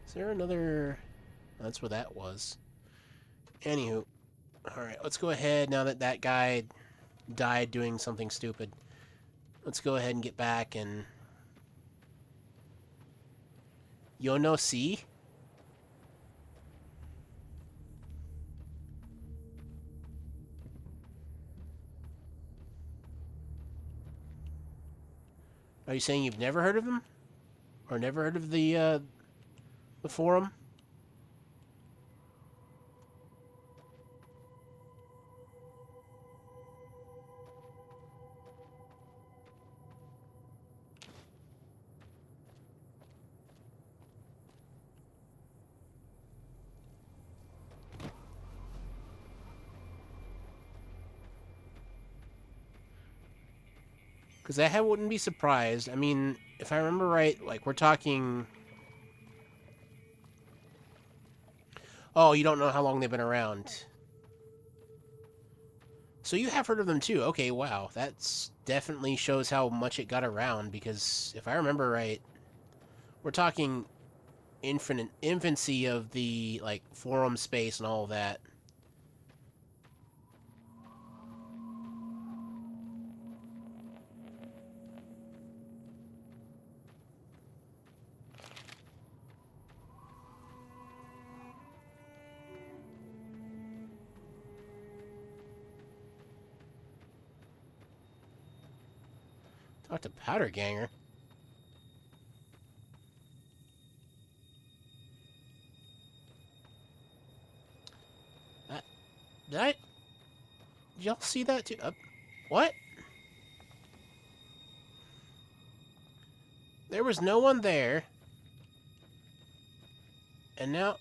Is there another... That's where that was. Anywho. Alright, let's go ahead now that that guy died doing something stupid. Let's go ahead and get back and... Yo no see? Are you saying you've never heard of them? Or never heard of the forum? Because I wouldn't be surprised. I mean, if I remember right, like, we're talking... Oh, you don't know how long they've been around. So you have heard of them too. Okay, wow. That's definitely shows how much it got around, because if I remember right, we're talking infancy of the, like, forum space and all of that. Talk to Powder Ganger. Did I... Did y'all see that too? What? There was no one there. And now...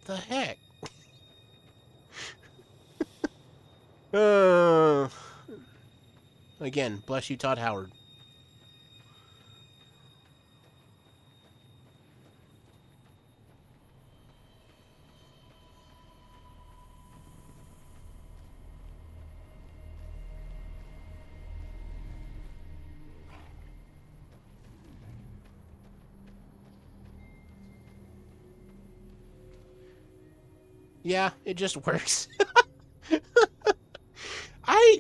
The heck? Uh... Again, bless you, Todd Howard. Yeah, it just works.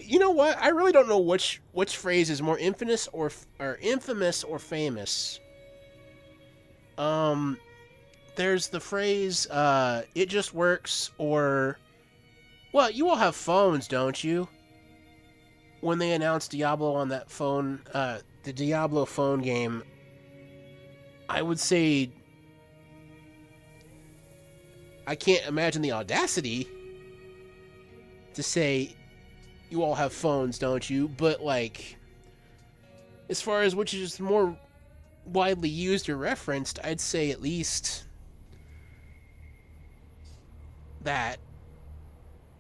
You know what? I really don't know which phrase is more infamous or famous. Um, there's the phrase, it just works, or, well, you all have phones, don't you? When they announced Diablo on that phone, the Diablo phone game, I would say, I can't imagine the audacity to say, you all have phones, don't you? But, like, as far as which is more widely used or referenced, I'd say at least that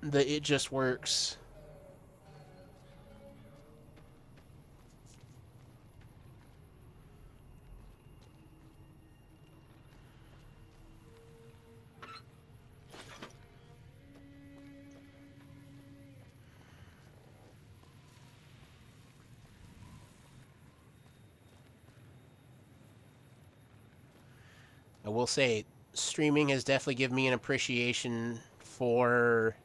it just works. I will say, streaming has definitely given me an appreciation for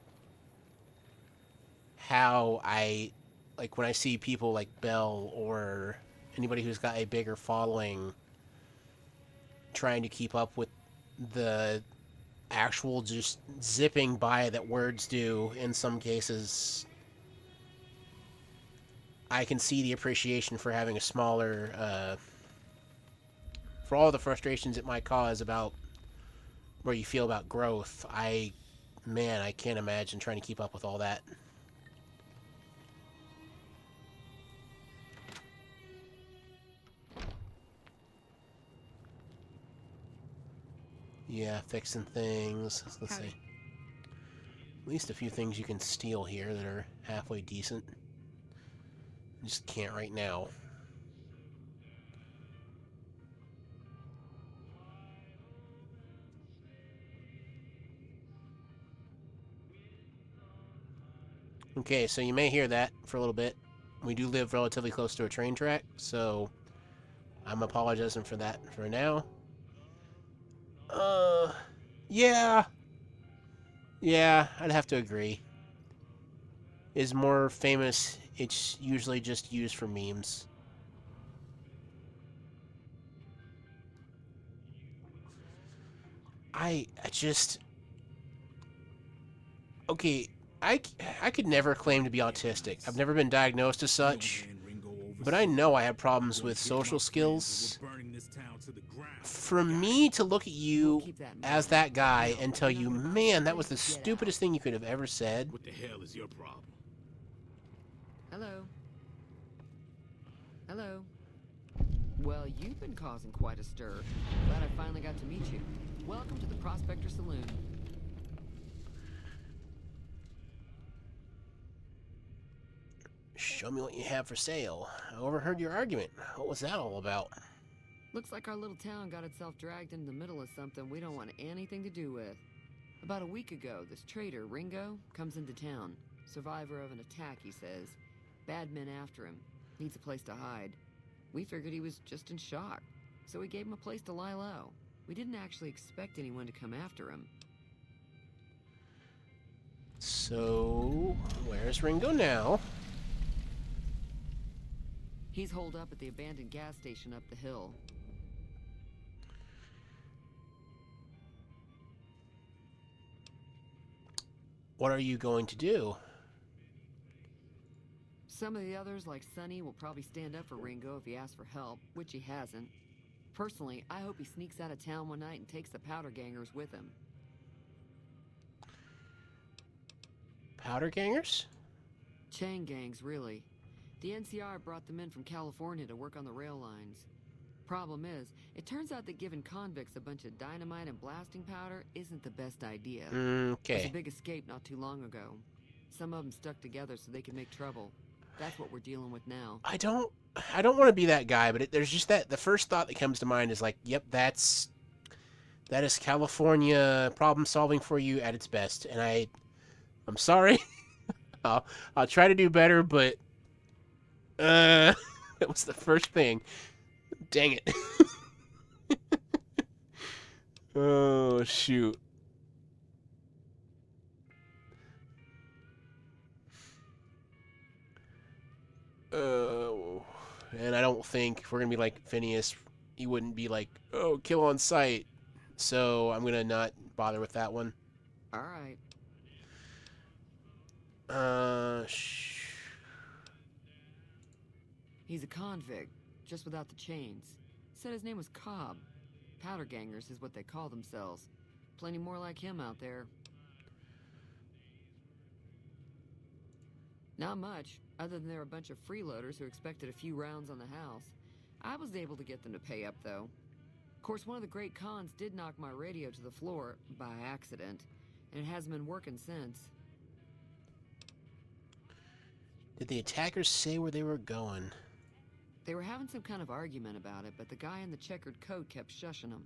how like when I see people like Bell or anybody who's got a bigger following trying to keep up with the actual just zipping by that words do in some cases. I can see the appreciation for having a smaller, for all the frustrations it might cause about where you feel about growth. Man, I can't imagine trying to keep up with all that. Yeah, fixing things. Let's see. At least a few things you can steal here that are halfway decent. Just can't right now. Okay, so you may hear that for a little bit. We do live relatively close to a train track, so I'm apologizing for that for now. Uh, yeah. Yeah, I'd have to agree. Is more famous, it's usually just used for memes. I just okay, I I could never claim to be autistic. I've never been diagnosed as such, but I know I have problems with social skills. For me to look at you as that guy and tell you, man, that was the stupidest thing you could have ever said. What the hell is your problem? Hello. Hello. Well, you've been causing quite a stir. Glad I finally got to meet you. Welcome to the Prospector Saloon. Show me what you have for sale. I overheard your argument. What was that all about? Looks like our little town got itself dragged into the middle of something we don't want anything to do with. About a week ago, this trader, Ringo, comes into town. Survivor of an attack, he says. Bad men after him. Needs a place to hide. We figured he was just in shock, so we gave him a place to lie low. We didn't actually expect anyone to come after him. So, where's Ringo now? He's holed up at the abandoned gas station up the hill. What are you going to do? Some of the others, like Sonny, will probably stand up for Ringo if he asks for help, which he hasn't. Personally, I hope he sneaks out of town one night and takes the powder gangers with him. Powder gangers? Chain gangs, really. The NCR brought them in from California to work on the rail lines. Problem is, it turns out that giving convicts a bunch of dynamite and blasting powder isn't the best idea. Okay. There's a big escape not too long ago. Some of them stuck together so they could make trouble. That's what we're dealing with now. I don't want to be that guy, but there's just that the first thought that comes to mind is like, yep, that is California problem solving for you at its best. And I'm sorry. I'll try to do better, but that was the first thing. Dang it. Oh, shoot. And I don't think if we're going to be like Phineas, he wouldn't be like, oh, kill on sight. So I'm going to not bother with that one. All right. He's a convict, just without the chains. Said his name was Cobb. Powder gangers is what they call themselves. Plenty more like him out there. Not much, other than they're a bunch of freeloaders who expected a few rounds on the house. I was able to get them to pay up, though. Of course, one of the great cons did knock my radio to the floor, by accident, and it hasn't been working since. Did the attackers say where they were going? They were having some kind of argument about it, but the guy in the checkered coat kept shushing them.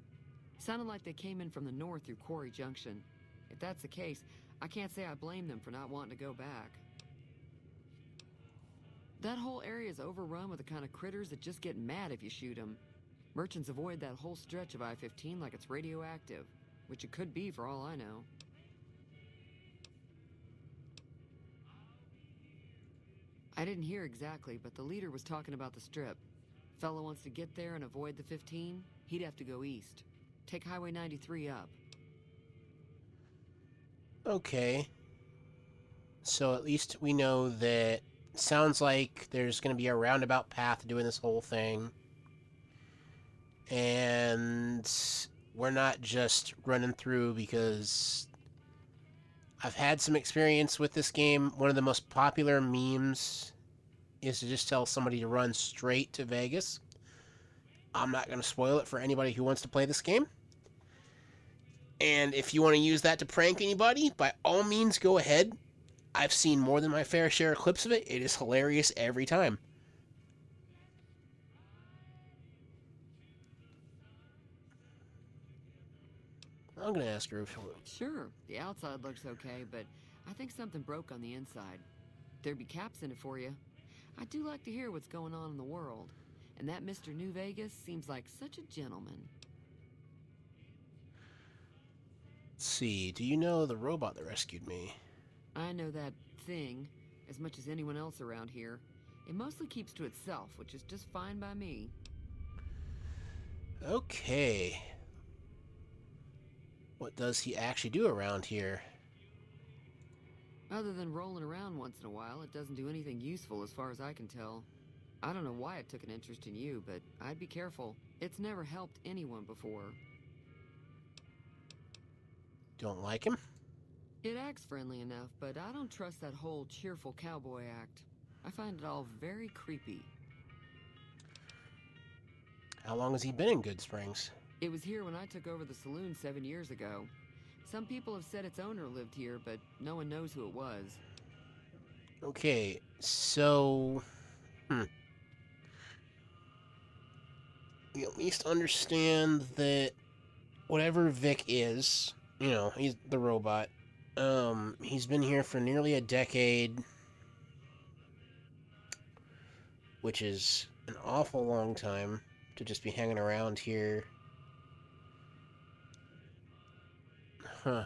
Sounded like they came in from the north through Quarry Junction. If that's the case, I can't say I blame them for not wanting to go back. That whole area is overrun with the kind of critters that just get mad if you shoot them. Merchants avoid that whole stretch of I-15 like it's radioactive, which it could be for all I know. I didn't hear exactly, but the leader was talking about the Strip. Fellow wants to get there and avoid the 15, he'd have to go east. Take Highway 93 up. Okay. So at least we know that sounds like there's going to be a roundabout path doing this whole thing. And we're not just running through because I've had some experience with this game. One of the most popular memes is to just tell somebody to run straight to Vegas. I'm not going to spoil it for anybody who wants to play this game. And if you want to use that to prank anybody, by all means go ahead. I've seen more than my fair share of clips of it. It is hilarious every time. I'm going to ask her if... Sure, the outside looks okay, but I think something broke on the inside. There'd be caps in it for you. I do like to hear what's going on in the world. And that Mr. New Vegas seems like such a gentleman. Let's see, do you know the robot that rescued me? I know that thing as much as anyone else around here. It mostly keeps to itself, which is just fine by me. Okay. What does he actually do around here? Other than rolling around once in a while, it doesn't do anything useful as far as I can tell. I don't know why it took an interest in you, but I'd be careful. It's never helped anyone before. Don't like him? It acts friendly enough, but I don't trust that whole cheerful cowboy act. I find it all very creepy. How long has he been in Good Springs? It was here when I took over the saloon 7 years ago. Some people have said its owner lived here, but no one knows who it was. Okay, so... We at least understand that whatever Vic is, you know, he's the robot. He's been here for nearly a decade, which is an awful long time to just be hanging around here. Huh.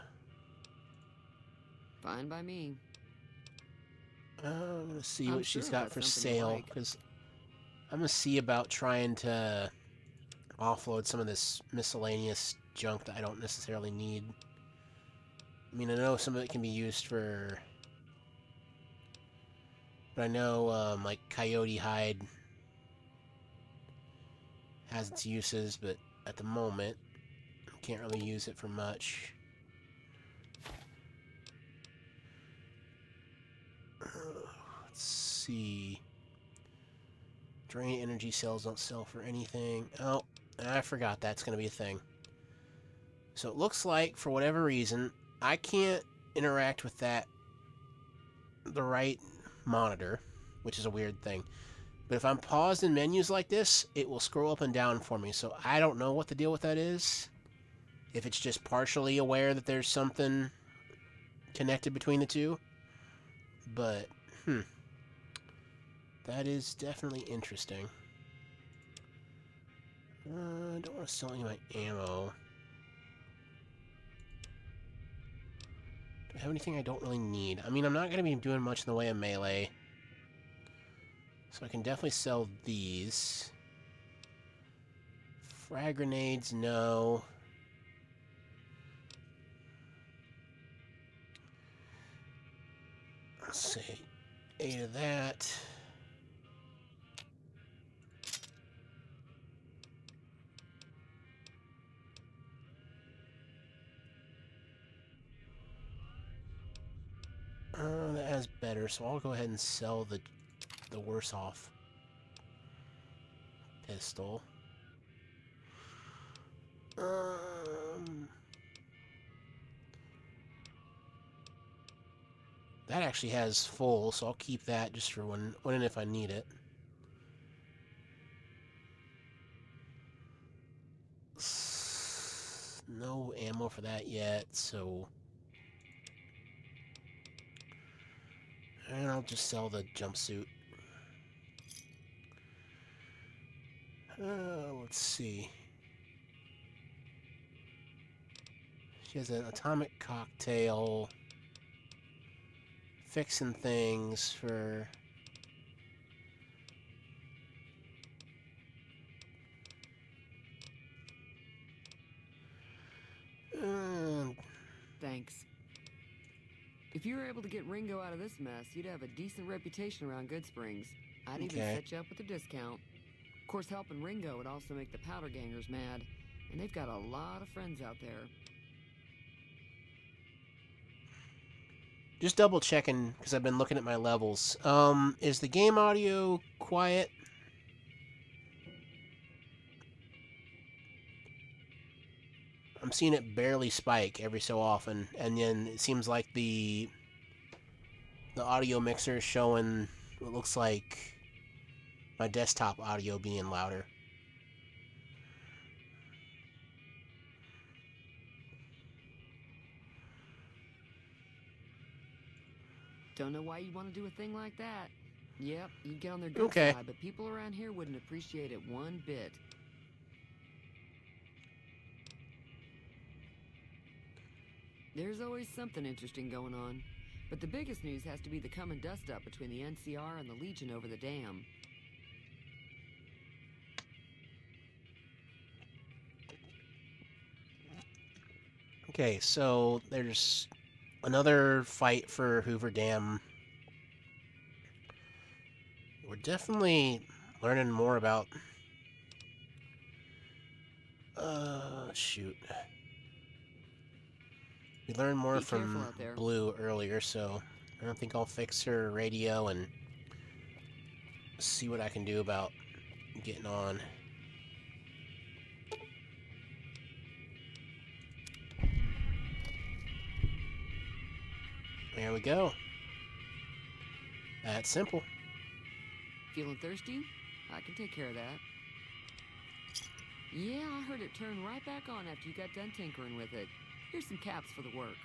Fine by me. I'm gonna see I'm what sure she's if got that's for something you sale, like. because I'm gonna see about trying to offload some of this miscellaneous junk that I don't necessarily need. I mean, I know some of it can be used for... But I know, like, coyote hide has its uses, but at the moment, can't really use it for much. Let's see. Drain energy cells don't sell for anything. Oh, I forgot that's going to be a thing. So it looks like, for whatever reason, I can't interact with that the right monitor, which is a weird thing. But if I'm paused in menus like this, it will scroll up and down for me. So I don't know what the deal with that is. If it's just partially aware that there's something connected between the two. But, that is definitely interesting. I don't want to sell any of my ammo. Do I have anything I don't really need? I mean, I'm not going to be doing much in the way of melee. So I can definitely sell these. Frag grenades, no. Let's see. 8 of that. That has better, so I'll go ahead and sell the worse off pistol. That actually has full, so I'll keep that just for when and if I need it. No ammo for that yet, so... And I'll just sell the jumpsuit. Let's see. She has an atomic cocktail. Fixing things for... Thanks. If you were able to get Ringo out of this mess, you'd have a decent reputation around Good Springs. I'd even Okay. set you up with a discount. Of course, helping Ringo would also make the powder gangers mad, and they've got a lot of friends out there. Just double checking, because I've been looking at my levels. Is the game audio quiet? I'm seeing it barely spike every so often, and then it seems like the audio mixer is showing what looks like my desktop audio being louder. Don't know why you'd want to do a thing like that. Yep, you'd get on their good Okay. side, but people around here wouldn't appreciate it one bit. There's always something interesting going on. But the biggest news has to be the come and dust up between the NCR and the Legion over the dam. Okay, so there's another fight for Hoover Dam. We're definitely learning more about... shoot. We learned more Be careful from out there. Blue earlier, so I don't think I'll fix her radio and see what I can do about getting on. There we go. That's simple. Feeling thirsty? I can take care of that. Yeah, I heard it turn right back on after you got done tinkering with it. Here's some caps for the work.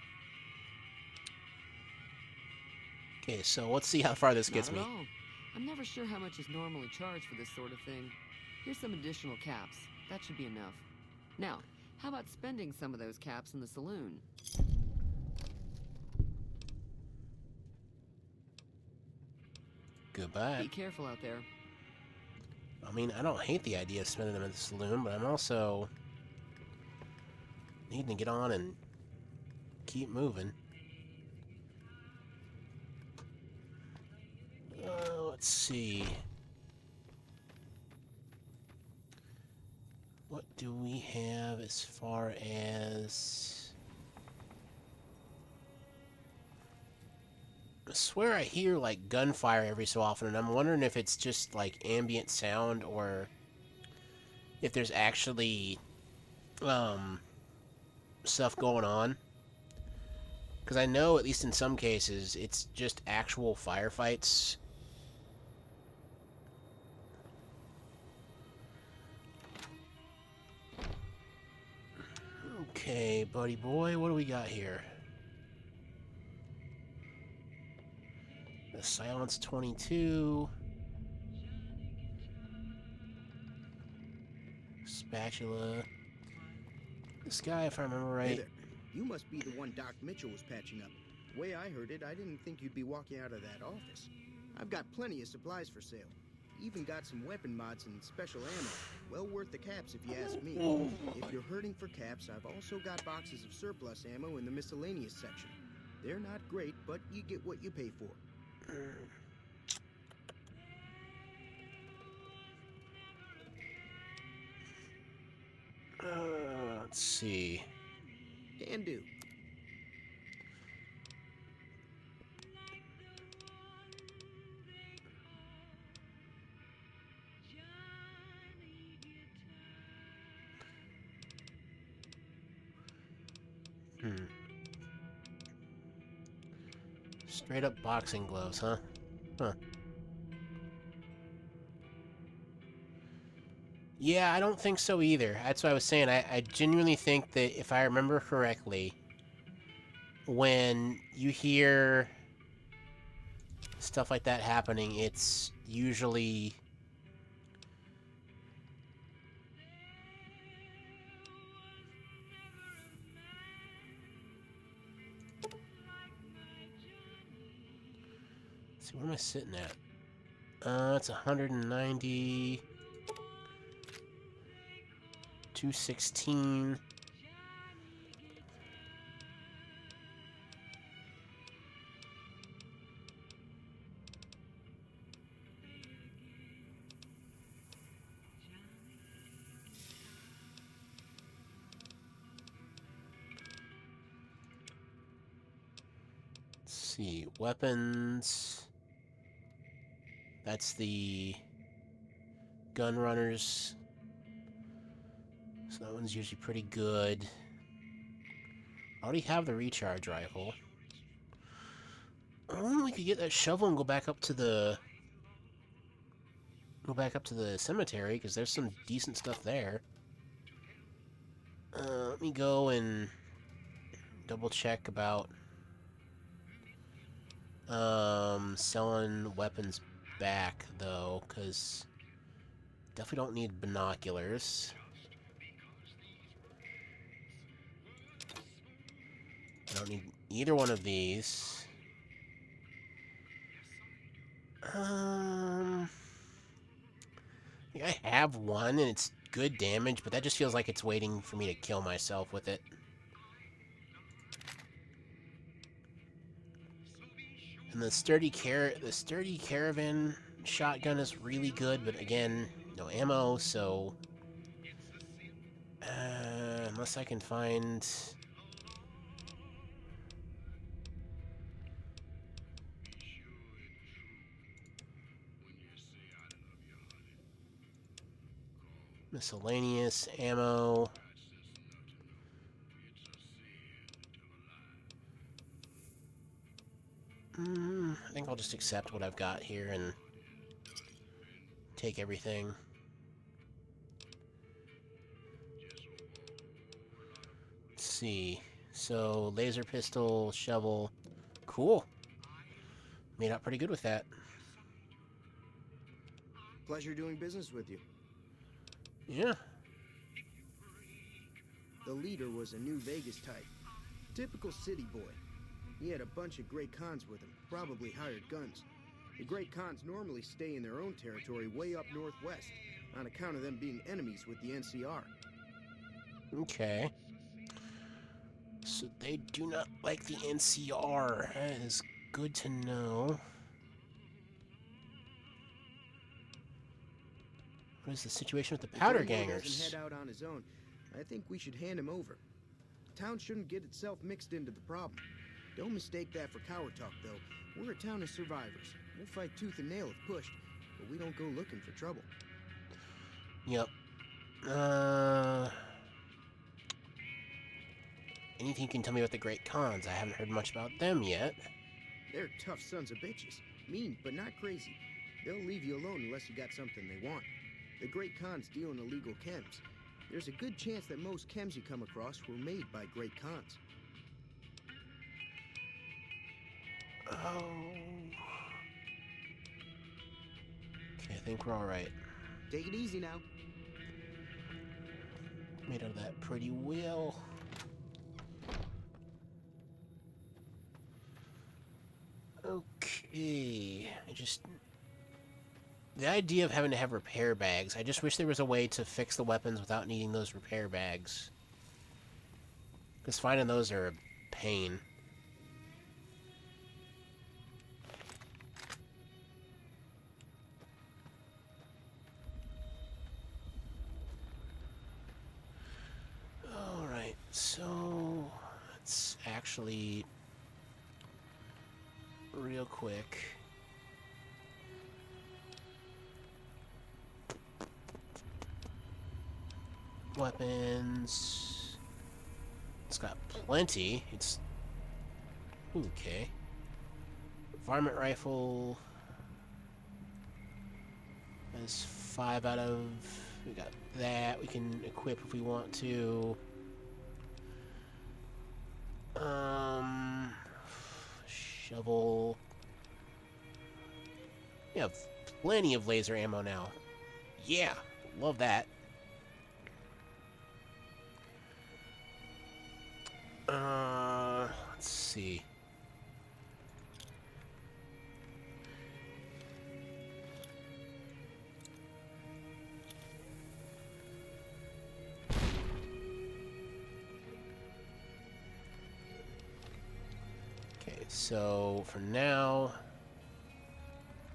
Okay, so let's see how far this gets Not me. at all. I'm never sure how much is normally charged for this sort of thing. Here's some additional caps. That should be enough. Now, how about spending some of those caps in the saloon? Goodbye. Be careful out there. I mean, I don't hate the idea of spending them in the saloon, but I'm also needing to get on and keep moving. Let's see. What do we have as far as... I swear I hear, like, gunfire every so often, and I'm wondering if it's just, like, ambient sound or if there's actually, stuff going on. Because I know, at least in some cases, it's just actual firefights. Okay, buddy boy, what do we got here? The Silence 22. Spatula. This guy, if I remember Hey right... there. You must be the one Doc Mitchell was patching up. The way I heard it, I didn't think you'd be walking out of that office. I've got plenty of supplies for sale. Even got some weapon mods and special ammo. Well worth the caps if you ask me. If you're hurting for caps, I've also got boxes of surplus ammo in the miscellaneous section. They're not great, but you get what you pay for. Let's see. Can do. Straight up boxing gloves, huh? Huh. Yeah, I don't think so either. That's what I was saying. I genuinely think that if I remember correctly, when you hear stuff like that happening, it's usually So what am I sitting at? It's 190... 216... Let's see, weapons. That's the gun runners. So that one's usually pretty good. I already have the recharge rifle. Oh, we could get that shovel and go back up to the cemetery because there's some decent stuff there. Let me go and double check about selling weapons back though, because definitely don't need binoculars. I don't need either one of these. I think I have one and it's good damage, but that just feels like it's waiting for me to kill myself with it. And the sturdy caravan shotgun is really good, but again, no ammo, so unless I can find miscellaneous ammo. I think I'll just accept what I've got here and take everything. Let's see. So, laser pistol, shovel. Cool. Made out pretty good with that. Pleasure doing business with you. Yeah. The leader was a New Vegas type. Typical city boy. He had a bunch of Great Khans with him, probably hired guns. The Great Khans normally stay in their own territory way up northwest, on account of them being enemies with the NCR. Okay. So they do not like the NCR. That is good to know. What is the situation with the powder If Ringo gangers? doesn't head out on his own, I think we should hand him over. Town shouldn't get itself mixed into the problem. Don't mistake that for coward talk, though. We're a town of survivors. We'll fight tooth and nail if pushed, but we don't go looking for trouble. Yep. Anything you can tell me about the Great Khans? I haven't heard much about them yet. They're tough sons of bitches. Mean, but not crazy. They'll leave you alone unless you got something they want. The Great Khans deal in illegal chems. There's a good chance that most chems you come across were made by Great Khans. Oh. Okay, I think we're alright. Take it easy now. Made out of that pretty wheel. Okay. The idea of having to have repair bags, I just wish there was a way to fix the weapons without needing those repair bags. Because finding those are a pain. Alright, so let's actually real quick. Weapons. It's got plenty. It's okay. Varmint rifle. That's 5 out of. We got that. We can equip if we want to. Shovel. We have plenty of laser ammo now. Yeah, love that. Let's see. So for now,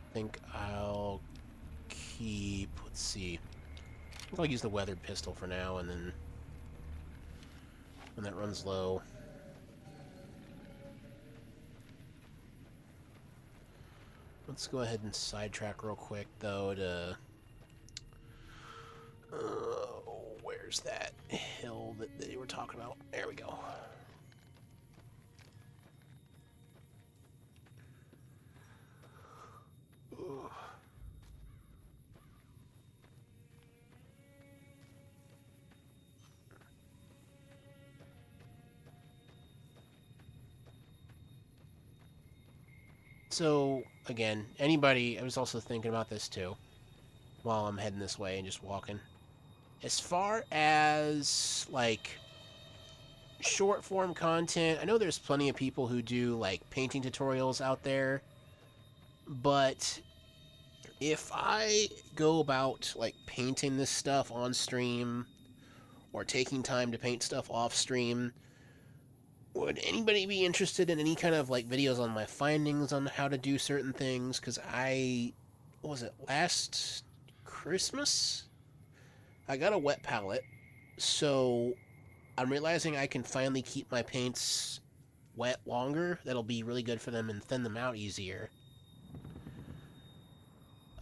I think I'll keep. Let's see. I think I'll use the weathered pistol for now, and then when that runs low. Let's go ahead and sidetrack real quick, though, to... where's that hill that they were talking about? There we go. Ugh. So, again, anybody... I was also thinking about this, too, while I'm heading this way and just walking. As far as, like, short-form content, I know there's plenty of people who do, like, painting tutorials out there, but if I go about, like, painting this stuff on stream or taking time to paint stuff off stream, would anybody be interested in any kind of, like, videos on my findings on how to do certain things? Because what was it, last Christmas? I got a wet palette, so I'm realizing I can finally keep my paints wet longer. That'll be really good for them and thin them out easier.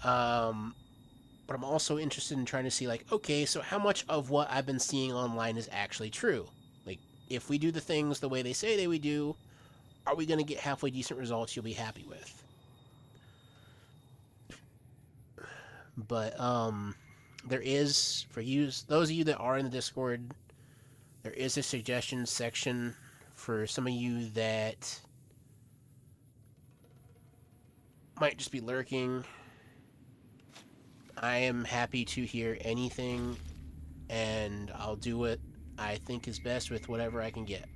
But I'm also interested in trying to see, like, okay, so how much of what I've been seeing online is actually true? Like, if we do the things the way they say we do, are we going to get halfway decent results you'll be happy with? But, there is, for you, those of you that are in the Discord, there is a suggestion section for some of you that might just be lurking. I am happy to hear anything, and I'll do what I think is best with whatever I can get.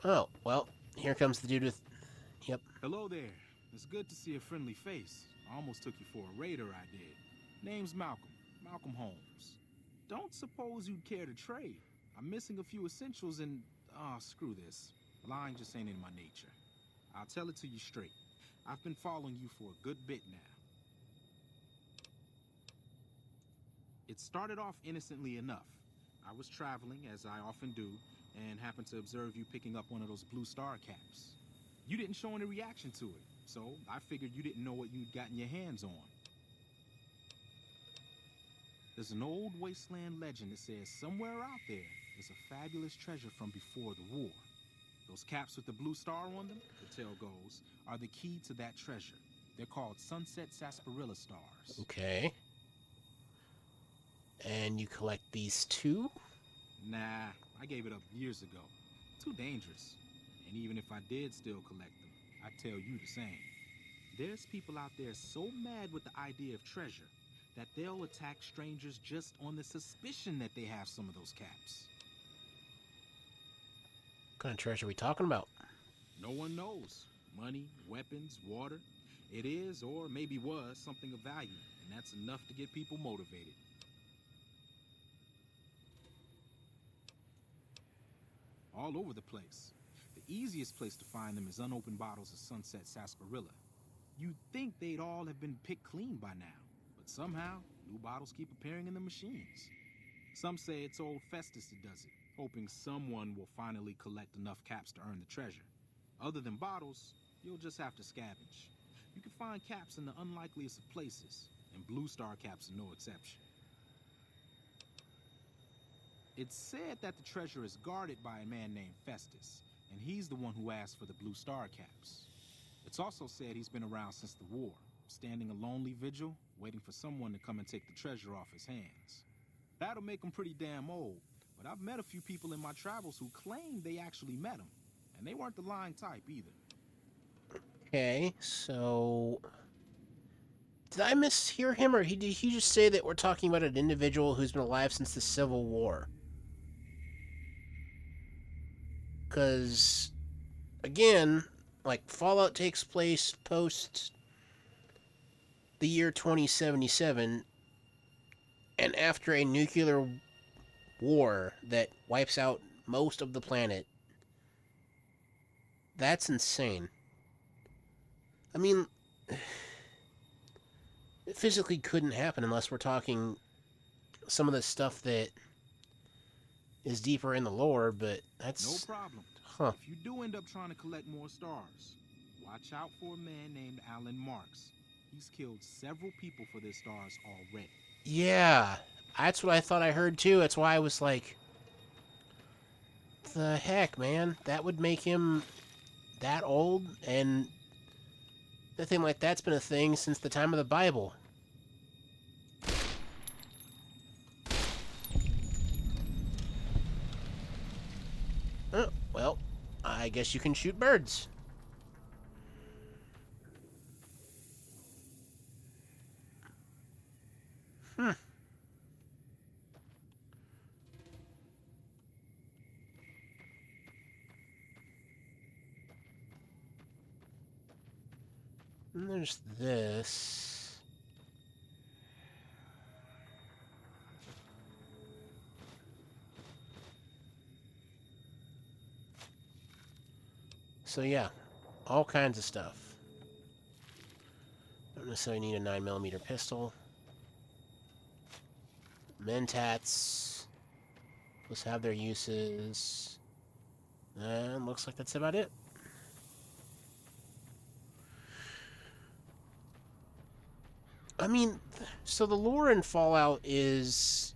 Oh, well, here comes the dude with... Yep. Hello there. It's good to see a friendly face. I almost took you for a raider, I did. Name's Malcolm. Malcolm Holmes. Don't suppose you'd care to trade. I'm missing a few essentials and... screw this. Lying just ain't in my nature. I'll tell it to you straight. I've been following you for a good bit now. It started off innocently enough. I was traveling, as I often do, and happened to observe you picking up one of those blue star caps. You didn't show any reaction to it, so I figured you didn't know what you'd gotten your hands on. There's an old wasteland legend that says somewhere out there is a fabulous treasure from before the war. Those caps with the blue star on them, the tale goes, are the key to that treasure. They're called sunset sarsaparilla stars. Okay. And you collect these too? Nah, I gave it up years ago. Too dangerous. And even if I did still collect them, I'd tell you the same. There's people out there so mad with the idea of treasure that they'll attack strangers just on the suspicion that they have some of those caps. What kind of treasure are we talking about? No one knows. Money, weapons, water. It is, or maybe was, something of value, and that's enough to get people motivated. All over the place. The easiest place to find them is unopened bottles of sunset sarsaparilla. You'd think they'd all have been picked clean by now, but somehow, new bottles keep appearing in the machines. Some say it's old Festus that does it, hoping someone will finally collect enough caps to earn the treasure. Other than bottles, you'll just have to scavenge. You can find caps in the unlikeliest of places, and blue star caps are no exception. It's said that the treasure is guarded by a man named Festus, and he's the one who asked for the blue star caps. It's also said he's been around since the war, standing a lonely vigil, waiting for someone to come and take the treasure off his hands. That'll make him pretty damn old, but I've met a few people in my travels who claim they actually met him, and they weren't the lying type either. Okay, so... Did I mishear him, or did he just say that we're talking about an individual who's been alive since the Civil War? Because, again, like, Fallout takes place post the year 2077, and after a nuclear war that wipes out most of the planet. That's insane. I mean, it physically couldn't happen unless we're talking some of the stuff that is deeper in the lore, but No that's... problem. Huh. If you do end up trying to collect more stars, watch out for a man named Alan Marks. He's killed several people for their stars already. Yeah, that's what I thought I heard too. That's why I was like, the heck, man? That would make him that old, and nothing like that's been a thing since the time of the Bible. Oh, well, I guess you can shoot birds. Hmm. And there's this. So yeah, all kinds of stuff. Don't necessarily need a 9mm pistol. Mentats. Let's have their uses. And looks like that's about it. I mean, so the lore in Fallout is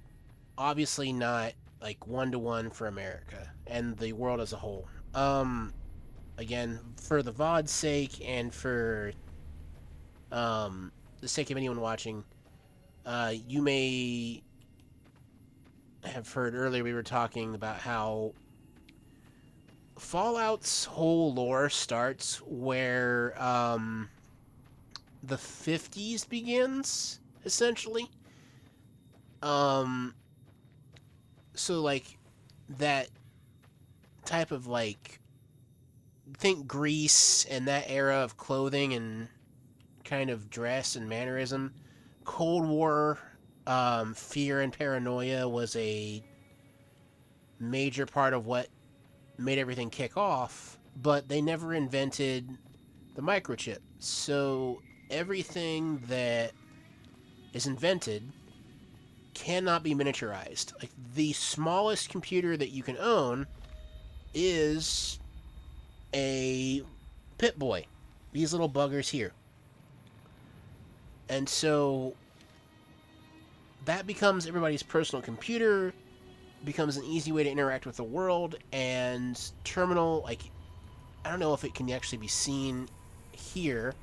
obviously not like one-to-one for America and the world as a whole. Again, for the VOD's sake and for the sake of anyone watching, you may have heard earlier we were talking about how Fallout's whole lore starts where the 50s begins, essentially. So like that type of like, think Greece and that era of clothing and kind of dress and mannerism. Cold War, fear and paranoia was a major part of what made everything kick off, but they never invented the microchip. So everything that is invented cannot be miniaturized. Like the smallest computer that you can own is a Pip-Boy. These little buggers here. And so that becomes everybody's personal computer, becomes an easy way to interact with the world, and terminal, like, I don't know if it can actually be seen here,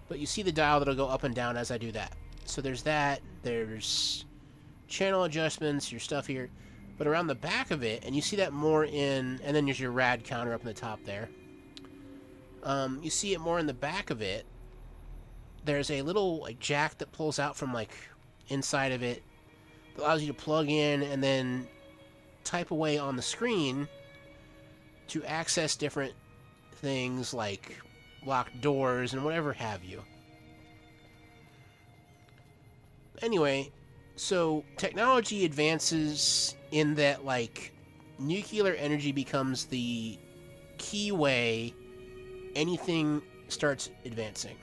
but you see the dial that'll go up and down as I do that. So there's that, there's channel adjustments, your stuff here, but around the back of it, and you see that more in, and then there's your rad counter up in the top there. You see it more in the back of it. There's a little like jack that pulls out from like inside of it that allows you to plug in and then type away on the screen to access different things like locked doors and whatever have you. Anyway, so technology advances in that like nuclear energy becomes the key way anything starts advancing.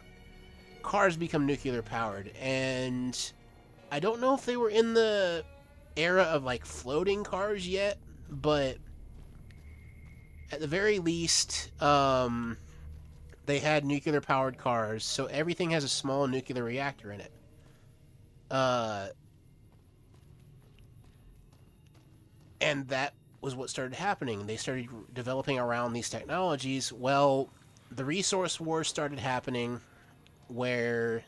Cars become nuclear powered, and I don't know if they were in the era of like floating cars yet, but at the very least, they had nuclear powered cars, so everything has a small nuclear reactor in it. And that was what started happening. They started developing around these technologies. Well, the resource wars started happening where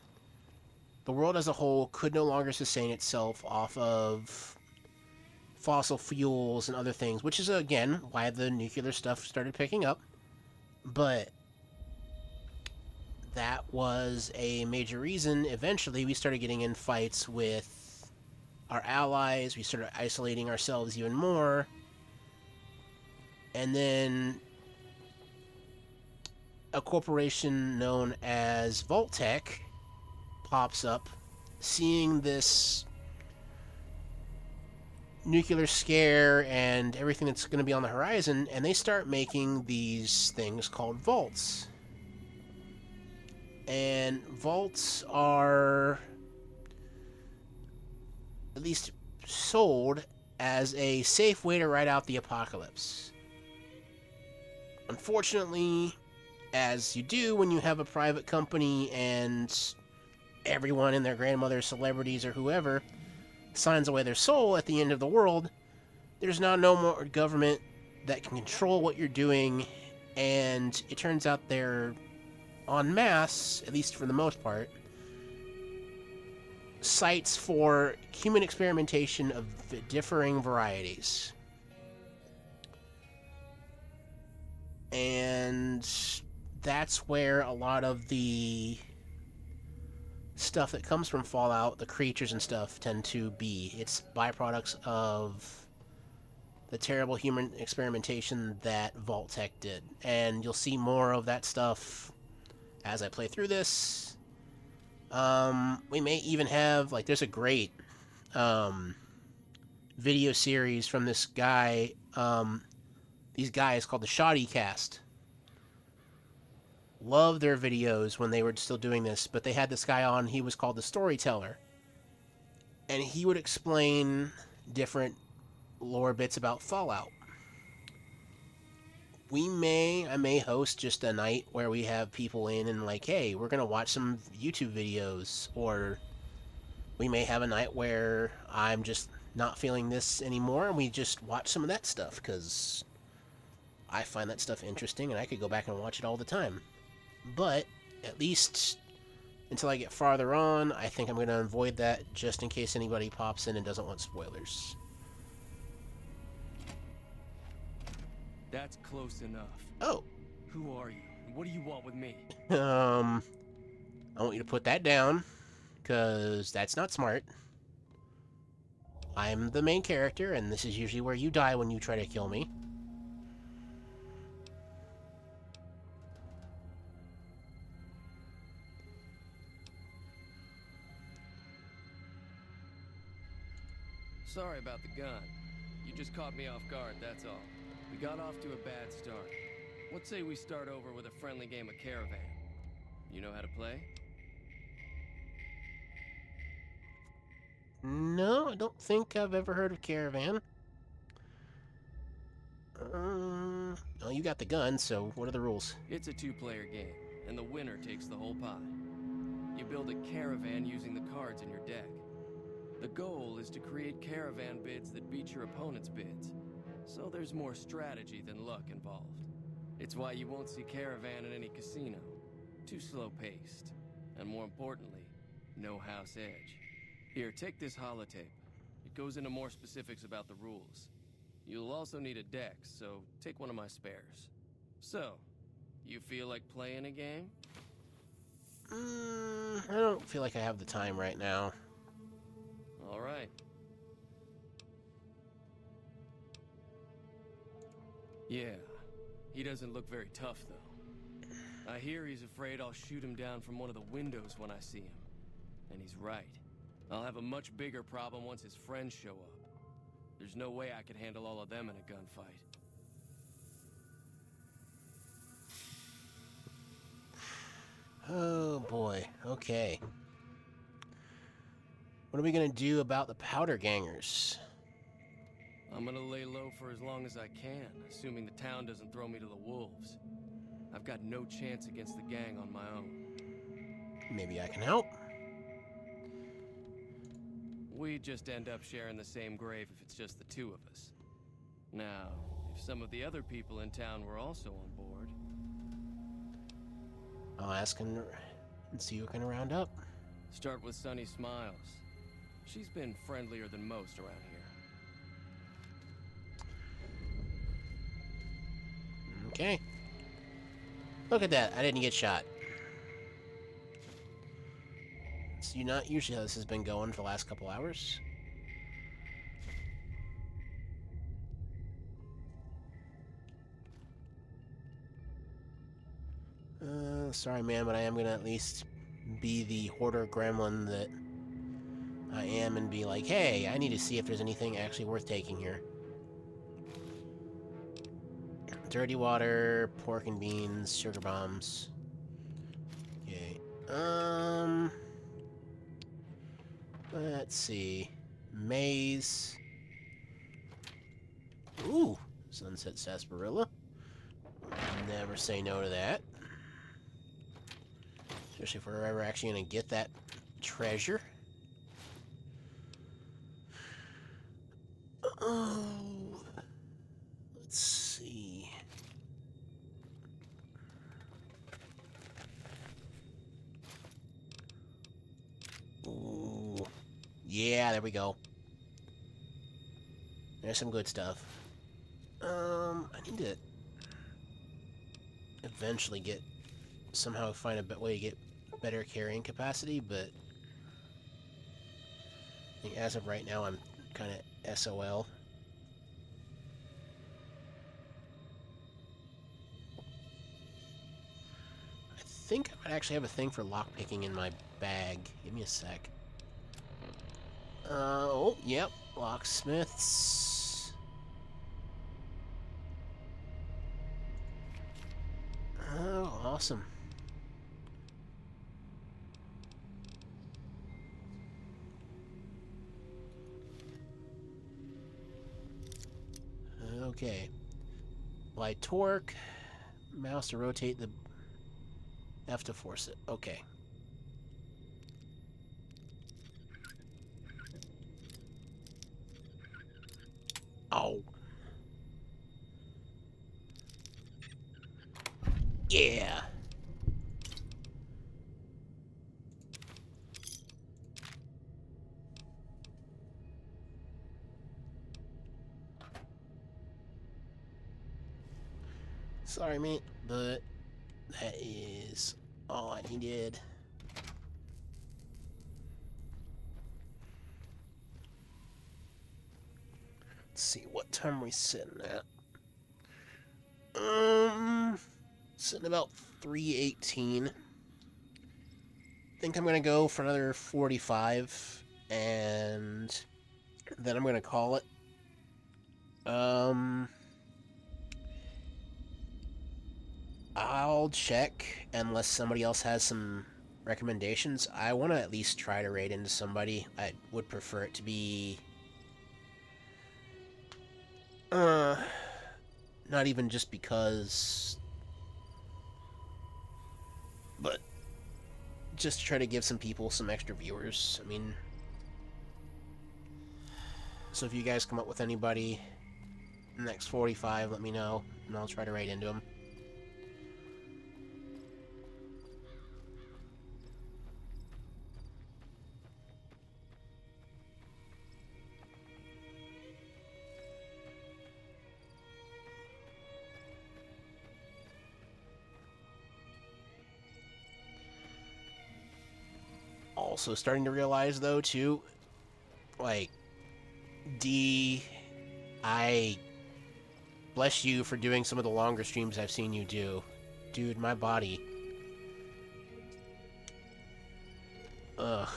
the world as a whole could no longer sustain itself off of fossil fuels and other things, which is, again, why the nuclear stuff started picking up. But that was a major reason. Eventually, we started getting in fights with our allies. We started isolating ourselves even more. And then a corporation known as Vault-Tec pops up, seeing this nuclear scare and everything that's going to be on the horizon, and they start making these things called vaults. And vaults are at least sold as a safe way to ride out the apocalypse. Unfortunately, as you do when you have a private company and everyone and their grandmother, celebrities, or whoever signs away their soul at the end of the world, there's now no more government that can control what you're doing, and it turns out they're en masse, at least for the most part, sites for human experimentation of differing varieties. And that's where a lot of the stuff that comes from Fallout, the creatures and stuff, tend to be. It's byproducts of the terrible human experimentation that Vault-Tec did. And you'll see more of that stuff as I play through this. We may even have, like, there's a great video series from this guy, these guys called the Shoddy Cast. Love their videos when they were still doing this, but they had this guy on, he was called the Storyteller. And he would explain different lore bits about Fallout. I may host just a night where we have people in and like, hey, we're going to watch some YouTube videos, or we may have a night where I'm just not feeling this anymore and we just watch some of that stuff because I find that stuff interesting and I could go back and watch it all the time. But at least until I get farther on, I think I'm going to avoid that just in case anybody pops in and doesn't want spoilers. That's close enough. Oh. Who are you? And what do you want with me? I want you to put that down, because that's not smart. I'm the main character, and this is usually where you die when you try to kill me. Sorry about the gun. You just caught me off guard, that's all. We got off to a bad start. Let's say we start over with a friendly game of Caravan. You know how to play? No, I don't think I've ever heard of Caravan. Oh, you got the gun, so what are the rules? It's a two-player game, and the winner takes the whole pie. You build a caravan using the cards in your deck. The goal is to create caravan bids that beat your opponent's bids. So there's more strategy than luck involved. It's why you won't see Caravan in any casino. Too slow-paced. And more importantly, no house edge. Here, take this holotape. It goes into more specifics about the rules. You'll also need a deck, so take one of my spares. So, you feel like playing a game? I don't feel like I have the time right now. All right. Yeah, he doesn't look very tough, though. I hear he's afraid I'll shoot him down from one of the windows when I see him. And he's right. I'll have a much bigger problem once his friends show up. There's no way I could handle all of them in a gunfight. Oh boy, okay. What are we gonna do about the powder gangers? I'm gonna lay low for as long as I can, assuming the town doesn't throw me to the wolves. I've got no chance against the gang on my own. Maybe I can help. We just end up sharing the same grave if it's just the two of us. Now, if some of the other people in town were also on board... I'll ask and see who can round up. Start with Sunny Smiles. She's been friendlier than most around here. Okay. Look at that, I didn't get shot. So not usually how this has been going for the last couple hours. Sorry man, but I am gonna at least be the hoarder gremlin that I am and be like, hey, I need to see if there's anything actually worth taking here. Dirty water, pork and beans, sugar bombs. Okay. Let's see. Maize. Ooh, sunset sarsaparilla. Never say no to that. Especially if we're ever actually going to get that treasure. Oh, let's see. Ooh. Yeah, there we go. There's some good stuff. I need to eventually somehow find a way to get better carrying capacity, but I think as of right now, I'm kind of SOL. I think I might actually have a thing for lockpicking in my bag. Give me a sec. Oh, yep. Locksmiths. Oh, awesome. Okay. Light torque. Mouse to rotate the F to force it. Okay. Oh. Yeah. Sorry, mate, but that is all I needed. Let's see, what time are we sitting at? Sitting about 3:18. Think I'm gonna go for another 45, and then I'm gonna call it. I'll check unless somebody else has some recommendations. I want to at least try to raid into somebody. I would prefer it to be not even just because, but just to try to give some people some extra viewers. I mean, so if you guys come up with anybody in the next 45, let me know, and I'll try to raid into them. Also starting to realize, though, too, like, D, I bless you for doing some of the longer streams I've seen you do. Dude, my body. Ugh.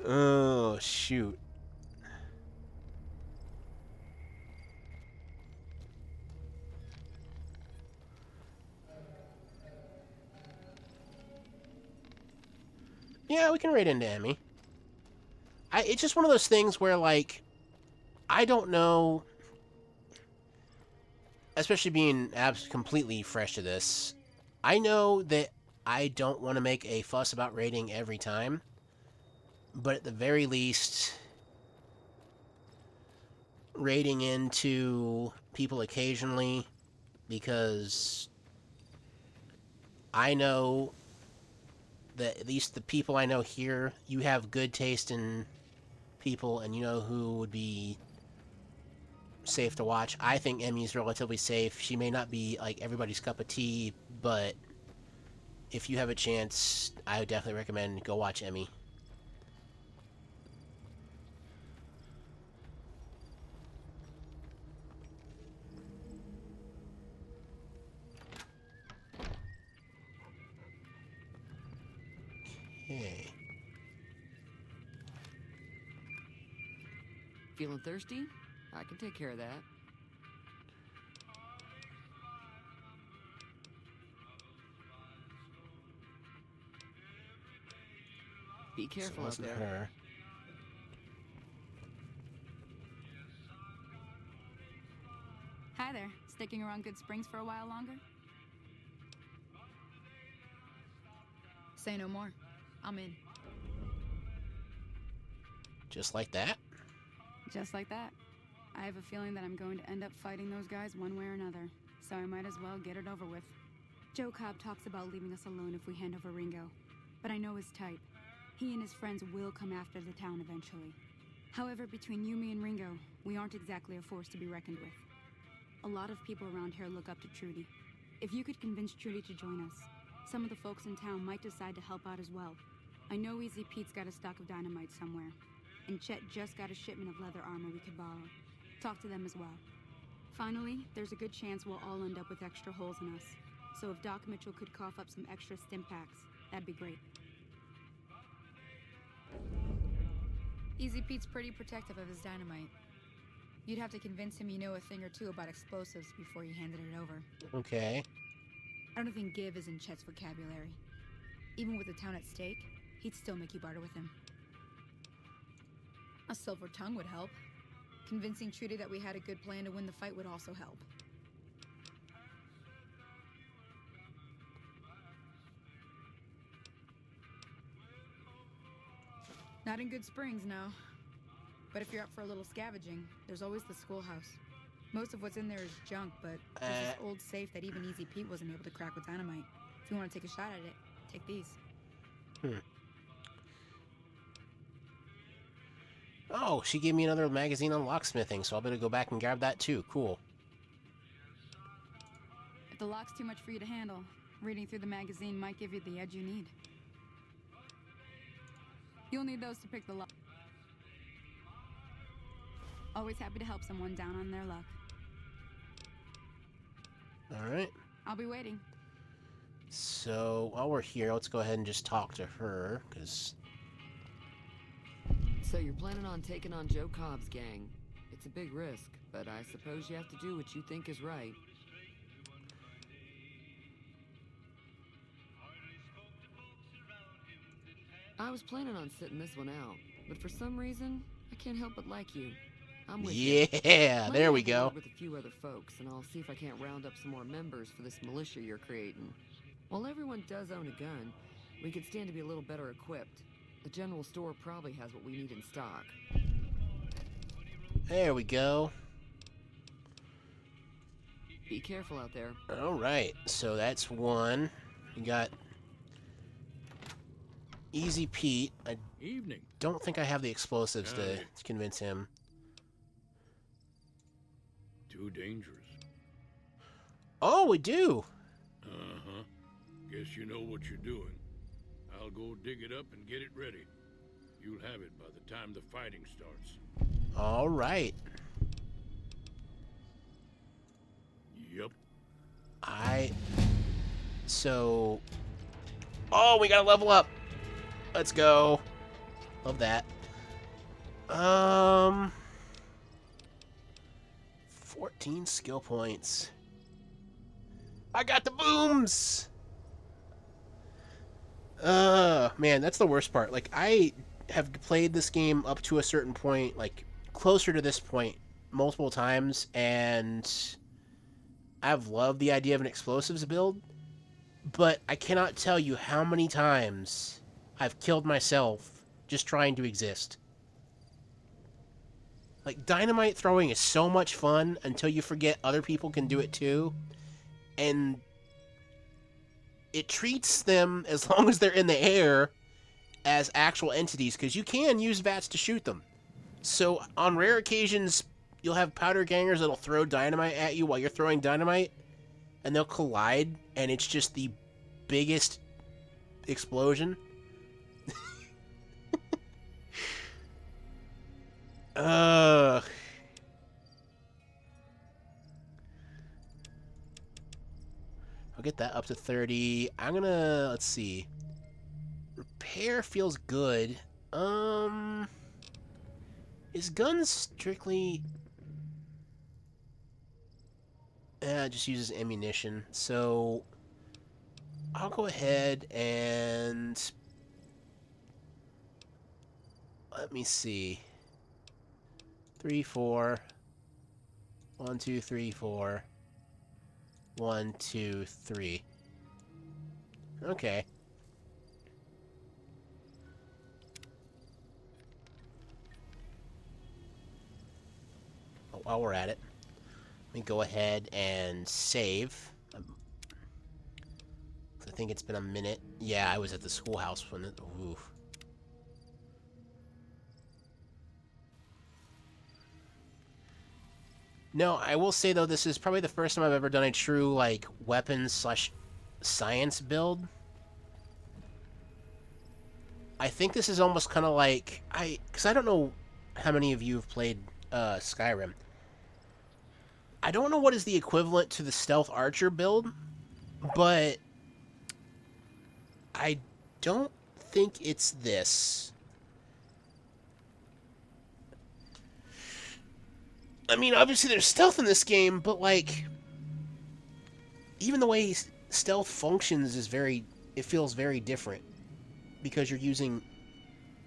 Oh, shoot. Yeah, we can raid into Emmy. It's just one of those things where, like, I don't know, especially being completely fresh to this, I know that I don't want to make a fuss about raiding every time, but at the very least, raiding into people occasionally, because I know that at least the people I know here, you have good taste in people, and you know who would be safe to watch. I think Emmy's relatively safe. She may not be like everybody's cup of tea, but if you have a chance, I would definitely recommend go watch Emmy. Okay. Feeling thirsty? I can take care of that. Be So it careful out wasn't there. her. Hi there. Sticking around Good Springs for a while longer? Say no more. I'm in. Just like that? Just like that. I have a feeling that I'm going to end up fighting those guys one way or another, so I might as well get it over with. Joe Cobb talks about leaving us alone if we hand over Ringo, but I know his type. He and his friends will come after the town eventually. However, between you, me, and Ringo, we aren't exactly a force to be reckoned with. A lot of people around here look up to Trudy. If you could convince Trudy to join us, some of the folks in town might decide to help out as well. I know Easy Pete's got a stock of dynamite somewhere, and Chet just got a shipment of leather armor we could borrow. Talk to them as well. Finally, there's a good chance we'll all end up with extra holes in us. So if Doc Mitchell could cough up some extra stim packs, that'd be great. Easy Pete's pretty protective of his dynamite. You'd have to convince him you know a thing or two about explosives before you handed it over. Okay. I don't think give is in Chet's vocabulary. Even with the town at stake, he'd still make you barter with him. A silver tongue would help. Convincing Trudy that we had a good plan to win the fight would also help. Not in Good Springs, no. But if you're up for a little scavenging, there's always the schoolhouse. Most of what's in there is junk, but there's this old safe that even Easy Pete wasn't able to crack with dynamite. If you want to take a shot at it, take these. Oh, she gave me another magazine on locksmithing, so I'll better go back and grab that too. Cool. If the lock's too much for you to handle, reading through the magazine might give you the edge you need. You'll need those to pick the lock. Always happy to help someone down on their luck. Alright. I'll be waiting. So, while we're here, let's go ahead and just talk to her, because... So you're planning on taking on Joe Cobb's gang. It's a big risk, but I suppose you have to do what you think is right. I was planning on sitting this one out, but for some reason, I can't help but like you. I'm with you. Yeah, there we go. With a few other folks, and I'll see if I can't round up some more members for this militia you're creating. While everyone does own a gun, we could stand to be a little better equipped. The general store probably has what we need in stock. There we go. Be careful out there. Alright, so that's one. We got Easy Pete. I don't think I have the explosives to convince him. Too dangerous. Oh, we do! Uh-huh. Guess you know what you're doing. I'll go dig it up and get it ready. You'll have it by the time the fighting starts. Alright. Yep. So... Oh, we gotta level up! Let's go. Love that. 14 skill points. I got the booms! Man, that's the worst part. Like, I have played this game up to a certain point, like, closer to this point, multiple times, and I've loved the idea of an explosives build, but I cannot tell you how many times I've killed myself just trying to exist. Like, dynamite throwing is so much fun until you forget other people can do it too, and it treats them, as long as they're in the air, as actual entities, because you can use VATS to shoot them. So, on rare occasions, you'll have powder gangers that'll throw dynamite at you while you're throwing dynamite, and they'll collide, and it's just the biggest explosion. Ugh. I'll get that up to 30. I'm gonna, let's see. Repair feels good. Is guns strictly... it just uses ammunition. So, I'll go ahead and... Let me see. 3, 4. 1, 2, 3, 4. 1, 2, 3. Okay. While we're at it, let me go ahead and save. I think it's been a minute. Yeah, I was at the schoolhouse when it... Ooh. No, I will say, though, this is probably the first time I've ever done a true, like, weapons/science build. I think this is almost kind of like... Because I don't know how many of you have played Skyrim. I don't know what is the equivalent to the Stealth Archer build, but I don't think it's this. I mean, obviously there's stealth in this game, but, like, even the way stealth functions is it feels very different. Because you're using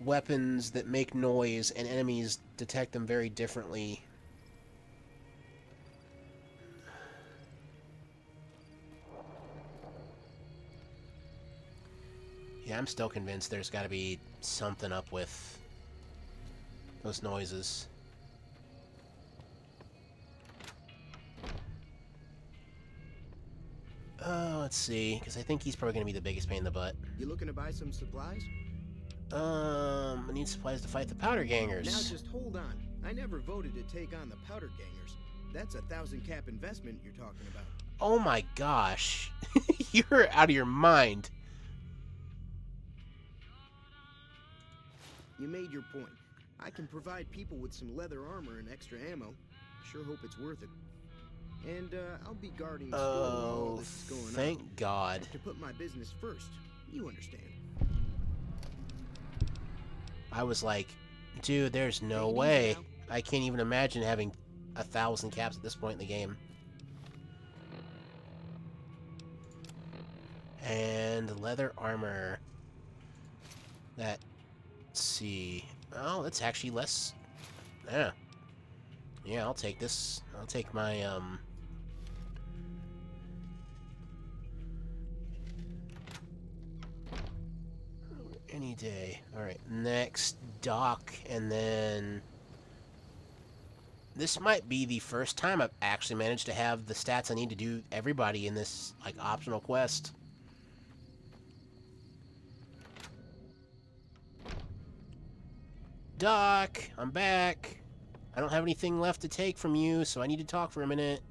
weapons that make noise and enemies detect them very differently. Yeah, I'm still convinced there's got to be something up with those noises. Let's see, because I think he's probably going to be the biggest pain in the butt. You looking to buy some supplies? I need supplies to fight the powder gangers. Now just hold on. I never voted to take on the powder gangers. That's a 1,000 cap investment you're talking about. Oh my gosh. You're out of your mind. You made your point. I can provide people with some leather armor and extra ammo. Sure hope it's worth it. And I'll be guarding the store while all this is going on. Thank God. To put my business first. You understand. I was like, dude, there's no way. I can't even imagine having 1,000 caps at this point in the game. And leather armor. Let's see. Oh, that's actually less. Yeah. Yeah, I'll take this. I'll take my, any day. Alright, next dock, and then... This might be the first time I've actually managed to have the stats I need to do everybody in this, like, optional quest. Doc, I'm back. I don't have anything left to take from you, so I need to talk for a minute.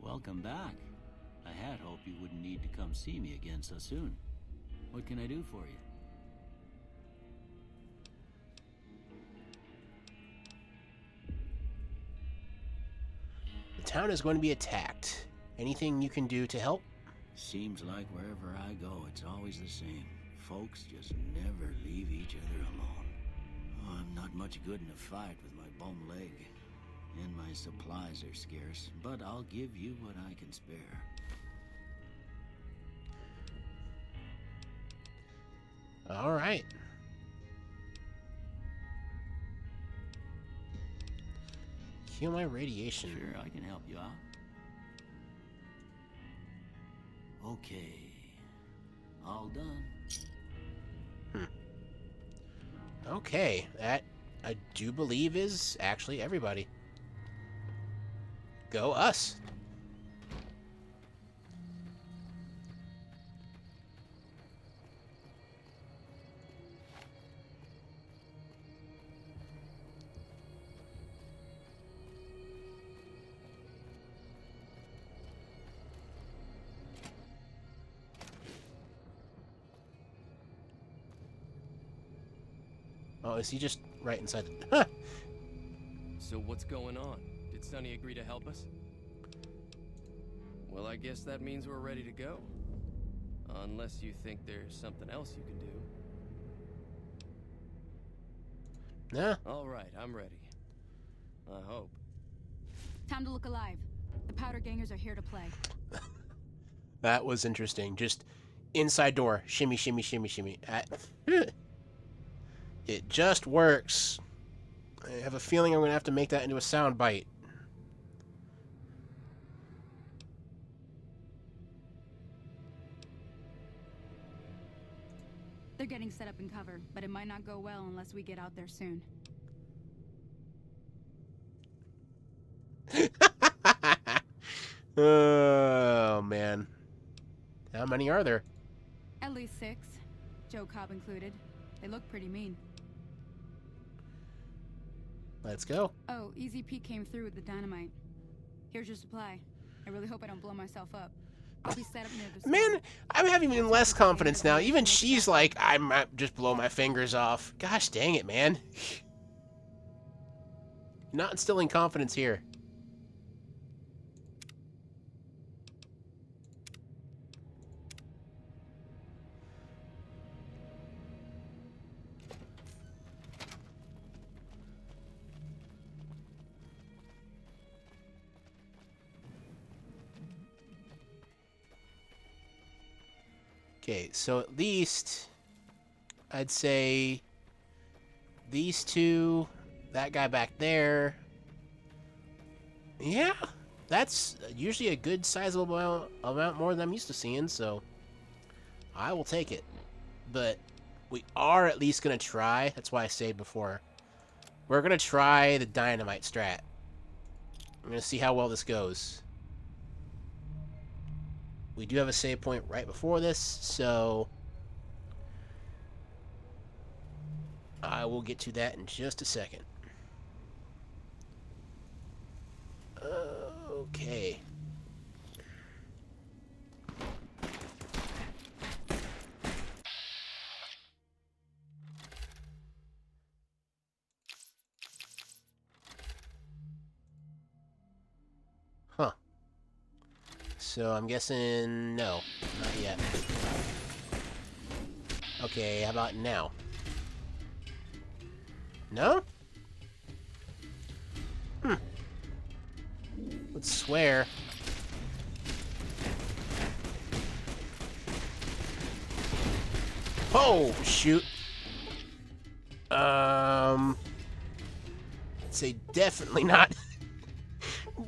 Welcome back. I had hoped you wouldn't need to come see me again so soon. What can I do for you? The town is going to be attacked. Anything you can do to help? Seems like wherever I go, it's always the same. Folks just never leave each other alone. Oh, I'm not much good in a fight with my bum leg. And my supplies are scarce, but I'll give you what I can spare. All right. Heal my radiation. Sure, I can help you out. Okay. All done. Okay, that I do believe is actually everybody. Go us. Oh, is he just right inside the... Huh! So what's going on? Did Sonny agree to help us? Well, I guess that means we're ready to go. Unless you think there's something else you can do. Nah. All right, I'm ready. I hope. Time to look alive. The powder gangers are here to play. That was interesting. Just inside door. Shimmy, shimmy, shimmy, shimmy. It just works. I have a feeling I'm going to have to make that into a sound bite. They're getting set up in cover, but it might not go well unless we get out there soon. Oh, man. How many are there? At least 6, Joe Cobb included. They look pretty mean. Let's go. Oh, Easy Pete came through with the dynamite. Here's your supply. I really hope I don't blow myself up. I'll be set up near the Man, I'm having even less confidence now. Even she's like, I might just blow my fingers off. Gosh dang it, man. Not instilling confidence here. Okay, so at least I'd say these two, that guy back there. Yeah, that's usually a good sizable amount more than I'm used to seeing, so I will take it. But we are at least going to try. That's why I said before. We're going to try the dynamite strat. I'm going to see how well this goes. We do have a save point right before this, so I will get to that in just a second. Okay. Huh. So I'm guessing no, not yet. Okay, how about now? No? Let's swear. Oh, shoot. Let's say definitely not.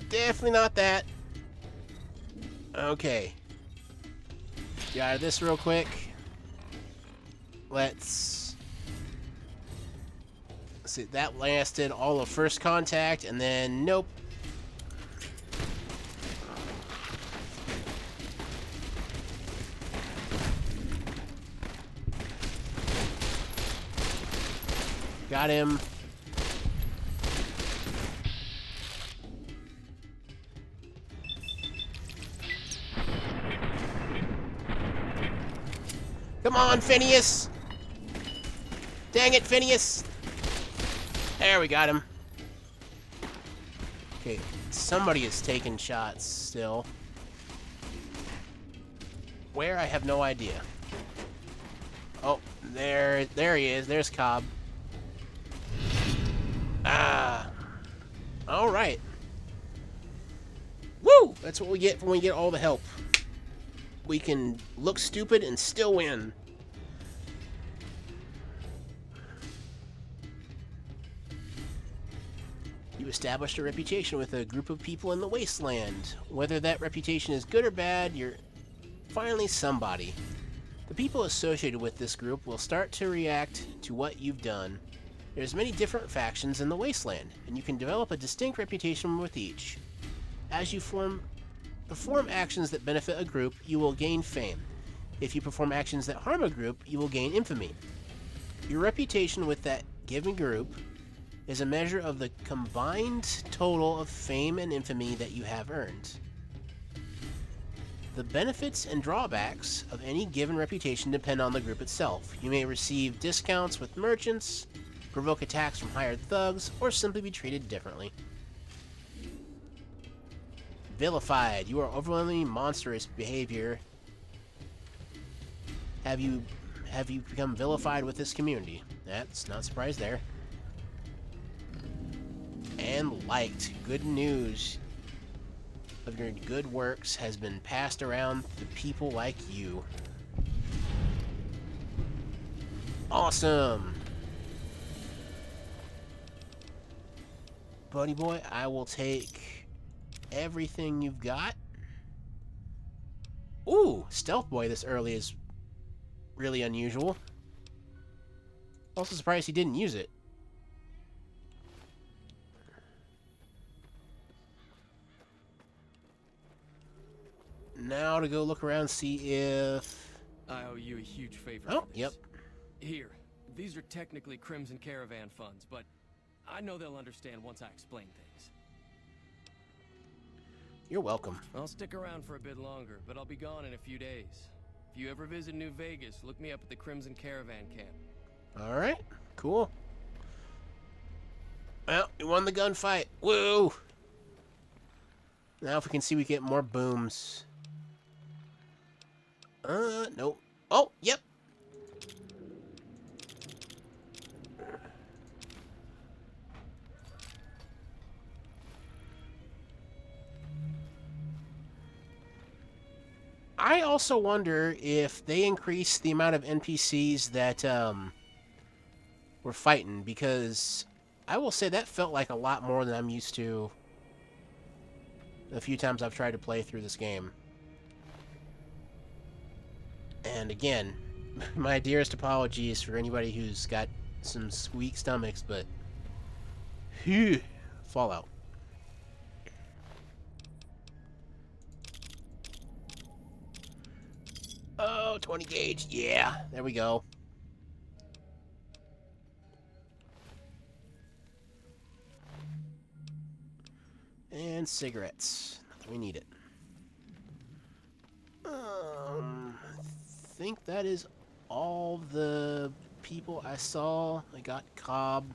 Definitely not that. Okay. Get out of this real quick. Let's see. That lasted all of first contact, and then nope. Got him. Come on, Phineas! Dang it, Phineas! There, we got him. Okay, somebody is taking shots still. Where? I have no idea. Oh, there he is. There's Cobb. Ah. Alright. Woo! That's what we get when we get all the help. We can look stupid and still win. You established a reputation with a group of people in the wasteland. Whether that reputation is good or bad, you're finally somebody. The people associated with this group will start to react to what you've done. There's many different factions in the wasteland, and you can develop a distinct reputation with each. As you perform actions that benefit a group, you will gain fame. If you perform actions that harm a group, you will gain infamy. Your reputation with that given group is a measure of the combined total of fame and infamy that you have earned. The benefits and drawbacks of any given reputation depend on the group itself. You may receive discounts with merchants, provoke attacks from hired thugs, or simply be treated differently. Vilified. You are overwhelmingly monstrous behavior. Have you become vilified with this community? That's not surprised there. And liked. Good news of your good works has been passed around to people like you. Awesome! Buddy boy, I will take everything you've got. Ooh, Stealth Boy this early is really unusual. Also surprised he didn't use it. Now to go look around, see if... I owe you a huge favor. Oh, for this. yep. Here, these are technically Crimson Caravan funds, but I know they'll understand once I explain things. You're welcome. I'll stick around for a bit longer, but I'll be gone in a few days. If you ever visit New Vegas, look me up at the Crimson Caravan camp. Alright, cool. Well, we won the gunfight. Woo! Now if we can see we get more booms. Nope. Oh, yep. I also wonder if they increase the amount of NPCs that, we're fighting, because I will say that felt like a lot more than I'm used to the few times I've tried to play through this game. And again, my dearest apologies for anybody who's got some weak stomachs, but phew, Fallout. Oh, 20 gauge. Yeah, there we go. And cigarettes. Not that we need it. I think that is all the people I saw. I got Cobb.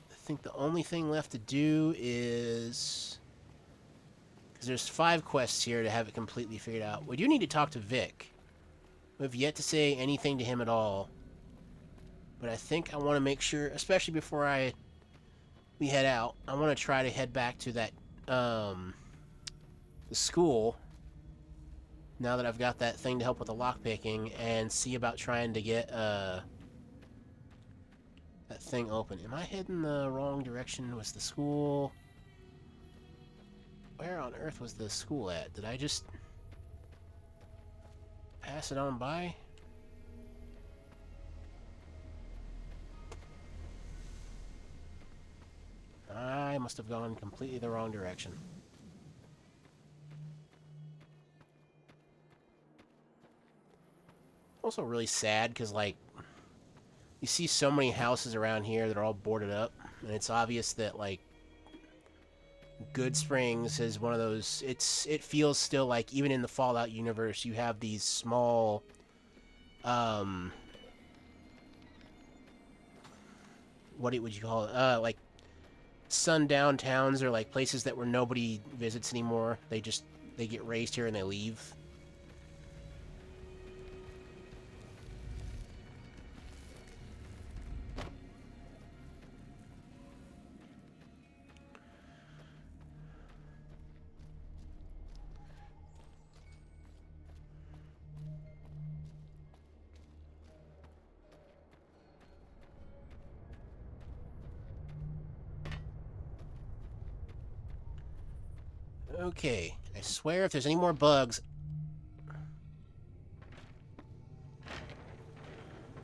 I think the only thing left to do is... because there's 5 quests here to have it completely figured out. We do need to talk to Vic. We have yet to say anything to him at all. But I think I want to make sure, especially before we head out, I want to try to head back to that, the school, now that I've got that thing to help with the lockpicking, and see about trying to get, that thing open. Am I heading the wrong direction? Was the school... where on earth was the school at? Did I just pass it on by? I must have gone completely the wrong direction. Also really sad because, like, you see so many houses around here that are all boarded up, and it's obvious that, like, Good Springs is one of those... it feels still like, even in the Fallout universe, you have these small, what would you call it? Like, sundown towns, or like places that where nobody visits anymore. They get raised here and they leave. Okay, I swear if there's any more bugs...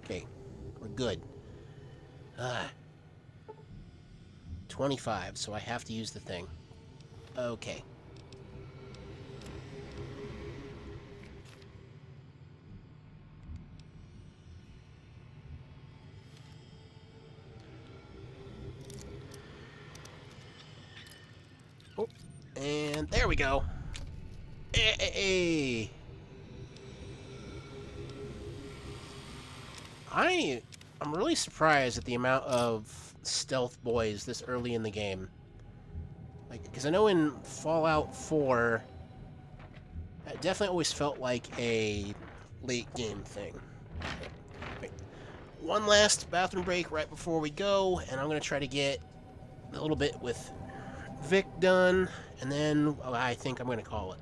Okay, we're good. 25, so I have to use the thing. Okay. Oh, and there we go. Hey. I'm really surprised at the amount of stealth boys this early in the game. Like, because I know in Fallout 4, it definitely always felt like a late game thing. Wait, one last bathroom break right before we go, and I'm going to try to get a little bit with Vic done, and then I think I'm going to call it.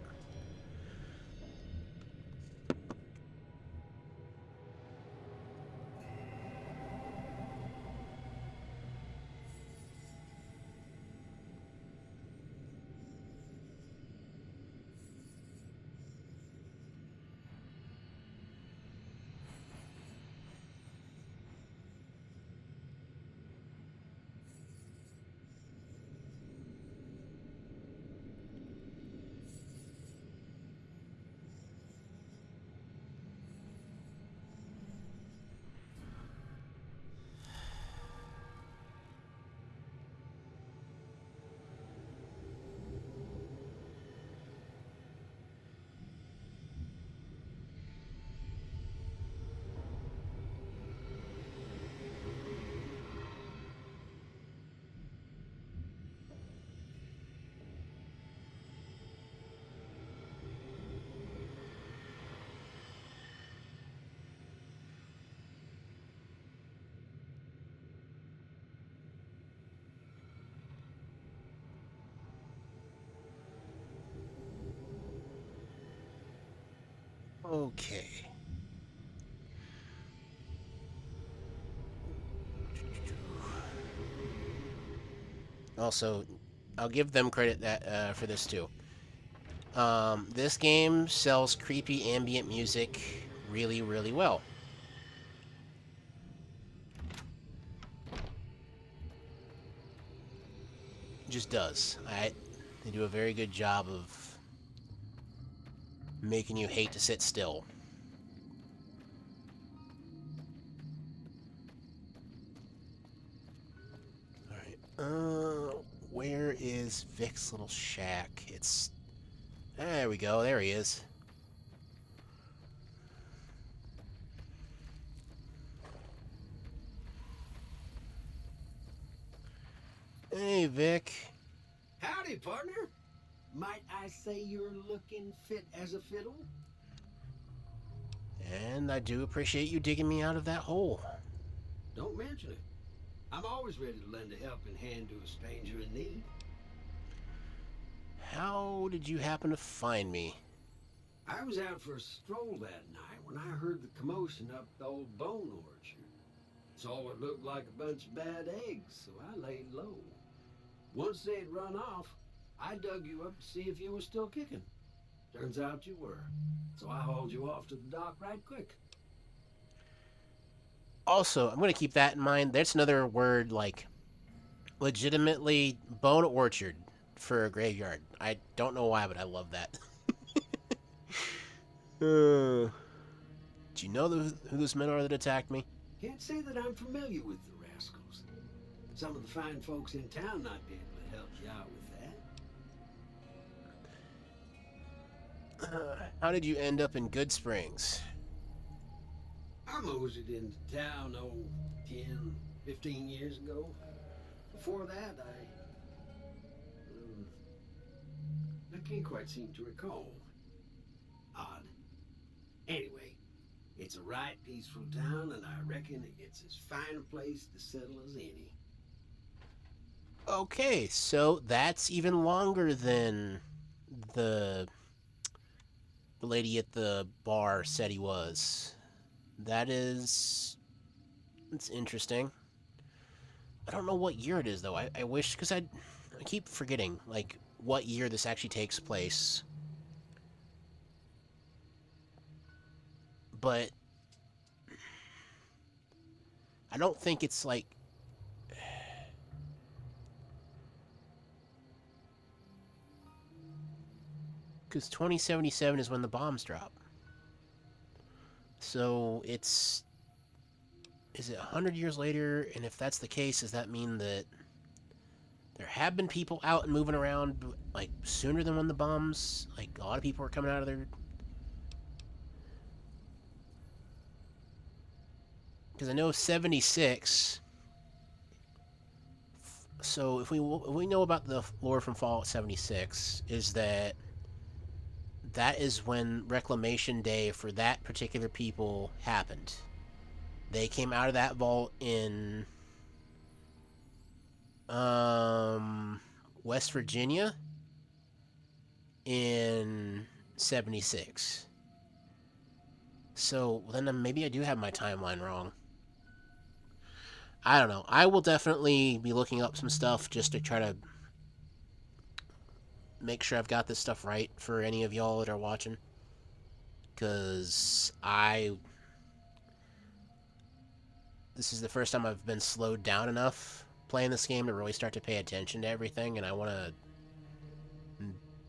Okay. Also, I'll give them credit that for this too. This game sells creepy ambient music really, really well. It just does. They do a very good job of making you hate to sit still. Alright. Where is Vic's little shack? It's... There we go. There he is. Hey, Vic. Howdy, partner. Might I say you're looking fit as a fiddle? And I do appreciate you digging me out of that hole. Don't mention it. I'm always ready to lend a helping hand to a stranger in need. How did you happen to find me? I was out for a stroll that night when I heard the commotion up the old bone orchard. Saw what looked like a bunch of bad eggs, so I laid low. Once they'd run off, I dug you up to see if you were still kicking. Turns out you were, so I hauled you off to the dock right quick. Also, I'm going to keep that in mind. That's another word, like, legitimately bone orchard for a graveyard. I don't know why, but I love that. Do you know who those men are that attacked me? Can't say that I'm familiar with the rascals. Some of the fine folks in town might be able to help you out with that. How did you end up in Good Springs? I moseyed into town, 10, 15 years ago. Before that, I can't quite seem to recall. Odd. Anyway, it's a right peaceful town, and I reckon it's as fine a place to settle as any. Okay, so that's even longer than the lady at the bar said he was. It's interesting. I don't know what year it is though. I wish, because I keep forgetting like what year this actually takes place. But I don't think it's like, because 2077 is when the bombs drop. So is it 100 years later? And if that's the case, does that mean that there have been people out and moving around like sooner than when the bombs, like a lot of people were coming out of their... Because I know 76 So if we know about the lore from Fallout 76, is that is when Reclamation Day for that particular people happened. They came out of that vault in West Virginia in 76. So then maybe I do have my timeline wrong. I don't know. I will definitely be looking up some stuff just to try to make sure I've got this stuff right for any of y'all that are watching. Because this is the first time I've been slowed down enough playing this game to really start to pay attention to everything, and I want to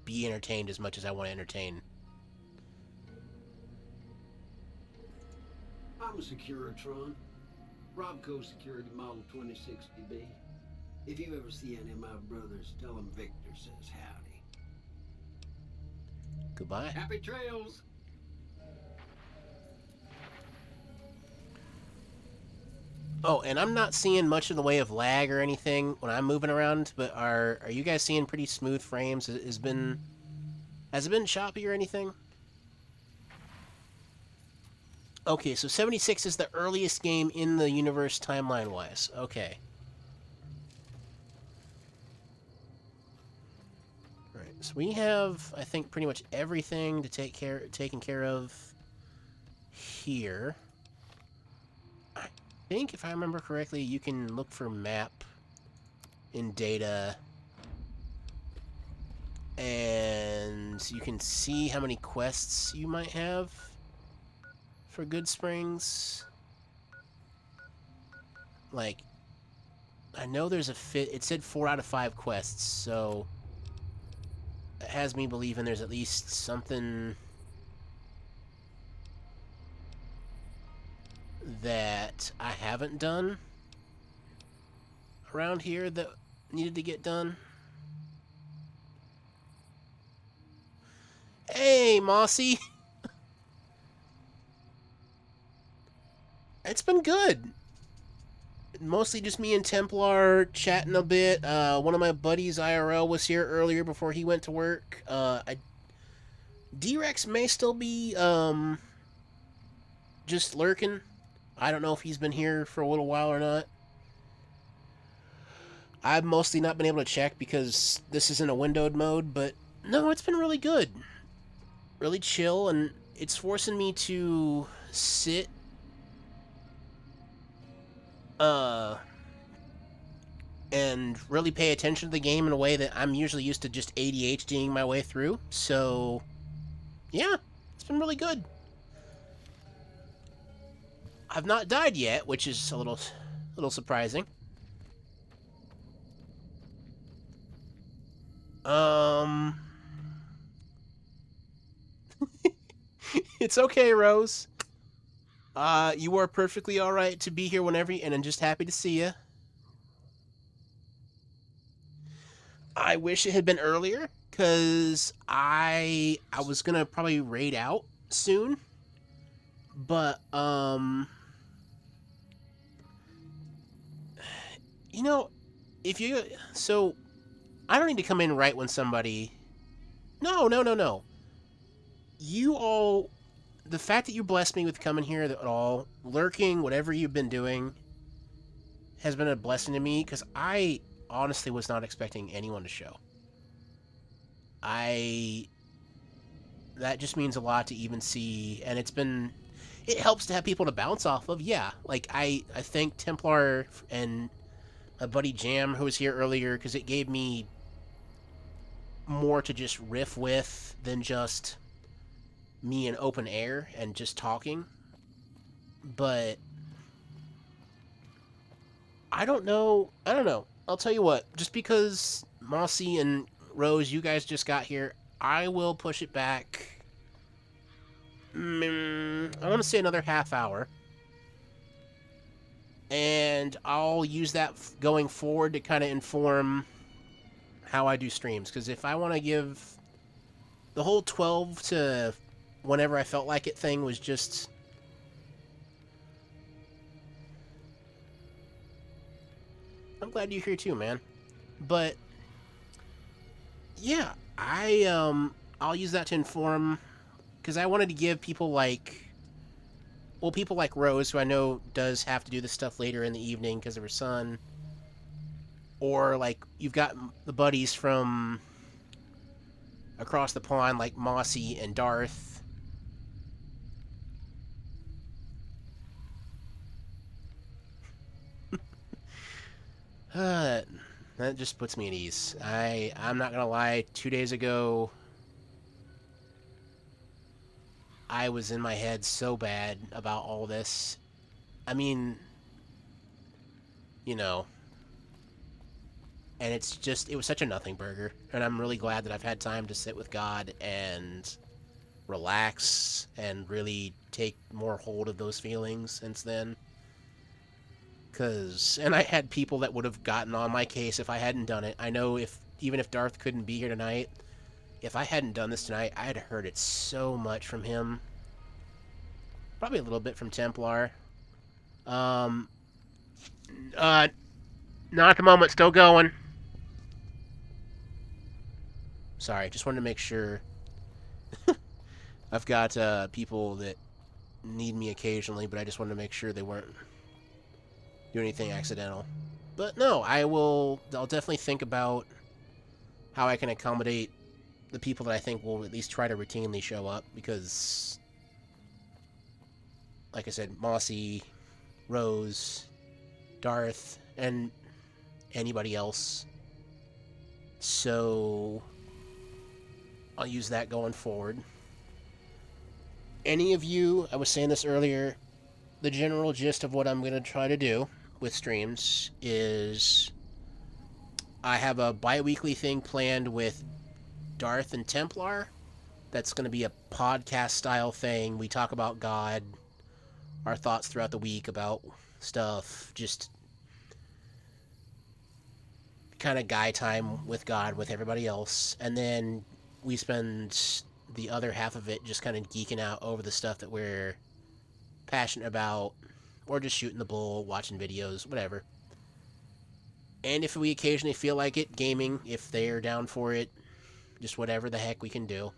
be entertained as much as I want to entertain. I'm a Securitron. Robco Security Model 2060B. If you ever see any of my brothers, tell them Victor says howdy. Goodbye. Happy trails! Oh, and I'm not seeing much in the way of lag or anything when I'm moving around, but are you guys seeing pretty smooth frames? Has it been choppy or anything? Okay, so 76 is the earliest game in the universe timeline-wise. Okay. Alright, so we have, I think, pretty much everything to taken care of here. I think, if I remember correctly, you can look for map in data, and you can see how many quests you might have for Good Springs. Like, I know there's it said 4 out of 5 quests, so it has me believing there's at least something that I haven't done around here that needed to get done. Hey, Mossy! It's been good. Mostly just me and Templar chatting a bit. One of my buddies, IRL, was here earlier before he went to work. D-Rex may still be, just lurking. I don't know if he's been here for a little while or not. I've mostly not been able to check because this is in a windowed mode, but no, it's been really good. Really chill, and it's forcing me to sit and really pay attention to the game in a way that I'm usually used to just ADHDing my way through. So, yeah, it's been really good. I've not died yet, which is a little surprising. It's okay, Rose. You are perfectly all right to be here whenever, and I'm just happy to see you. I wish it had been earlier, because I was gonna probably raid out soon, but you know, so I don't need to come in right when somebody. No. You all, the fact that you blessed me with coming here at all, lurking, whatever you've been doing, has been a blessing to me, because I honestly was not expecting anyone to show. That just means a lot to even see, and it helps to have people to bounce off of, yeah. Like, I thank Templar and my buddy Jam, who was here earlier, because it gave me more to just riff with than just me in open air and just talking. But I don't know. I'll tell you what, just because Mossy and Rose, you guys just got here, I will push it back. I want to say another half hour. And I'll use that going forward to kind of inform how I do streams. Because if I want to give the whole 12 to whenever I felt like it thing was just... I'm glad you're here too, man. But yeah, I'll use that to inform, because I wanted to give people like, well, people like Rose, who I know does have to do this stuff later in the evening because of her son, or like you've got the buddies from across the pond like Mossy and Darth. Uh, that just puts me at ease. I'm not gonna lie. 2 days ago, I was in my head so bad about all this. I mean, you know, and it was such a nothing burger. And I'm really glad that I've had time to sit with God and relax and really take more hold of those feelings since then. And I had people that would have gotten on my case if I hadn't done it. I know even if Darth couldn't be here tonight, if I hadn't done this tonight, I had heard it so much from him. Probably a little bit from Templar. Um, uh, Not at the moment, still going. Sorry, just wanted to make sure. I've got people that need me occasionally, but I just wanted to make sure they weren't doing anything accidental. But no, I'll definitely think about how I can accommodate the people that I think will at least try to routinely show up, because, like I said, Mossy, Rose, Darth, and anybody else. So I'll use that going forward. Any of you, I was saying this earlier, the general gist of what I'm going to try to do with streams is I have a bi-weekly thing planned with Darth and Templar. That's going to be a podcast style thing. We talk about God, our thoughts throughout the week about stuff, just kind of guy time with God with everybody else. And then we spend the other half of it just kind of geeking out over the stuff that we're passionate about, or just shooting the bull, watching videos, whatever. And if we occasionally feel like it, gaming, if they're down for it, just whatever the heck we can do.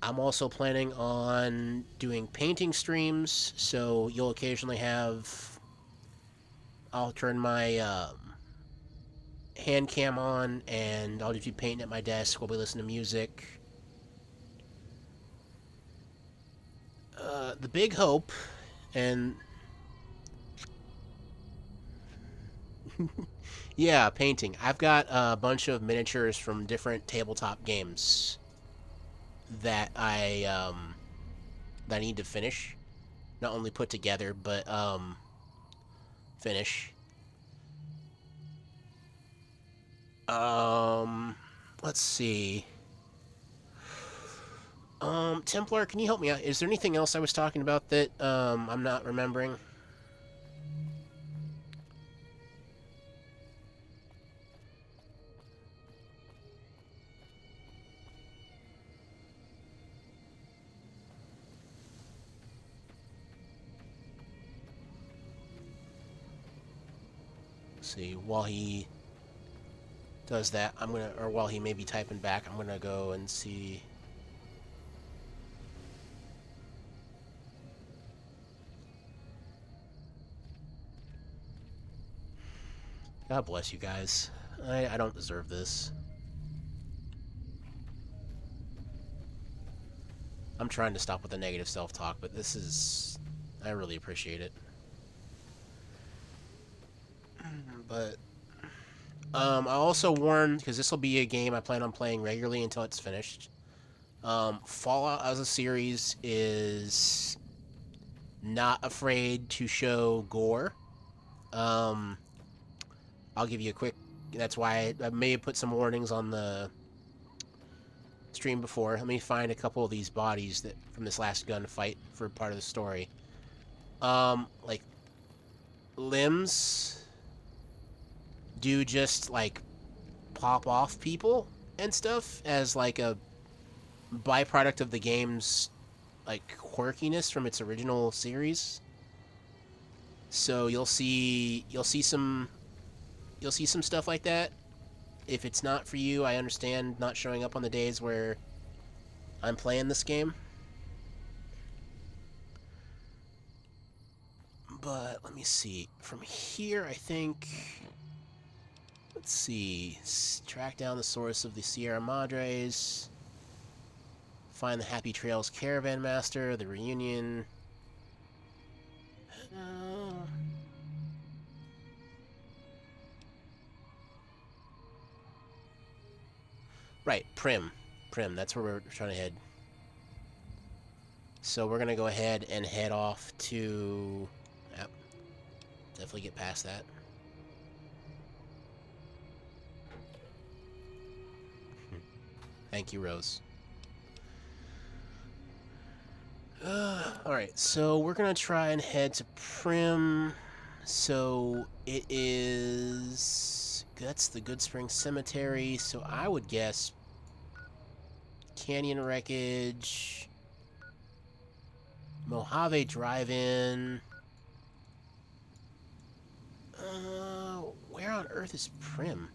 I'm also planning on doing painting streams, so you'll occasionally have. I'll turn my hand cam on, and I'll just be painting at my desk while we listen to music. The big hope, and yeah, painting. I've got a bunch of miniatures from different tabletop games that I need to finish. Not only put together, but finish. Um, let's see. Templar, can you help me out? Is there anything else I was talking about that I'm not remembering? Let's see, while he does that, or while he may be typing back, I'm gonna go and see. God bless you guys. I don't deserve this. I'm trying to stop with the negative self-talk, but this is... I really appreciate it. But... I also warn, because this will be a game I plan on playing regularly until it's finished. Fallout as a series is not afraid to show gore. Um, I'll give you a quick... That's why I may have put some warnings on the stream before. Let me find a couple of these bodies that from this last gunfight for part of the story. Like, limbs do just, like, pop off people and stuff as, like, a byproduct of the game's, like, quirkiness from its original series. So you'll see you'll see some stuff like that. If it's not for you, I understand not showing up on the days where I'm playing this game. But let me see. From here, I think... Let's see. Track down the source of the Sierra Madres. Find the Happy Trails Caravan Master, the reunion. Right, Prim. Prim, that's where we're trying to head. So we're going to go ahead and head off to... Yep. Definitely get past that. Thank you, Rose. Alright, so we're going to try and head to Prim. So it is... That's the Good Spring Cemetery, so I would guess Canyon Wreckage, Mojave Drive-In. Where on earth is Prim?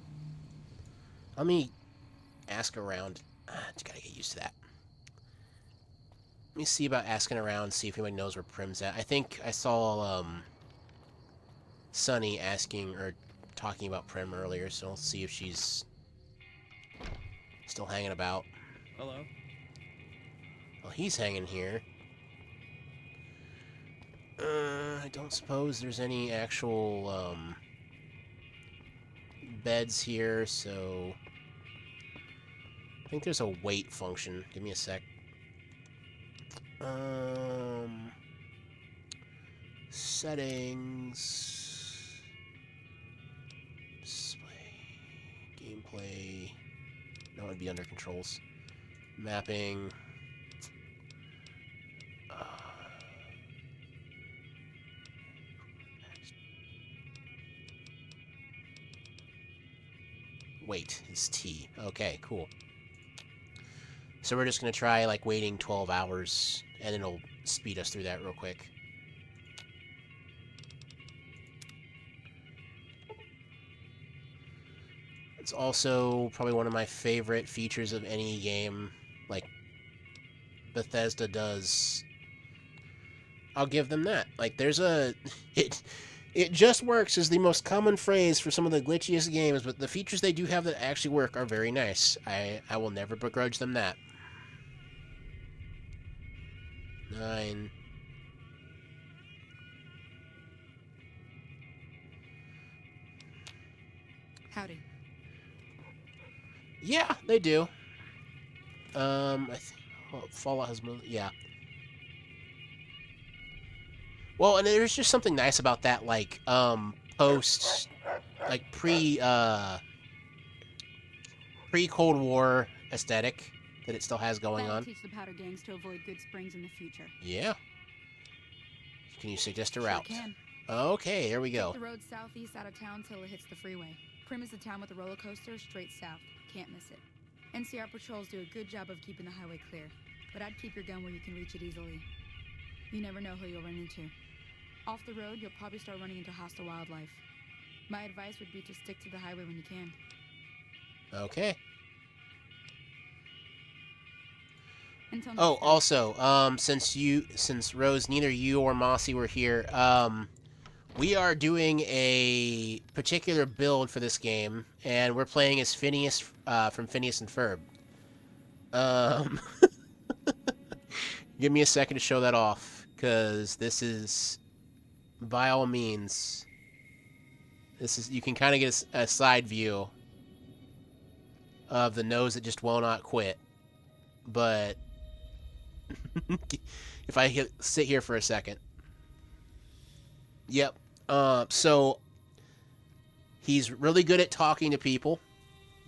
Let me ask around. Just gotta get used to that. Let me see about asking around, see if anybody knows where Prim's at. I think I saw Sunny asking or talking about Prim earlier, so I'll see if she's still hanging about. Hello. Well, he's hanging here. I don't suppose there's any actual beds here, so I think there's a wait function. Give me a sec. Settings, display, gameplay. No, it'd be under controls. Mapping. Wait is T. Okay, cool. So we're just going to try, like, waiting 12 hours, and it'll speed us through that real quick. It's also probably one of my favorite features of any game, like, Bethesda does. I'll give them that. Like, there's a... It just works is the most common phrase for some of the glitchiest games, but the features they do have that actually work are very nice. I will never begrudge them that. 9. Howdy. Yeah, they do. I think Fallout has... Yeah. Well, and there's just something nice about that, like, post... Like, pre-Cold War aesthetic that it still has going That'll on. teach the powder gangs to avoid Good Springs in the future. Yeah. Can you suggest a Sure route? can. Okay, here we go. Take the road southeast out of town till it hits the freeway. Prim is the town with the roller coaster straight south. Can't miss it. NCR patrols do a good job of keeping the highway clear, but I'd keep your gun where you can reach it easily. You never know who you'll run into. Off the road, you'll probably start running into hostile wildlife. My advice would be to stick to the highway when you can. Okay. Until Oh, next time. also, since Rose, neither you or Mossy were here, we are doing a particular build for this game, and we're playing as Phineas, from Phineas and Ferb. Give me a second to show that off, because this is, by all means, you can kind of get a side view of the nose that just will not quit, but if I sit here for a second. Yep. So he's really good at talking to people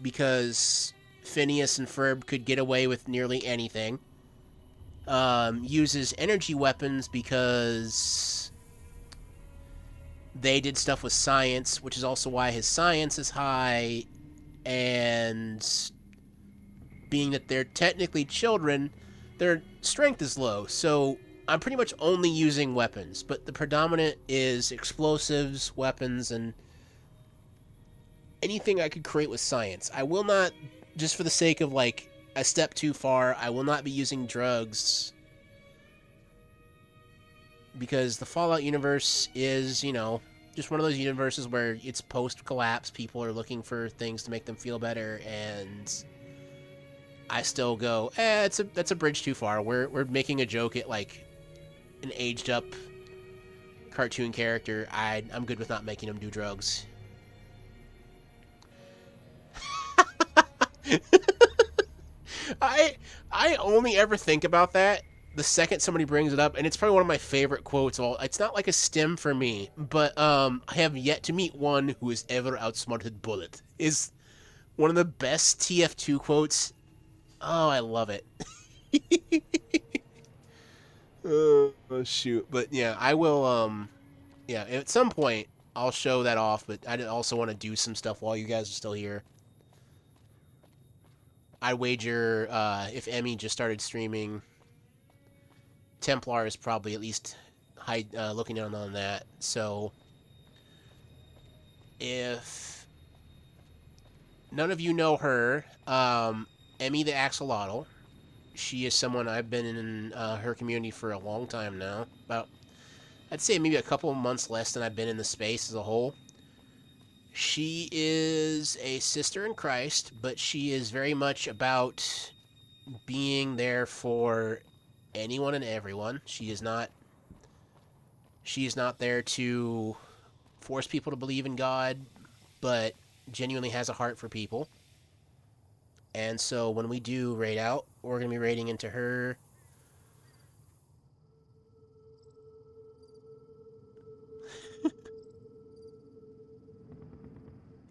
because Phineas and Ferb could get away with nearly anything. Uses energy weapons because they did stuff with science, which is also why his science is high, and being that they're technically children, their strength is low, so I'm pretty much only using weapons, but the predominant is explosives, weapons, and anything I could create with science. I will not, just for the sake of like a step too far, I will not be using drugs because the Fallout universe is, you know, just one of those universes where it's post-collapse. People are looking for things to make them feel better, and I still go, that's a bridge too far. We're making a joke at like an aged up cartoon character. I'm good with not making him do drugs. I only ever think about that the second somebody brings it up, and it's probably one of my favorite quotes. Well, it's not like a stim for me, but I have yet to meet one who has ever outsmarted Bullet. Is one of the best TF2 quotes. Oh, I love it. Oh shoot, but yeah, I will. Yeah, at some point I'll show that off, but I also want to do some stuff while you guys are still here. I wager if Emmy just started streaming, Templar is probably at least looking in on that. So if none of you know her, Emmy the Axolotl, she is someone I've been in her community for a long time now. About, I'd say maybe a couple of months less than I've been in the space as a whole. She is a sister in Christ, but she is very much about being there for anyone and everyone. She is not there to force people to believe in God, but genuinely has a heart for people. And so when we do raid out, we're going to be raiding into her.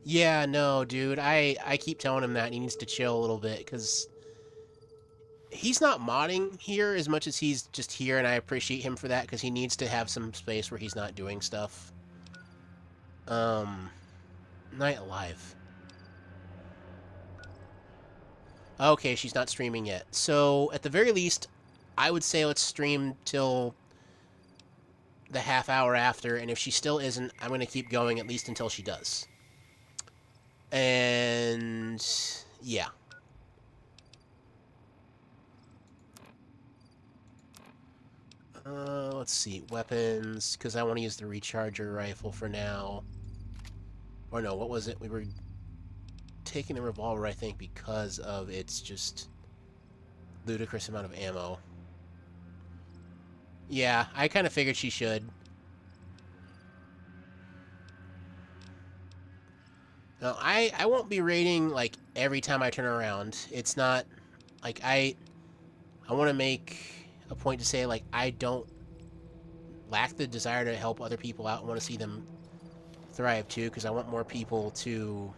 Yeah, no, dude. I keep telling him that he needs to chill a little bit because he's not modding here as much as he's just here, and I appreciate him for that because he needs to have some space where he's not doing stuff. Night Alive. Okay, she's not streaming yet. So, at the very least, I would say let's stream till the half hour after, and if she still isn't, I'm going to keep going at least until she does. And yeah. Let's see. Weapons, because I want to use the recharger rifle for now. Or no, what was it? We were taking the revolver, I think, because of its just ludicrous amount of ammo. Yeah, I kind of figured she should. No, I won't be raiding, like, every time I turn around. It's not, like, I want to make a point to say, like, I don't lack the desire to help other people out. I want to see them thrive, too, because I want more people to...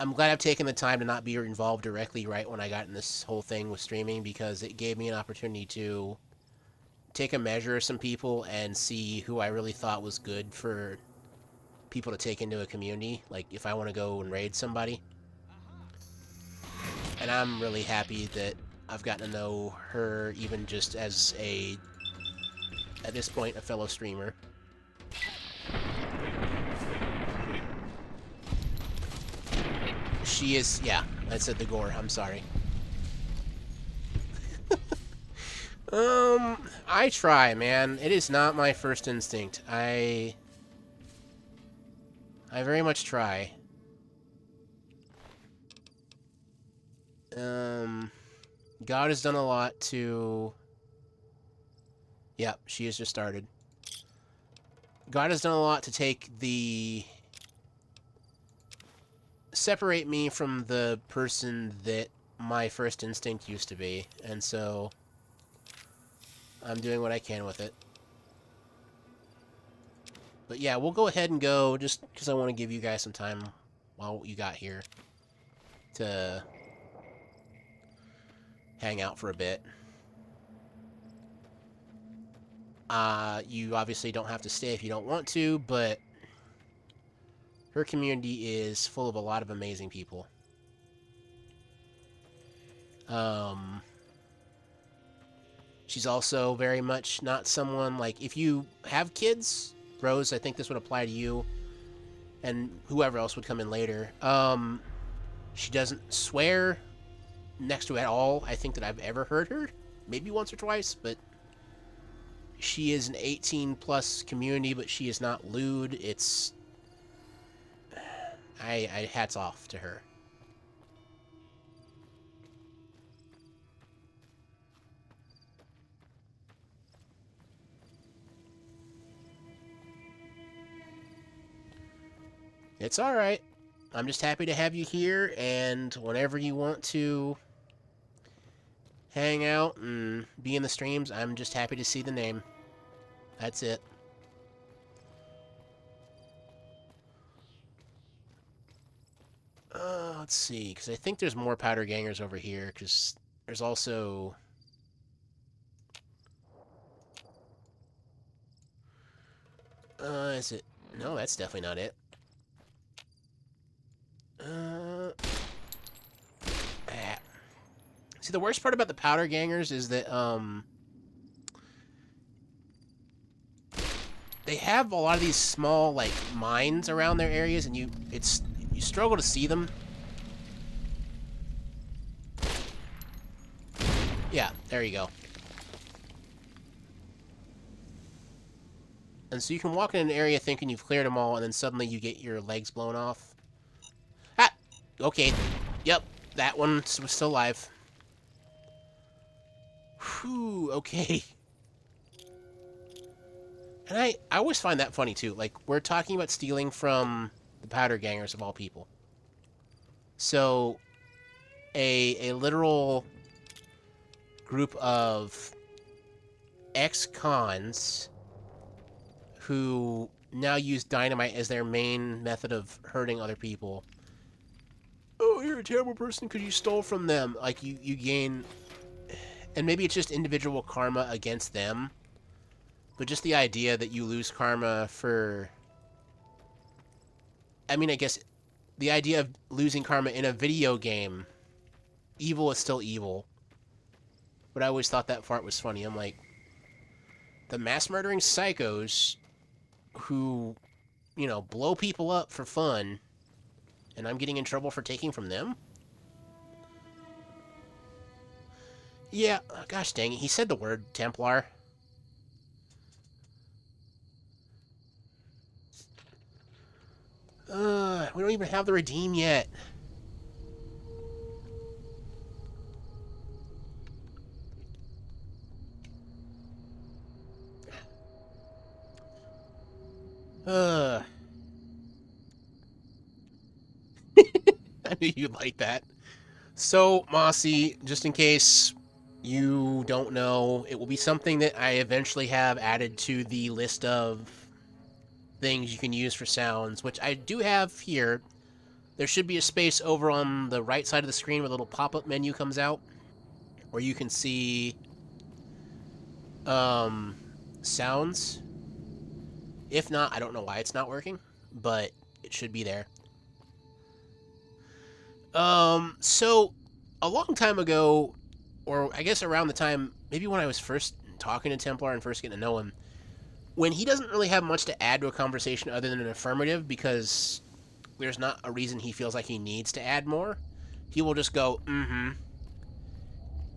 I'm glad I've taken the time to not be involved directly right when I got in this whole thing with streaming, because it gave me an opportunity to take a measure of some people and see who I really thought was good for people to take into a community, like if I want to go and raid somebody. And I'm really happy that I've gotten to know her even just as a, at this point, a fellow streamer. She is, yeah, I said the gore, I'm sorry. I try, man. It is not my first instinct. I very much try. God has done a lot to... Yep, she has just started. God has done a lot to take the... separate me from the person that my first instinct used to be, and so I'm doing what I can with it. But yeah, we'll go ahead and go, just because I want to give you guys some time while you got here to hang out for a bit. You obviously don't have to stay if you don't want to, but her community is full of a lot of amazing people. She's also very much not someone, like, if you have kids, Rose, I think this would apply to you and whoever else would come in later. She doesn't swear next to at all, I think, that I've ever heard her. Maybe once or twice, but she is an 18-plus community, but she is not lewd. It's... I hats off to her. It's alright. I'm just happy to have you here, and whenever you want to hang out and be in the streams, I'm just happy to see the name. That's it. Let's see, because I think there's more powder gangers over here, because there's also... is it... No, that's definitely not it. See, the worst part about the powder gangers is that, they have a lot of these small, like, mines around their areas, and you struggle to see them. Yeah, there you go. And so you can walk in an area thinking you've cleared them all, and then suddenly you get your legs blown off. Ah! Okay. Yep, that one was still alive. Whew, okay. And I always find that funny, too. Like, we're talking about stealing from the powder gangers, of all people. So, a literal group of ex-cons who now use dynamite as their main method of hurting other people. Oh, you're a terrible person because you stole from them. Like, you gain... And maybe it's just individual karma against them. But just the idea that you lose karma for... I mean, I guess the idea of losing karma in a video game, evil is still evil. But I always thought that part was funny. I'm like, the mass-murdering psychos who, you know, blow people up for fun, and I'm getting in trouble for taking from them? Yeah, gosh dang it, he said the word Templar. We don't even have the redeem yet. I knew you'd like that. So, Mossy, just in case you don't know, it will be something that I eventually have added to the list of things you can use for sounds, which I do have here. There should be a space over on the right side of the screen where a little pop-up menu comes out, where you can see sounds. If not, I don't know why it's not working, but it should be there. So a long time ago, or I guess around the time, maybe when I was first talking to Templar and first getting to know him, when he doesn't really have much to add to a conversation other than an affirmative because there's not a reason he feels like he needs to add more, he will just go, mm-hmm.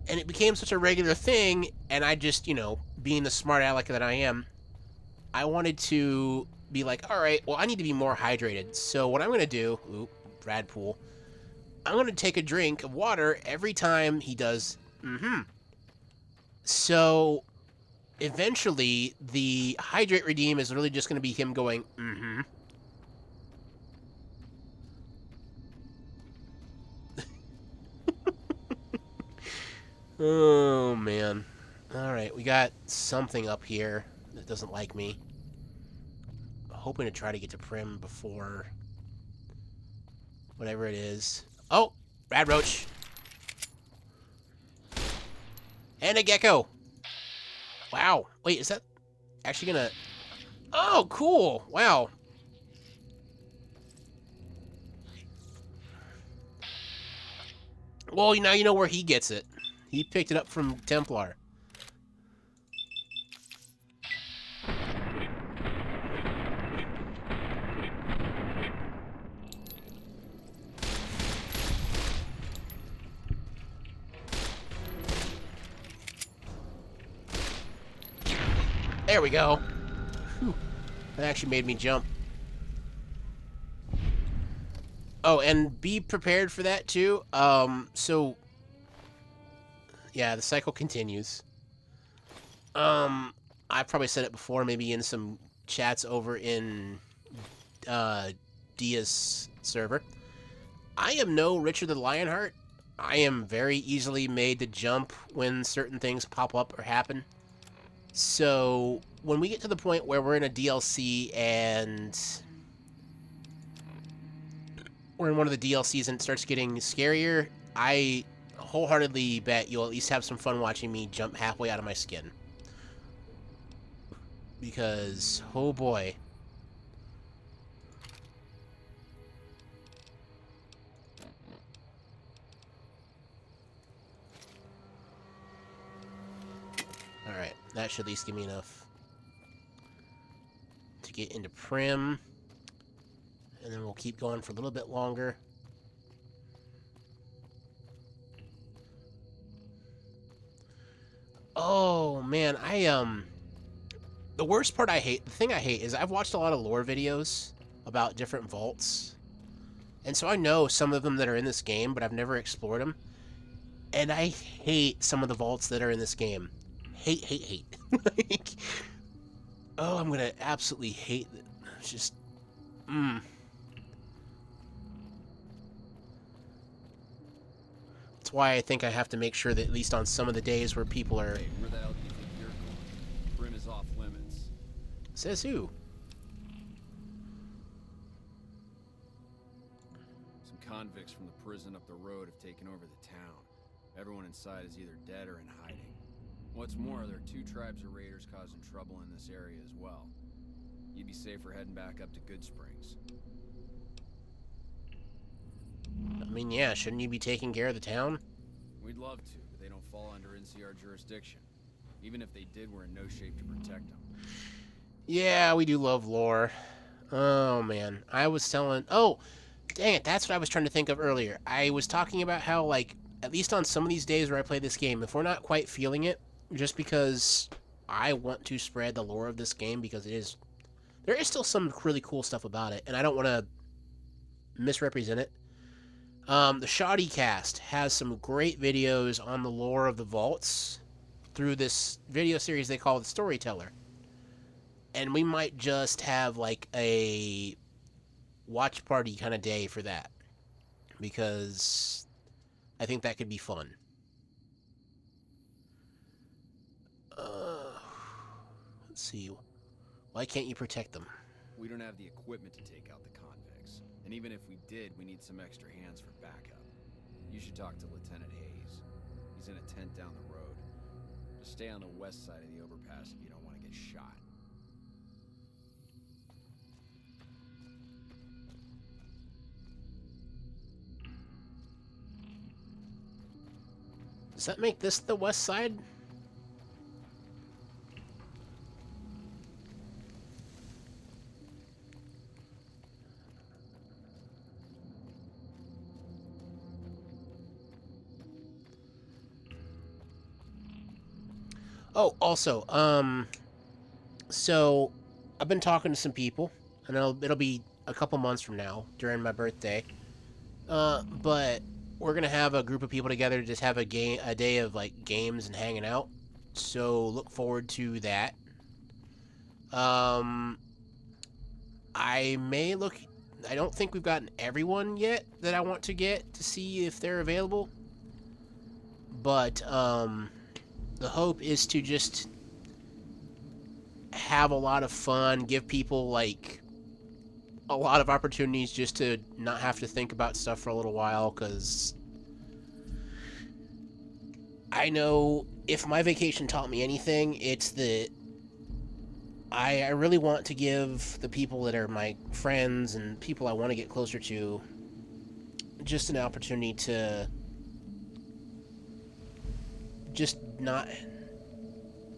And it became such a regular thing, and I just, you know, being the smart aleck that I am, I wanted to be like, all right, well, I need to be more hydrated. So what I'm going to do, Brad Pool, I'm going to take a drink of water every time he does, mm-hmm. So eventually, the hydrate redeem is really just going to be him going, mm-hmm. Oh, man. Alright, we got something up here that doesn't like me. Hoping to try to get to Prim before whatever it is. Oh! Rad Roach! And a gecko! Wow. Wait, is that actually gonna... Oh, cool! Wow. Well, now you know where he gets it. He picked it up from Templar. There we go. Whew. That actually made me jump. Oh, and be prepared for that too. So yeah, the cycle continues. I probably said it before, maybe in some chats over in Dia's server. I am no Richard the Lionheart. I am very easily made to jump when certain things pop up or happen. So when we get to the point where we're in a DLC and we're in one of the DLCs and it starts getting scarier, I wholeheartedly bet you'll at least have some fun watching me jump halfway out of my skin. Because, oh boy. Alright, that should at least give me enough to get into Prim. And then we'll keep going for a little bit longer. Oh, man, the worst part the thing I hate is I've watched a lot of lore videos about different vaults. And so I know some of them that are in this game, but I've never explored them. And I hate some of the vaults that are in this game. Hate, hate, hate. Like, oh, I'm gonna absolutely hate it. It's just, That's why I think I have to make sure that at least on some of the days where people are... Hey, where the hell do you think you're going? Brim is off limits. Says who? Some convicts from the prison up the road have taken over the town. Everyone inside is either dead or in hiding. What's more, there are 2 tribes of raiders causing trouble in this area as well. You'd be safer heading back up to Good Springs. I mean, yeah, shouldn't you be taking care of the town? We'd love to, but they don't fall under NCR jurisdiction. Even if they did, we're in no shape to protect them. Yeah, we do love lore. Oh, man. I was telling... Oh, dang it, that's what I was trying to think of earlier. I was talking about how, like, at least on some of these days where I play this game, if we're not quite feeling it, just because I want to spread the lore of this game, because there is still some really cool stuff about it, and I don't want to misrepresent it. The Shoddy Cast has some great videos on the lore of the vaults through this video series they call The Storyteller. And we might just have like a watch party kind of day for that, because I think that could be fun. Let's see. Why can't you protect them? We don't have the equipment to take out the convicts. And even if we did, we need some extra hands for backup. You should talk to Lieutenant Hayes. He's in a tent down the road. Just stay on the west side of the overpass if you don't want to get shot. Does that make this the west side? Oh, also, so I've been talking to some people, and it'll be a couple months from now during my birthday. But we're gonna have a group of people together to just have a day of like games and hanging out. So look forward to that. I may look. I don't think we've gotten everyone yet that I want to get to see if they're available. But the hope is to just have a lot of fun, give people like a lot of opportunities just to not have to think about stuff for a little while, because I know if my vacation taught me anything, it's that I really want to give the people that are my friends and people I want to get closer to just an opportunity to just not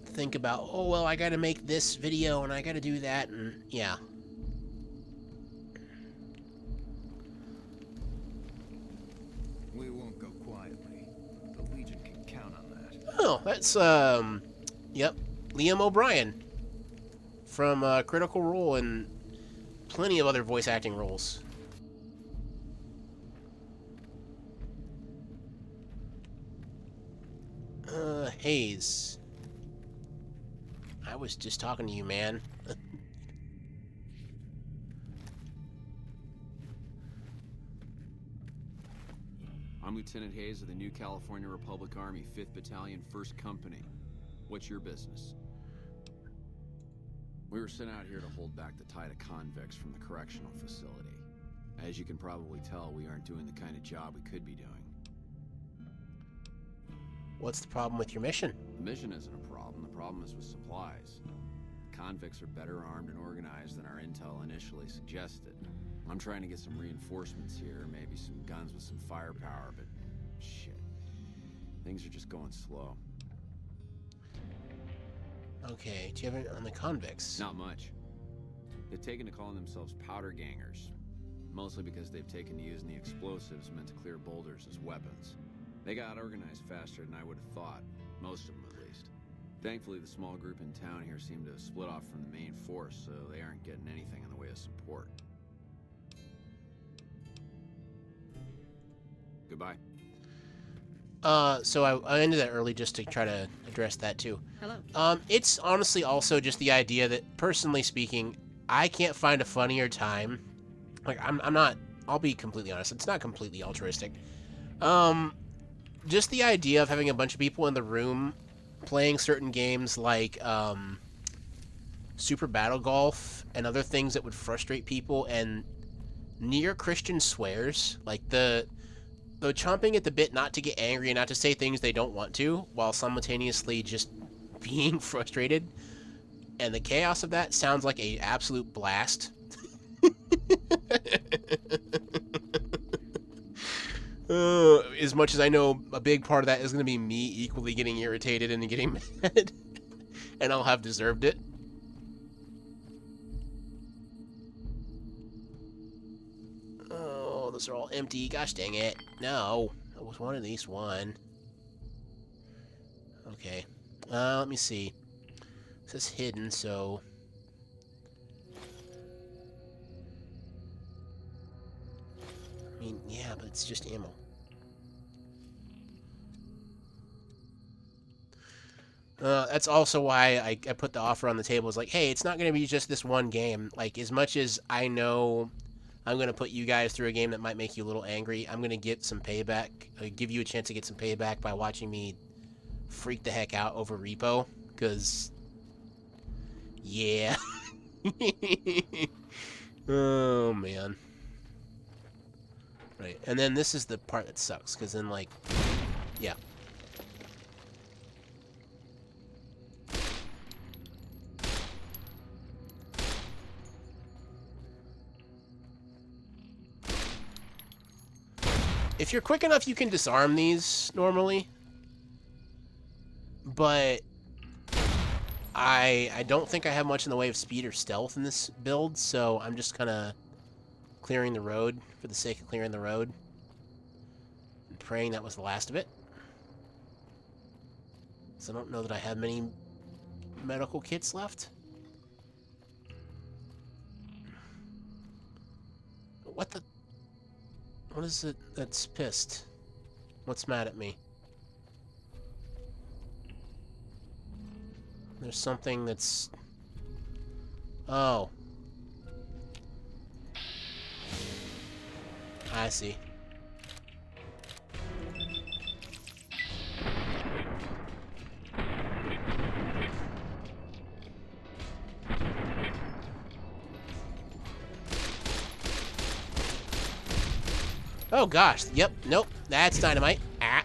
think about, oh, well, I gotta make this video and I gotta do that, and yeah. We won't go quietly. The Legion can count on that. Oh, that's, yep, Liam O'Brien. from Critical Role and plenty of other voice acting roles. Hayes. I was just talking to you, man. I'm Lieutenant Hayes of the New California Republic Army, 5th Battalion, 1st Company. What's your business? We were sent out here to hold back the tide of convicts from the correctional facility. As you can probably tell, we aren't doing the kind of job we could be doing. What's the problem with your mission? The mission isn't a problem. The problem is with supplies. The convicts are better armed and organized than our intel initially suggested. I'm trying to get some reinforcements here, maybe some guns with some firepower, but shit. Things are just going slow. Okay, do you have it on the convicts? Not much. They've taken to calling themselves powder gangers, mostly because they've taken to using the explosives meant to clear boulders as weapons. They got organized faster than I would have thought, most of them at least. Thankfully, the small group in town here seem to have split off from the main force, so they aren't getting anything in the way of support. Goodbye. So I ended that early just to try to address that too. Hello. It's honestly also just the idea that, personally speaking, I can't find a funnier time. Like, I'm not, I'll be completely honest, it's not completely altruistic. Just the idea of having a bunch of people in the room playing certain games like, Super Battle Golf and other things that would frustrate people, and near Christian swears, like the chomping at the bit not to get angry and not to say things they don't want to, while simultaneously just being frustrated. And the chaos of that sounds like a absolute blast. As much as I know a big part of that is going to be me equally getting irritated and getting mad. And I'll have deserved it. Oh, those are all empty. Gosh dang it. No. That was one at least one. Okay. Let me see. It says hidden, so... I mean, yeah, but it's just ammo. That's also why I put the offer on the table. It's like, hey, it's not going to be just this one game. Like, as much as I know I'm going to put you guys through a game that might make you a little angry, I'm going to get some payback, give you a chance to get some payback by watching me freak the heck out over Repo, because, yeah. Oh, man. Right, and then this is the part that sucks, because then, like, yeah. If you're quick enough, you can disarm these normally. But I don't think I have much in the way of speed or stealth in this build, so I'm just kind of clearing the road for the sake of clearing the road. And praying that was the last of it. So I don't know that I have many medical kits left. What the... What is it that's pissed? What's mad at me? There's something that's... Oh. I see. Oh gosh, yep, nope, that's dynamite. Ah.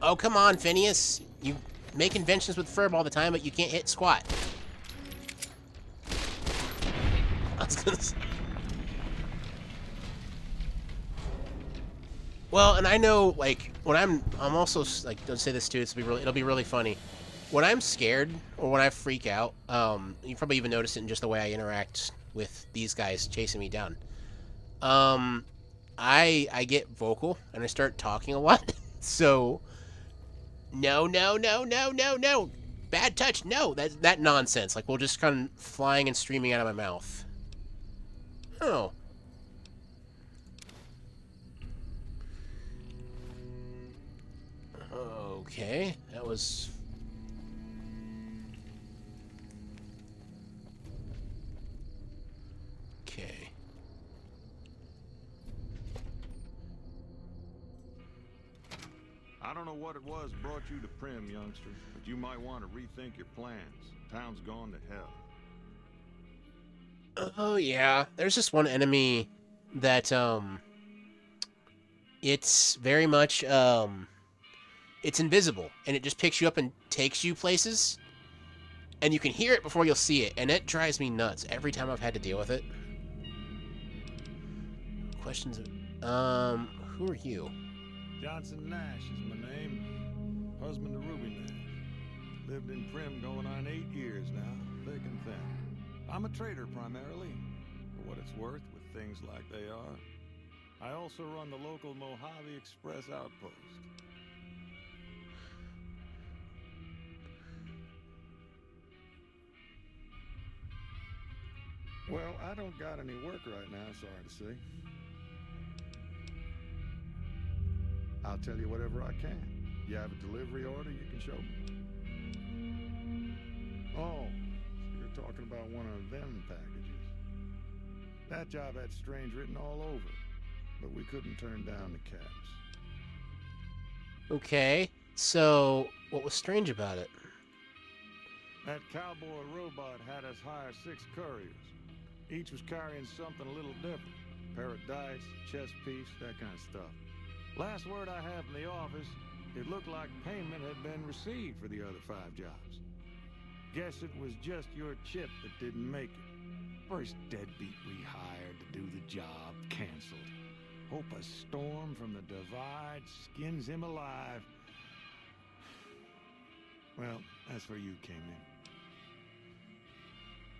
Oh, come on, Phineas. You make inventions with Ferb all the time, but you can't hit squat. I was gonna say... Well, and I know, like, when I'm also, like, don't say this too, it'll be really funny. When I'm scared, or when I freak out, you probably even notice it in just the way I interact with these guys chasing me down. I get vocal, and I start talking a lot. So, no, no, no, no, no, no. Bad touch, no. That nonsense. Like, will just come flying and streaming out of my mouth. Oh. Okay, that was... Okay. I don't know what it was brought you to Prim, youngster, but you might want to rethink your plans. Town's gone to hell. Oh, yeah. There's this one enemy that, it's very much, it's invisible, and it just picks you up and takes you places, and you can hear it before you'll see it, and it drives me nuts every time I've had to deal with it. Questions? Who are you? Johnson Nash is my name. Husband to Ruby Nash. Lived in Prim going on 8 years now, thick and thin. I'm a trader primarily, for what it's worth with things like they are. I also run the local Mojave Express outpost. Well, I don't got any work right now, sorry to say. I'll tell you whatever I can. You have a delivery order you can show me? Oh, you're talking about one of them packages. That job had strange written all over it, but we couldn't turn down the cabs. Okay, so what was strange about it? That cowboy robot had us hire 6 couriers. Each was carrying something a little different. Pair of dice, chess piece, that kind of stuff. Last word I have from the office, it looked like payment had been received for the other 5 jobs. Guess it was just your chip that didn't make it. First deadbeat we hired to do the job canceled. Hope a storm from the divide skins him alive. Well, that's where you came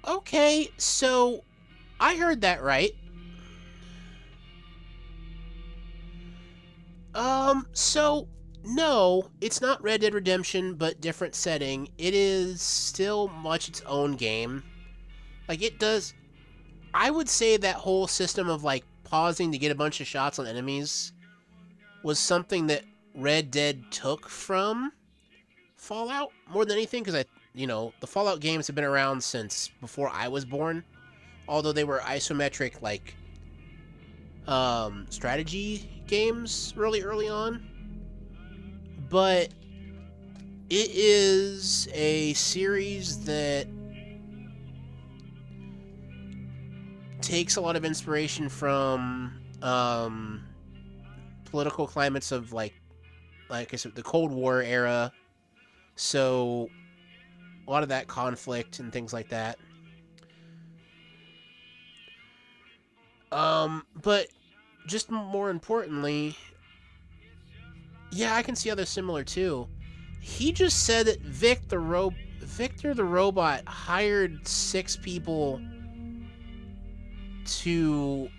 in. Okay, so I heard that right. So no, it's not Red Dead Redemption, but different setting. It is still much its own game. Like, it does... I would say that whole system of, like, pausing to get a bunch of shots on enemies was something that Red Dead took from Fallout more than anything, because the Fallout games have been around since before I was born, although they were isometric, like, strategy games really early on. But it is a series that takes a lot of inspiration from political climates of like I said, the Cold War era. So a lot of that conflict and things like that. But just more importantly, yeah, I can see how they're similar too. He just said that Victor the robot hired 6 people to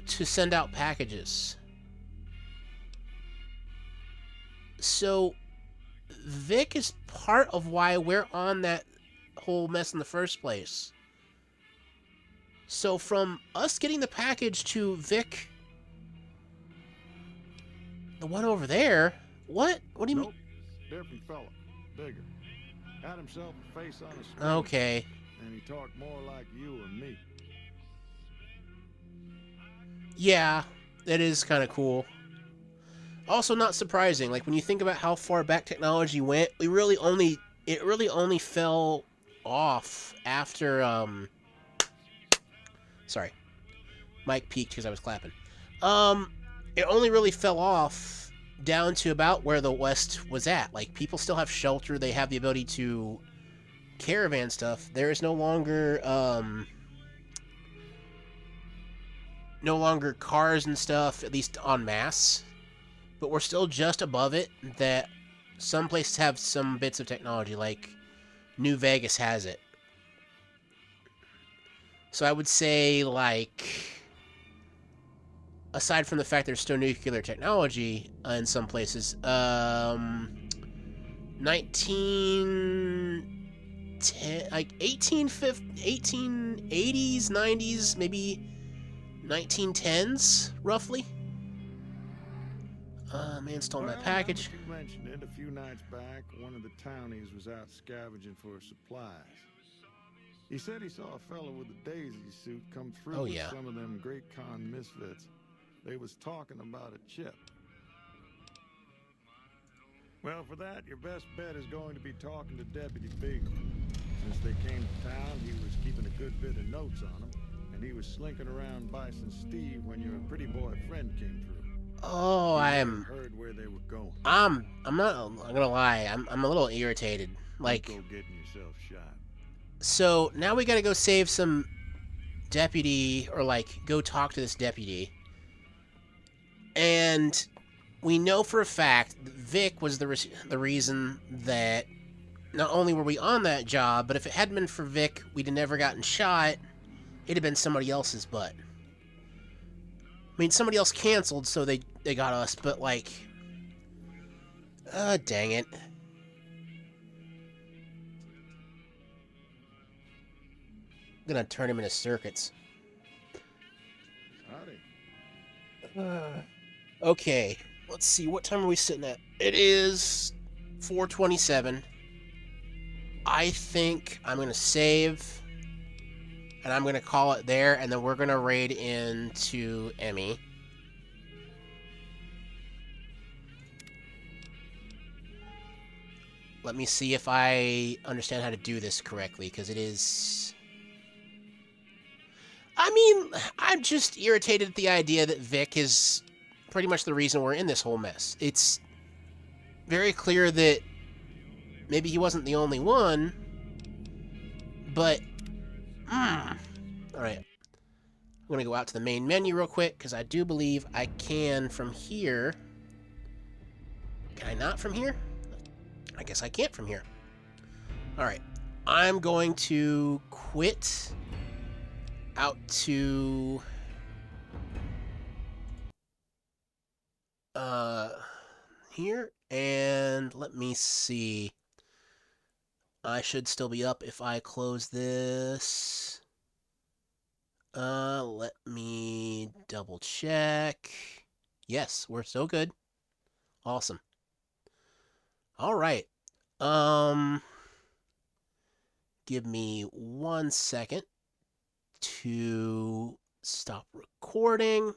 send out packages. So Vic is part of why we're on that whole mess in the first place. So from us getting the package to Vic, the one over there, what? What do you mean? Different fella, bigger. Had himself a face on a screen. Okay. And he talked more like you or me. Yeah, that is kind of cool. Also not surprising, like when you think about how far back technology went, it really only fell off after sorry. Mike peaked because I was clapping. It only really fell off down to about where the West was at. Like, people still have shelter, they have the ability to caravan stuff. There is no longer cars and stuff, at least en masse. But we're still just above it, that some places have some bits of technology, like New Vegas has it. So I would say, like, aside from the fact there's still nuclear technology in some places, 1910, like 1880s, 90s, maybe 1910s, roughly. Man stole my package. Now that you mentioned it, a few nights back, one of the townies was out scavenging for supplies. He said he saw a fellow with a daisy suit come through with some of them Great Khan misfits. They was talking about a chip. Well, for that, your best bet is going to be talking to Deputy Beagle. Since they came to town, he was keeping a good bit of notes on them, and he was slinking around Bison Steve when your pretty boy friend came through. Oh, I'm heard where they were going. I'm gonna lie. I'm a little irritated. Like, don't go getting yourself shot. So now we gotta go save some deputy, or like go talk to this deputy. And we know for a fact that Vic was the reason that not only were we on that job, but if it hadn't been for Vic, we'd have never gotten shot. It'd have been somebody else's butt. I mean, somebody else canceled, so they got us, but like... dang it. I'm gonna turn him into circuits. Howdy. Okay, let's see, what time are we sitting at? It is 4:27. I think I'm gonna save, and I'm gonna call it there, and then we're gonna raid into Emmy. Let me see if I understand how to do this correctly, because it is... I mean, I'm just irritated at the idea that Vic is pretty much the reason we're in this whole mess. It's very clear that maybe he wasn't the only one, but... Alright. I'm going to go out to the main menu real quick, because I do believe I can from here. Can I not from here? I guess I can't from here. Alright. I'm going to quit out to... here, and let me see. I should still be up if I close this. Let me double check. Yes, we're so good. Awesome. All right. Give me 1 second to stop recording.